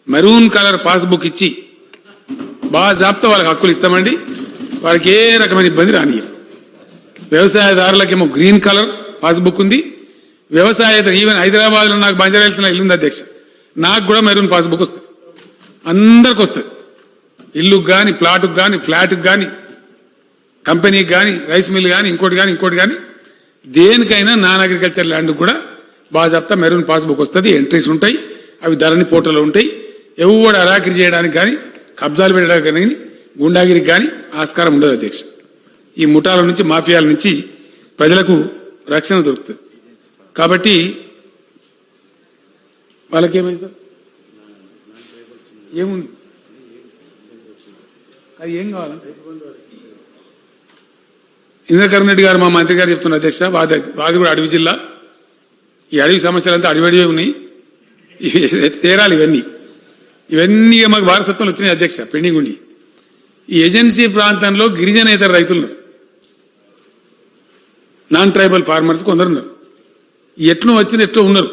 మెరూన్ కలర్ పాస్బుక్ ఇచ్చి బాజాబ్తా వాళ్ళకి హక్కులు ఇస్తామండి. వాళ్ళకి ఏ రకమైన ఇబ్బంది రాని. వ్యవసాయదారులకేమో గ్రీన్ కలర్ పాస్బుక్ ఉంది. వ్యవసాయేతర, ఈవెన్ హైదరాబాద్లో నాకు బంజారాహిల్స్లో ఇల్లు ఉంది అధ్యక్ష, నాకు కూడా మెరూన్ పాస్బుక్ వస్తుంది. అందరికి వస్తుంది. ఇల్లుకు కానీ, ప్లాటుకు కానీ, ఫ్లాట్కి కానీ, కంపెనీకి కానీ, రైస్ మిల్ కానీ, ఇంకోటి కానీ దేనికైనా నాన్ అగ్రికల్చర్ ల్యాండ్కి కూడా బాజాబ్తా మెరూన్ పాస్బుక్ వస్తుంది. ఎంట్రీస్ ఉంటాయి, అవి ధరణి పోర్టల్లో ఉంటాయి. ఎవరు అరాకిరి చేయడానికి కానీ, కబ్జాలు పెట్టడానికి కానీ, గుండాగిరికి కానీ ఆస్కారం ఉండదు అధ్యక్ష. ఈ ముఠాల నుంచి, మాఫియాల నుంచి ప్రజలకు రక్షణ దొరుకుతుంది. కాబట్టి వాళ్ళకేమైంది సార్, ఏముంది, అది ఏం కావాలంటే ఇంద్రకరణ్ రెడ్డి గారు, మా మంత్రి గారు చెప్తున్నారు అధ్యక్ష, వాది కూడా అడవి జిల్లా. ఈ అడవి సమస్యలంతా అడివడివే ఉన్నాయి. తేరాలి ఇవన్నీ మాకు వారసత్వంలో వచ్చినాయి అధ్యక్ష, పెండింగ్ ఉండి. ఈ ఏజెన్సీ ప్రాంతంలో గిరిజనేతర రైతులు, నాన్ ట్రైబల్ ఫార్మర్స్ కొందరు ఉన్నారు. ఎట్లో వచ్చిన ఎట్లో ఉన్నారు,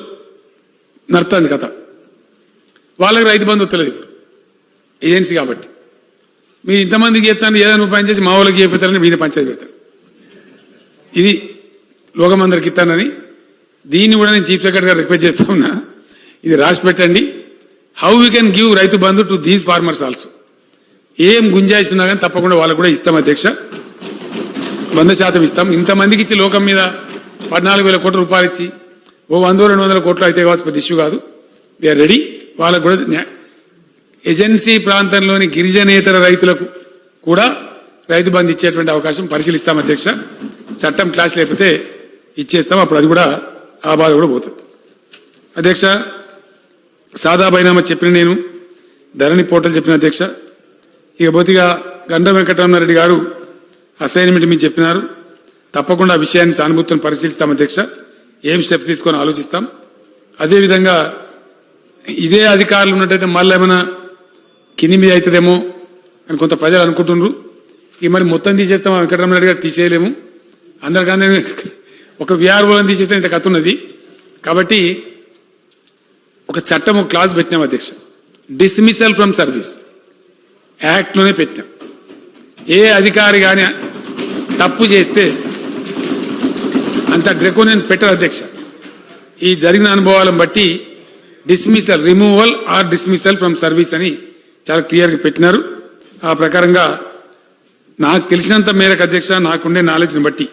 నడుతుంది కథ. వాళ్ళకి రైతు బంధు వస్తలేదు ఇప్పుడు, ఏజెన్సీ కాబట్టి. మీరు ఇంతమందికి చెప్తాను, ఏదైనా ఉపాయం చేసి మా వాళ్ళకి చెప్తారని మీరే పంచాయతీ పెడతారు. ఇది లోకమందరికి ఇస్తానని. దీన్ని కూడా నేను చీఫ్ సెక్రటరీ గారు రిక్వెస్ట్ చేస్తా ఉన్నా, ఇది రాసి పెట్టండి. How we can give Rythu Bandhu to these farmers also. ఏం గుంజాయిష్ ఉన్నా కానీ తప్పకుండా వాళ్ళకు కూడా ఇస్తాం అధ్యక్ష, 100% ఇస్తాం. ఇంతమందికి ఇచ్చి లోకం మీద 14,000 కోట్ల రూపాయలు ఇచ్చి 100-200 కోట్లు అయితే కావచ్చు, పెద్ద ఇష్యూ కాదు. We're ready. వాళ్ళకు కూడా ఏజెన్సీ ప్రాంతంలోని గిరిజనేతర రైతులకు కూడా రైతు బంధు ఇచ్చేటువంటి అవకాశం పరిశీలిస్తాం అధ్యక్ష. చట్టం క్లాస్ లేకపోతే ఇచ్చేస్తాం, అప్పుడు అది కూడా ఆ బాధ కూడా పోతుంది అధ్యక్ష. సాదా బైనామా చెప్పిన నేను, ధరణి పోర్టల్ చెప్పిన అధ్యక్ష. ఇక బోతిగా గండ్ర వెంకటరమణారెడ్డి గారు అసైన్మెంట్ మీరు చెప్పినారు. తప్పకుండా ఆ విషయాన్ని సానుభూతిని పరిశీలిస్తాం అధ్యక్ష. ఏం స్టెప్స్ తీసుకొని ఆలోచిస్తాం. అదేవిధంగా ఇదే అధికారులు ఉన్నట్టయితే మళ్ళీ ఏమైనా కింది మీద అవుతుందేమో అని కొంత ప్రజలు అనుకుంటున్నారు. ఇక మరి మొత్తం తీసేస్తాం, వెంకటరమణారెడ్డి గారు తీసేయలేము. అందరికీ ఒక విఆర్ఓలను తీసేస్తే ఇంత కథ ఉన్నది. కాబట్టి ఒక చట్టం, ఒక క్లాస్ పెట్టినాం అధ్యక్ష, డిస్మిసల్ ఫ్రమ్ సర్వీస్ యాక్ట్లోనే పెట్టాం. ఏ అధికారి కానీ తప్పు చేస్తే అంత డ్రెకోనియన్ పెట్టరు అధ్యక్ష. ఈ జరిగిన అనుభవాలను బట్టి dismissal, removal or dismissal from service అని చాలా క్లియర్గా పెట్టినారు. ఆ ప్రకారంగా నాకు తెలిసినంత మేరకు అధ్యక్ష, నాకుండే నాలెడ్జ్ని బట్టి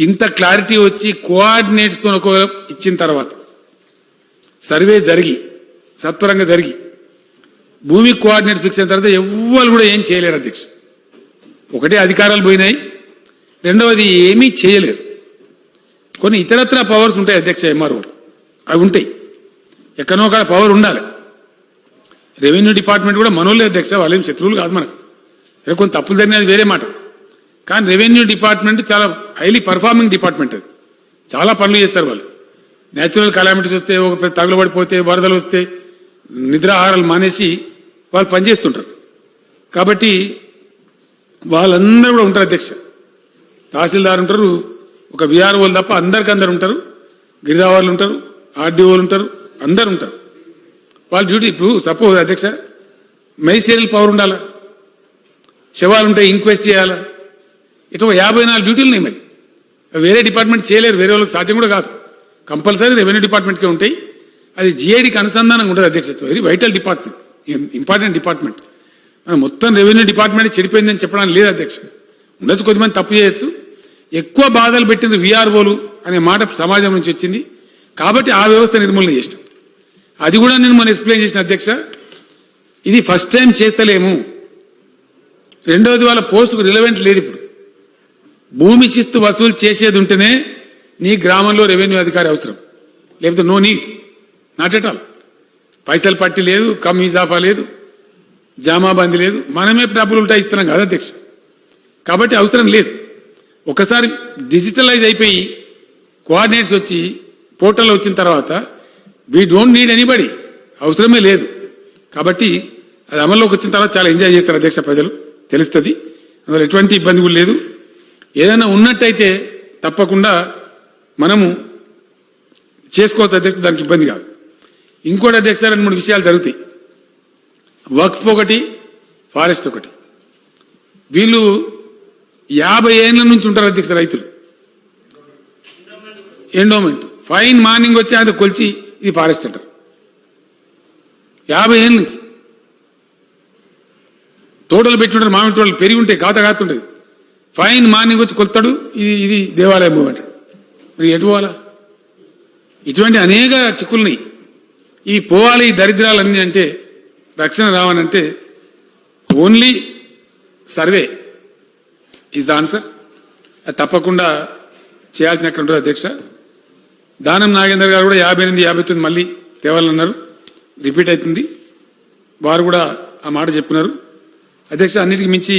ఇంత క్లారిటీ వచ్చి కోఆర్డినేట్స్తో ఒక ఇచ్చిన తర్వాత సర్వే జరిగి సత్వరంగా జరిగి భూమి కోఆర్డినేట్స్ ఫిక్స్ అయిన తర్వాత ఎవ్వరు కూడా ఏం చేయలేరు అధ్యక్ష. ఒకటే అధికారాలు పోయినాయి, రెండవది ఏమీ చేయలేరు. కొన్ని ఇతరత్ర పవర్స్ ఉంటాయి అధ్యక్ష, ఎంఆర్ఓ అవి ఉంటాయి. ఎక్కడో ఒక పవర్ ఉండాలి. రెవెన్యూ డిపార్ట్మెంట్ కూడా మనోళ్ళే అధ్యక్ష, వాళ్ళేం శత్రువులు కాదు మనకు. కొన్ని తప్పులు జరిగినది వేరే మాట. కానీ రెవెన్యూ డిపార్ట్మెంట్ చాలా హైలీ పర్ఫార్మింగ్ డిపార్ట్మెంట్. అది చాలా పనులు చేస్తారు వాళ్ళు. న్యాచురల్ కలామిటీస్ వస్తే, ఒక తగులబడిపోతే, వరదలు వస్తే నిద్రాహారాలు మానేసి వాళ్ళు పనిచేస్తుంటారు. కాబట్టి వాళ్ళందరూ కూడా ఉంటారు అధ్యక్ష. తహసీల్దార్ ఉంటారు, ఒక విఆర్ఓలు తప్ప అందరికీ ఉంటారు. గిరిదావాళ్ళు ఉంటారు, ఆర్డీఓలు ఉంటారు, అందరు ఉంటారు. వాళ్ళ డ్యూటీ ఇప్పుడు సపోజ్ అధ్యక్ష మెజిస్ట్రియల్ పవర్ ఉండాలా, శవాలు ఉంటాయి, ఇంక్వెస్ట్ చేయాలా, ఇట్లా 54 డ్యూటీలు ఉన్నాయి. మరి వేరే డిపార్ట్మెంట్ చేయలేరు, వేరే వాళ్ళకి సాధ్యం కూడా కాదు. కంపల్సరీ రెవెన్యూ డిపార్ట్మెంట్కే ఉంటాయి. అది జిఐడికి అనుసంధానంగా ఉంటుంది అధ్యక్ష. Very vital department, important department. మన మొత్తం రెవెన్యూ డిపార్ట్మెంట్ చెడిపోయిందని చెప్పడానికి లేదు అధ్యక్ష. ఉండొచ్చు, కొద్దిమంది తప్పు చేయొచ్చు. ఎక్కువ బాధలు పెట్టింది విఆర్ఓలు అనే మాట సమాజం నుంచి వచ్చింది కాబట్టి ఆ వ్యవస్థ నిర్మూలన చేసినాం. అది కూడా నేను మనం ఎక్స్ప్లెయిన్ చేసిన అధ్యక్ష. ఇది ఫస్ట్ టైం చేస్తలేము. రెండవది వాళ్ళ పోస్టుకు రిలవెంట్ లేదు. ఇప్పుడు భూమి శిస్తు వసూలు చేసేది ఉంటేనే నీ గ్రామంలో రెవెన్యూ అధికారి అవసరం, లేకపోతే no need, not at all. పైసలు పట్టి లేదు, కమ్ ఇజాఫా లేదు, జామాబందీ లేదు, మనమే డబ్బులు ఉల్టా ఇస్తున్నాం కదా అధ్యక్ష. కాబట్టి అవసరం లేదు. ఒకసారి డిజిటలైజ్ అయిపోయి కోఆర్డినేట్స్ వచ్చి పోర్టల్ వచ్చిన తర్వాత వీ డోంట్ నీడ్ ఎనీబడి, అవసరమే లేదు. కాబట్టి అది అమల్లోకి వచ్చిన తర్వాత చాలా ఎంజాయ్ చేస్తారు అధ్యక్ష, ప్రజలు తెలుస్తుంది. అందులో ఎటువంటి ఇబ్బంది కూడా లేదు. ఏదైనా ఉన్నట్టయితే తప్పకుండా మనము చేసుకోవచ్చు అధ్యక్ష, దానికి ఇబ్బంది కాదు. ఇంకోటి అధ్యక్ష, 2-3 విషయాలు జరుగుతాయి. వక్ఫ్ ఒకటి, ఫారెస్ట్ ఒకటి. వీళ్ళు 50 ఏళ్ళ నుంచి ఉంటారు అధ్యక్ష రైతులు. ఎండోమెంట్ ఫైన్ మార్నింగ్ వచ్చి అది కొలిచి ఇది ఫారెస్ట్ అంటారు. 50 ఏళ్ళ నుంచి తోటలు పెట్టి ఉంటారు, మామిడి తోటలు పెరిగి ఉంటాయి, కాతుంటుంది. ఫైన్ మార్నింగ్ వచ్చి కొలుతాడు, ఇది దేవాలయం అంటాడు. మరి ఎటు పోవాలా? ఇటువంటి అనేక చిక్కులున్నాయి. ఇవి పోవాలి, ఈ దరిద్రాలన్నీ అంటే రక్షణ రావాలంటే only survey is the answer. అది తప్పకుండా చేయాల్సినటువంటి అధ్యక్ష. దానం నాగేందర్ గారు కూడా 58, 59 మళ్ళీ తేవాలన్నారు, రిపీట్ అవుతుంది. వారు కూడా ఆ మాట చెప్పినారు అధ్యక్ష. అన్నిటికీ మించి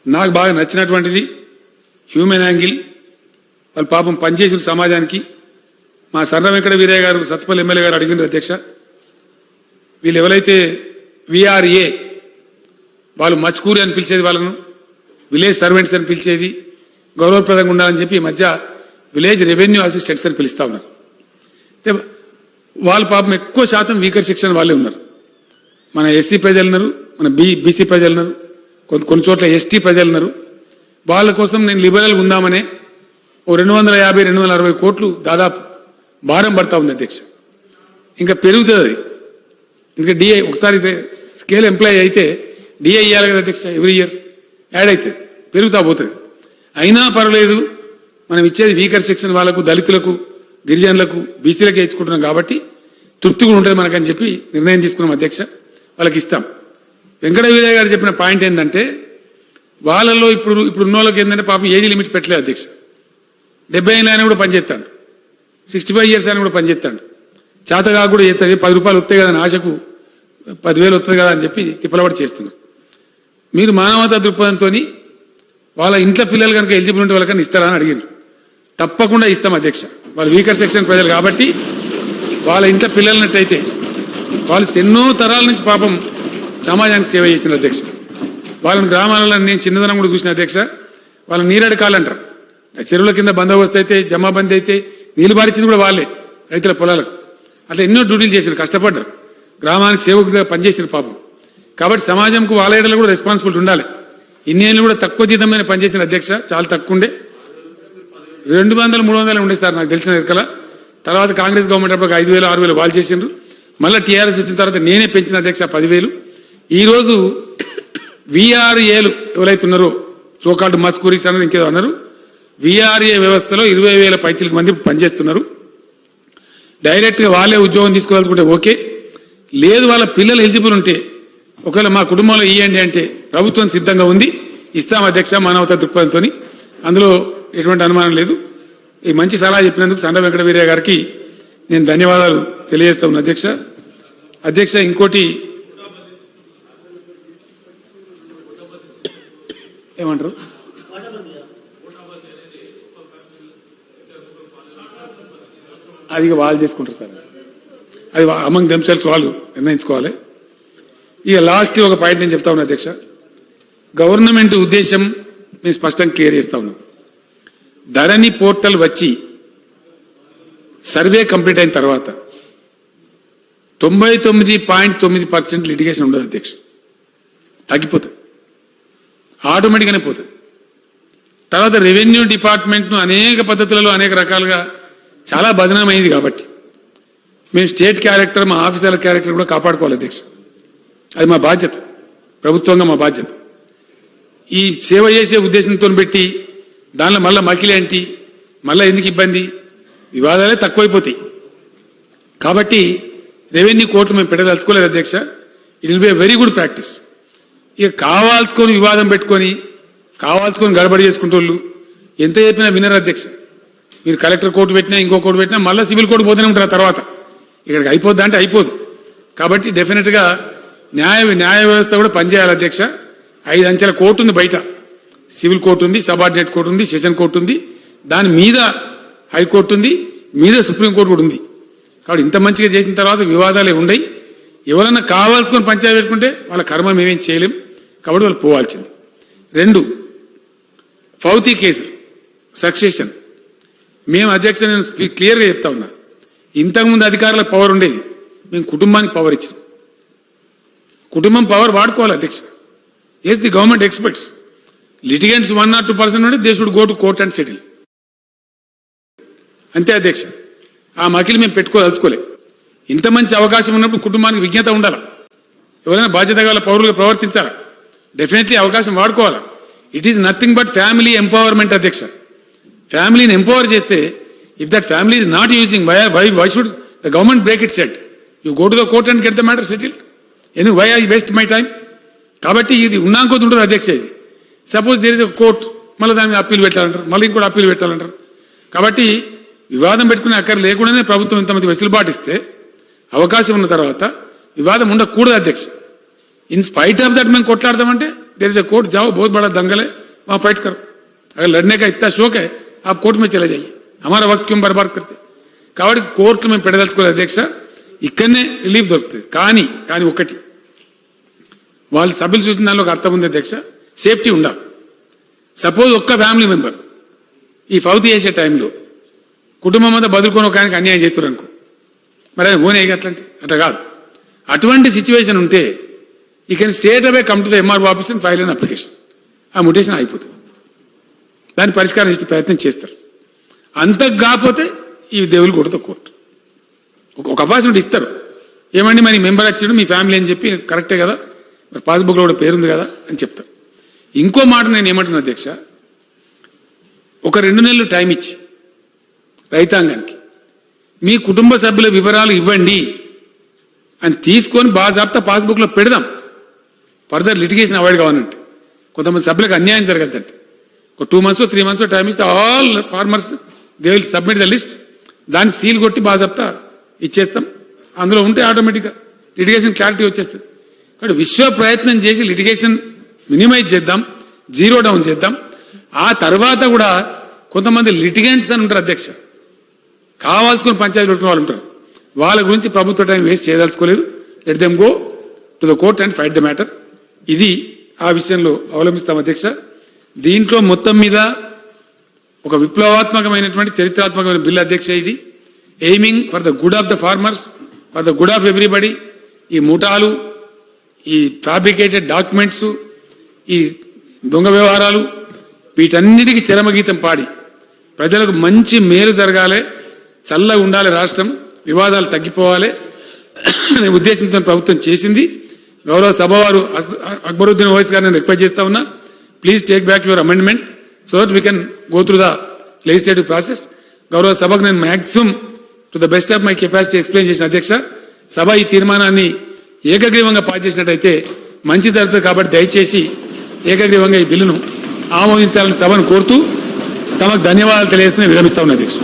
నాకు బాగా నచ్చినటువంటిది హ్యూమన్ యాంగిల్. వాళ్ళు పాపం పనిచేసిన సమాజానికి. మా సర్ర వెంకట వీరయ్య గారు, సత్పల్లి ఎమ్మెల్యే గారు అడిగినారు అధ్యక్ష, వీళ్ళు ఎవరైతే విఆర్ఏ వాళ్ళు మచ్కూరి అని పిలిచేది, వాళ్ళను విలేజ్ సర్వెంట్స్ అని పిలిచేది, గౌరవప్రదంగా ఉండాలని చెప్పి ఈ మధ్య విలేజ్ రెవెన్యూ అసిస్టెంట్స్ అని పిలుస్తూ ఉన్నారు. వాళ్ళ పాపం ఎక్కువ శాతం వీకర్ సెక్షన్ వాళ్ళే ఉన్నారు. మన ఎస్సీ ప్రజలు ఉన్నారు, మన బీసీ ప్రజలు ఉన్నారు, కొన్ని చోట్ల ఎస్టీ ప్రజలు ఉన్నారు. వాళ్ళ కోసం నేను లిబరల్గా ఉందామనే ఓ 250-260 కోట్లు దాదాపు భారం పడతా ఉంది అధ్యక్ష. ఇంకా పెరుగుతుంది అది. ఇంకా డిఐ ఒకసారి స్కేల్ ఎంప్లాయీ అయితే డిఐ ఇవ్వాలి కదా అధ్యక్ష, ఎవ్రీ ఇయర్ యాడ్ అవుతుంది, పెరుగుతా పోతుంది. అయినా పర్వాలేదు, మనం ఇచ్చేది వీకర్ సెక్షన్ వాళ్ళకు, దళితులకు, గిరిజనులకు, బీసీలకే ఇచ్చుకుంటున్నాం కాబట్టి తృప్తి కూడా ఉంటుంది మనకని చెప్పి నిర్ణయం తీసుకున్నాం అధ్యక్ష. వాళ్ళకి ఇస్తాం. వెంకట వీరయ్య గారు చెప్పిన పాయింట్ ఏంటంటే, వాళ్ళల్లో ఇప్పుడు ఉన్న వాళ్ళకి ఏంటంటే పాపం ఏజ్ లిమిట్ పెట్టలేదు అధ్యక్ష. 70 ఏళ్ళు ఆయన కూడా పనిచేస్తాడు, 65 ఇయర్స్ ఆయన కూడా పనిచేస్తాడు. చేతగా కూడా చేస్తాడు. 10 రూపాయలు వస్తాయి కదా అని ఆశకు 10,000 వస్తుంది కదా అని చెప్పి తిప్పలబడి చేస్తున్నాం. మీరు మానవతా దృక్పథంతో వాళ్ళ ఇంట్లో పిల్లలు కనుక ఎలిజిబుల్ ఉంటే వాళ్ళకన్నా ఇస్తారా అని అడిగారు. తప్పకుండా ఇస్తాం అధ్యక్ష. వాళ్ళు వీకర్ సెక్షన్ ప్రజలు కాబట్టి వాళ్ళ ఇంట్లో పిల్లలన్నట్టయితే వాళ్ళు ఎన్నో తరాల నుంచి పాపం సమాజానికి సేవ చేసిన అధ్యక్ష. వాళ్ళని గ్రామాలలో నేను చిన్నదనం కూడా చూసిన అధ్యక్ష. వాళ్ళు నీరడకాలంటారు. చెరువుల కింద బందోబస్తు అయితే, జమాబందీ అయితే, నీళ్ళు బారించింది కూడా వాళ్ళే రైతుల పొలాలకు. అట్లా ఎన్నో డ్యూటీలు చేశారు, కష్టపడ్డారు, గ్రామానికి సేవకులుగా పనిచేసిన పాపం. కాబట్టి సమాజంకు వాళ్ళ ఏడలో కూడా రెస్పాన్సిబిలిటీ ఉండాలి. ఇన్నేళ్ళు కూడా తక్కువ జీతమైన పనిచేసిన అధ్యక్ష, చాలా తక్కువ ఉండే, 200-300 ఉండే సార్ నాకు తెలిసిన ఎక్కల. తర్వాత కాంగ్రెస్ గవర్నమెంట్ అప్పుడు 5,000-6,000 వాళ్ళు చేసిండ్రు. మళ్ళీ టీఆర్ఎస్ వచ్చిన తర్వాత నేనే పెంచిన అధ్యక్ష 10,000. ఈరోజు విఆర్ఏలు ఎవరైతే ఉన్నారో, సోకాల్డ్ మస్కూరీస్ అన్నారు, ఇంకేదో అన్నారు, విఆర్ఏ వ్యవస్థలో 20,000 పైచిలకు మంది పనిచేస్తున్నారు. డైరెక్ట్గా వాళ్ళే ఉద్యోగం తీసుకోవాల్సుకుంటే ఓకే, లేదు వాళ్ళ పిల్లలు ఎలిజిబుల్ ఉంటే ఒకవేళ మా కుటుంబంలో ఇవ్వండి అంటే ప్రభుత్వం సిద్ధంగా ఉంది, ఇస్తాం అధ్యక్ష మానవతా దృక్పథంతో. అందులో ఎటువంటి అనుమానం లేదు. ఈ మంచి సలహా చెప్పినందుకు సండ్ర వెంకట వీరయ్య గారికి నేను ధన్యవాదాలు తెలియజేస్తా ఉన్నా అధ్యక్ష. అధ్యక్ష ఇంకోటి ఏమంటారు, అది వాళ్ళు చేసుకుంటారు సార్, అది అమంగ్ దెమ్సెల్స్ వాళ్ళు నిర్ణయించుకోవాలి. ఇక లాస్ట్ ఒక పాయింట్ నేను చెప్తా ఉన్నా అధ్యక్ష. గవర్నమెంట్ ఉద్దేశం మేము స్పష్టంగా క్లియర్ చేస్తా ఉన్నాం. ధరణి పోర్టల్ వచ్చి సర్వే కంప్లీట్ అయిన తర్వాత 99.9% లిటిగేషన్ ఉండదు అధ్యక్ష, తగ్గిపోతుంది, ఆటోమేటిక్గానే పోతుంది. తర్వాత రెవెన్యూ డిపార్ట్మెంట్ను అనేక పద్ధతులలో అనేక రకాలుగా చాలా బదనామైంది కాబట్టి మేము స్టేట్ క్యారెక్టర్, మా ఆఫీసర్ల క్యారెక్టర్ కూడా కాపాడుకోవాలి అధ్యక్ష, అది మా బాధ్యత. ప్రభుత్వంగా మా బాధ్యత. ఈ సేవ చేసే ఉద్దేశంతో పెట్టి దానిలో మళ్ళీ మకిలేంటి, మళ్ళీ ఎందుకు ఇబ్బంది, వివాదాలే తక్కువైపోతాయి. కాబట్టి రెవెన్యూ కోర్టు మేము పెట్టదలుచుకోలేదు అధ్యక్ష. It will be a very good practice. ఇక కావాల్సుకొని వివాదం పెట్టుకొని కావాల్సుకొని గడబడి చేసుకుంటోళ్ళు ఎంత చెప్పినా వినరు అధ్యక్ష. మీరు కలెక్టర్ కోర్టు పెట్టినా ఇంకో కోర్టు పెట్టినా మళ్ళీ సివిల్ కోర్టు పోతూనే ఉంటారు. తర్వాత ఇక్కడికి అయిపోద్దా అంటే అయిపోదు. కాబట్టి డెఫినెట్గా న్యాయ వ్యవస్థ కూడా పనిచేయాలి అధ్యక్ష. 5 అంచెల కోర్టు ఉంది బయట. సివిల్ కోర్టు ఉంది, సబార్డినేట్ కోర్టు ఉంది, సెషన్ కోర్టు ఉంది, దాని మీద హైకోర్టు ఉంది, మీద సుప్రీంకోర్టు కూడా ఉంది. కాబట్టి ఇంత మంచిగా చేసిన తర్వాత వివాదాలే ఉండయి. ఎవరన్నా కావాల్సుకొని పంచాయతీ పెట్టుకుంటే వాళ్ళ కర్మ మేమేం చేయలేం. కాబట్టి వాళ్ళు పోవాల్సింది. 2 ఫౌతీ కేసు సక్సెషన్. మేము అధ్యక్ష నేను క్లియర్గా చెప్తా ఉన్నా, ఇంతకుముందు అధికారులకు పవర్ ఉండేది, మేము కుటుంబానికి పవర్ ఇచ్చాం. కుటుంబం పవర్ వాడుకోవాలి అధ్యక్ష. Yes the government experts, litigants 1 or 2% ఉంటే they should go to court and settle. అంతే అధ్యక్ష. ఆ మకిలి మేము పెట్టుకోదలుచుకోలే. ఇంత మంచి అవకాశం ఉన్నప్పుడు కుటుంబానికి విజ్ఞత ఉండాలా, ఎవరైనా బాధ్యత గల పౌరులుగా ప్రవర్తించాలా, డెఫినెట్లీ అవకాశం వాడుకోవాలా. It is nothing but family empowerment అధ్యక్ష. ఫ్యామిలీని ఎంపవర్ చేస్తే, if that family is not using, why should the government break it set? You go to the court and get the matter settled. ఎందుకు why I waste my time? కాబట్టి ఇది ఉన్నాకోతి ఉంటుంది అధ్యక్ష. ఇది suppose there is a court, మళ్ళీ దాని మీద అప్పీల్ పెట్టాలంటారు, మళ్ళీ ఇంకోటి అప్పీల్ పెట్టాలంటారు. కాబట్టి వివాదం పెట్టుకునే అక్కర లేకుండానే ప్రభుత్వం ఇంతమంది వెసులుబాటు ఇస్తే, అవకాశం ఉన్న తర్వాత వివాదం ఉండకూడదు అధ్యక్ష. इन स्पाइट ऑफ दैट मैं कोटलाड़दाమంటే देयर इज अ कोर्ट, जाओ बहुत बड़ा दंगल है वहां फाइट करो. अगर लड़ने का इतना शौक है आप कोर्ट में चले जाइए, हमारा वक्त क्यों बर्बाद करते? కాబట్టి కోర్టు మేము పెడదలుచుకోలేదు అధ్యక్ష. ఇక్కడనే రిలీఫ్ దొరుకుతుంది. కానీ ఒకటి, వాళ్ళు సభ్యులు చూసిన దానిలో ఒక అర్థం ఉంది అధ్యక్ష, సేఫ్టీ ఉండాలి. సపోజ్ ఒక్క ఫ్యామిలీ మెంబర్ ఈ ఫౌతీ చేసే టైంలో కుటుంబం అంతా బదులుకొని ఒక ఆయనకి అన్యాయం చేస్తారు అనుకో, మరి అది ఓనే అట్లా కాదు. అటువంటి సిచ్యువేషన్ ఉంటే you can straight away come to the MRO office and file an application. ఆ ముటేషన్ అయిపోతుంది. దాన్ని పరిష్కారం చేసే ప్రయత్నం చేస్తారు. అంతకు కాకపోతే ఈ దేవులు కొడుతో కోర్టు ఒక అపార్చునిటీ ఇస్తారు. ఏమండి మరి మెంబర్ వచ్చాడు మీ ఫ్యామిలీ అని చెప్పి, కరెక్టే కదా, మరి పాస్బుక్లో కూడా పేరుంది కదా అని చెప్తారు. ఇంకో మాట నేను ఏమంటున్నా అధ్యక్ష, ఒక 2 నెలలు టైం ఇచ్చి రైతాంగానికి మీ కుటుంబ సభ్యుల వివరాలు ఇవ్వండి అని తీసుకొని బాజాబ్తా పాస్బుక్లో పెడదాం. ఫర్దర్ లిటిగేషన్ అవాయిడ్ కావాలంటే, కొంతమంది సభ్యులకు అన్యాయం జరగద్దంటే ఒక 2 months 3 months టైం ఇస్తే all farmers they will submit the list. దాన్ని సీల్ కొట్టి బాజాబ్తా ఇచ్చేస్తాం. అందులో ఉంటే ఆటోమేటిక్గా లిటిగేషన్ క్లారిటీ వచ్చేస్తుంది. కాబట్టి విశ్వ ప్రయత్నం చేసి లిటిగేషన్ మినిమైజ్ చేద్దాం, జీరో డౌన్ చేద్దాం. ఆ తర్వాత కూడా కొంతమంది లిటిగెంట్స్ అని ఉంటారు అధ్యక్ష, కావాల్సుకుని పంచాయతీ పెట్టుకునే వాళ్ళు ఉంటారు. వాళ్ళ గురించి ప్రభుత్వ టైం వేస్ట్ చేయదలుచుకోలేదు. Let them go to the court and fight the matter. ఇది ఆ విషయంలో అవలంబిస్తాం అధ్యక్ష. దీంట్లో మొత్తం మీద ఒక విప్లవాత్మకమైనటువంటి చరిత్రాత్మకమైన బిల్ అధ్యక్ష. ఇది aiming for the good of the farmers, for the good of everybody. ఈ ముఠాలు, ఈ ఫ్యాబ్రికేటెడ్ డాక్యుమెంట్స్, ఈ దొంగ వ్యవహారాలు, వీటన్నిటికీ చరమగీతం పాడి ప్రజలకు మంచి మేలు జరగాలి, చల్లగా ఉండాలి, రాష్ట్రం వివాదాలు తగ్గిపోవాలి అనే ఉద్దేశంతో ప్రభుత్వం చేసింది. గౌరవ సభ వారు అక్బరుద్దీన్ ఓవైసీ గారిని రిక్వెస్ట్ చేస్తా ఉన్నా, please take back your amendment so that we can go through the legislative process. గౌరవ సభకు నేను maximum to the best of my capacity explain చేసిన అధ్యక్ష. సభ ఈ తీర్మానాన్ని ఏకగ్రీవంగా పాస్ చేసినట్టయితే మంచి జరుగుతుంది. కాబట్టి దయచేసి ఏకగ్రీవంగా ఈ బిల్లును ఆమోదించాలని సభను కోరుతూ తమకు ధన్యవాదాలు తెలియజేస్తూ విరమిస్తా ఉన్నా అధ్యక్ష.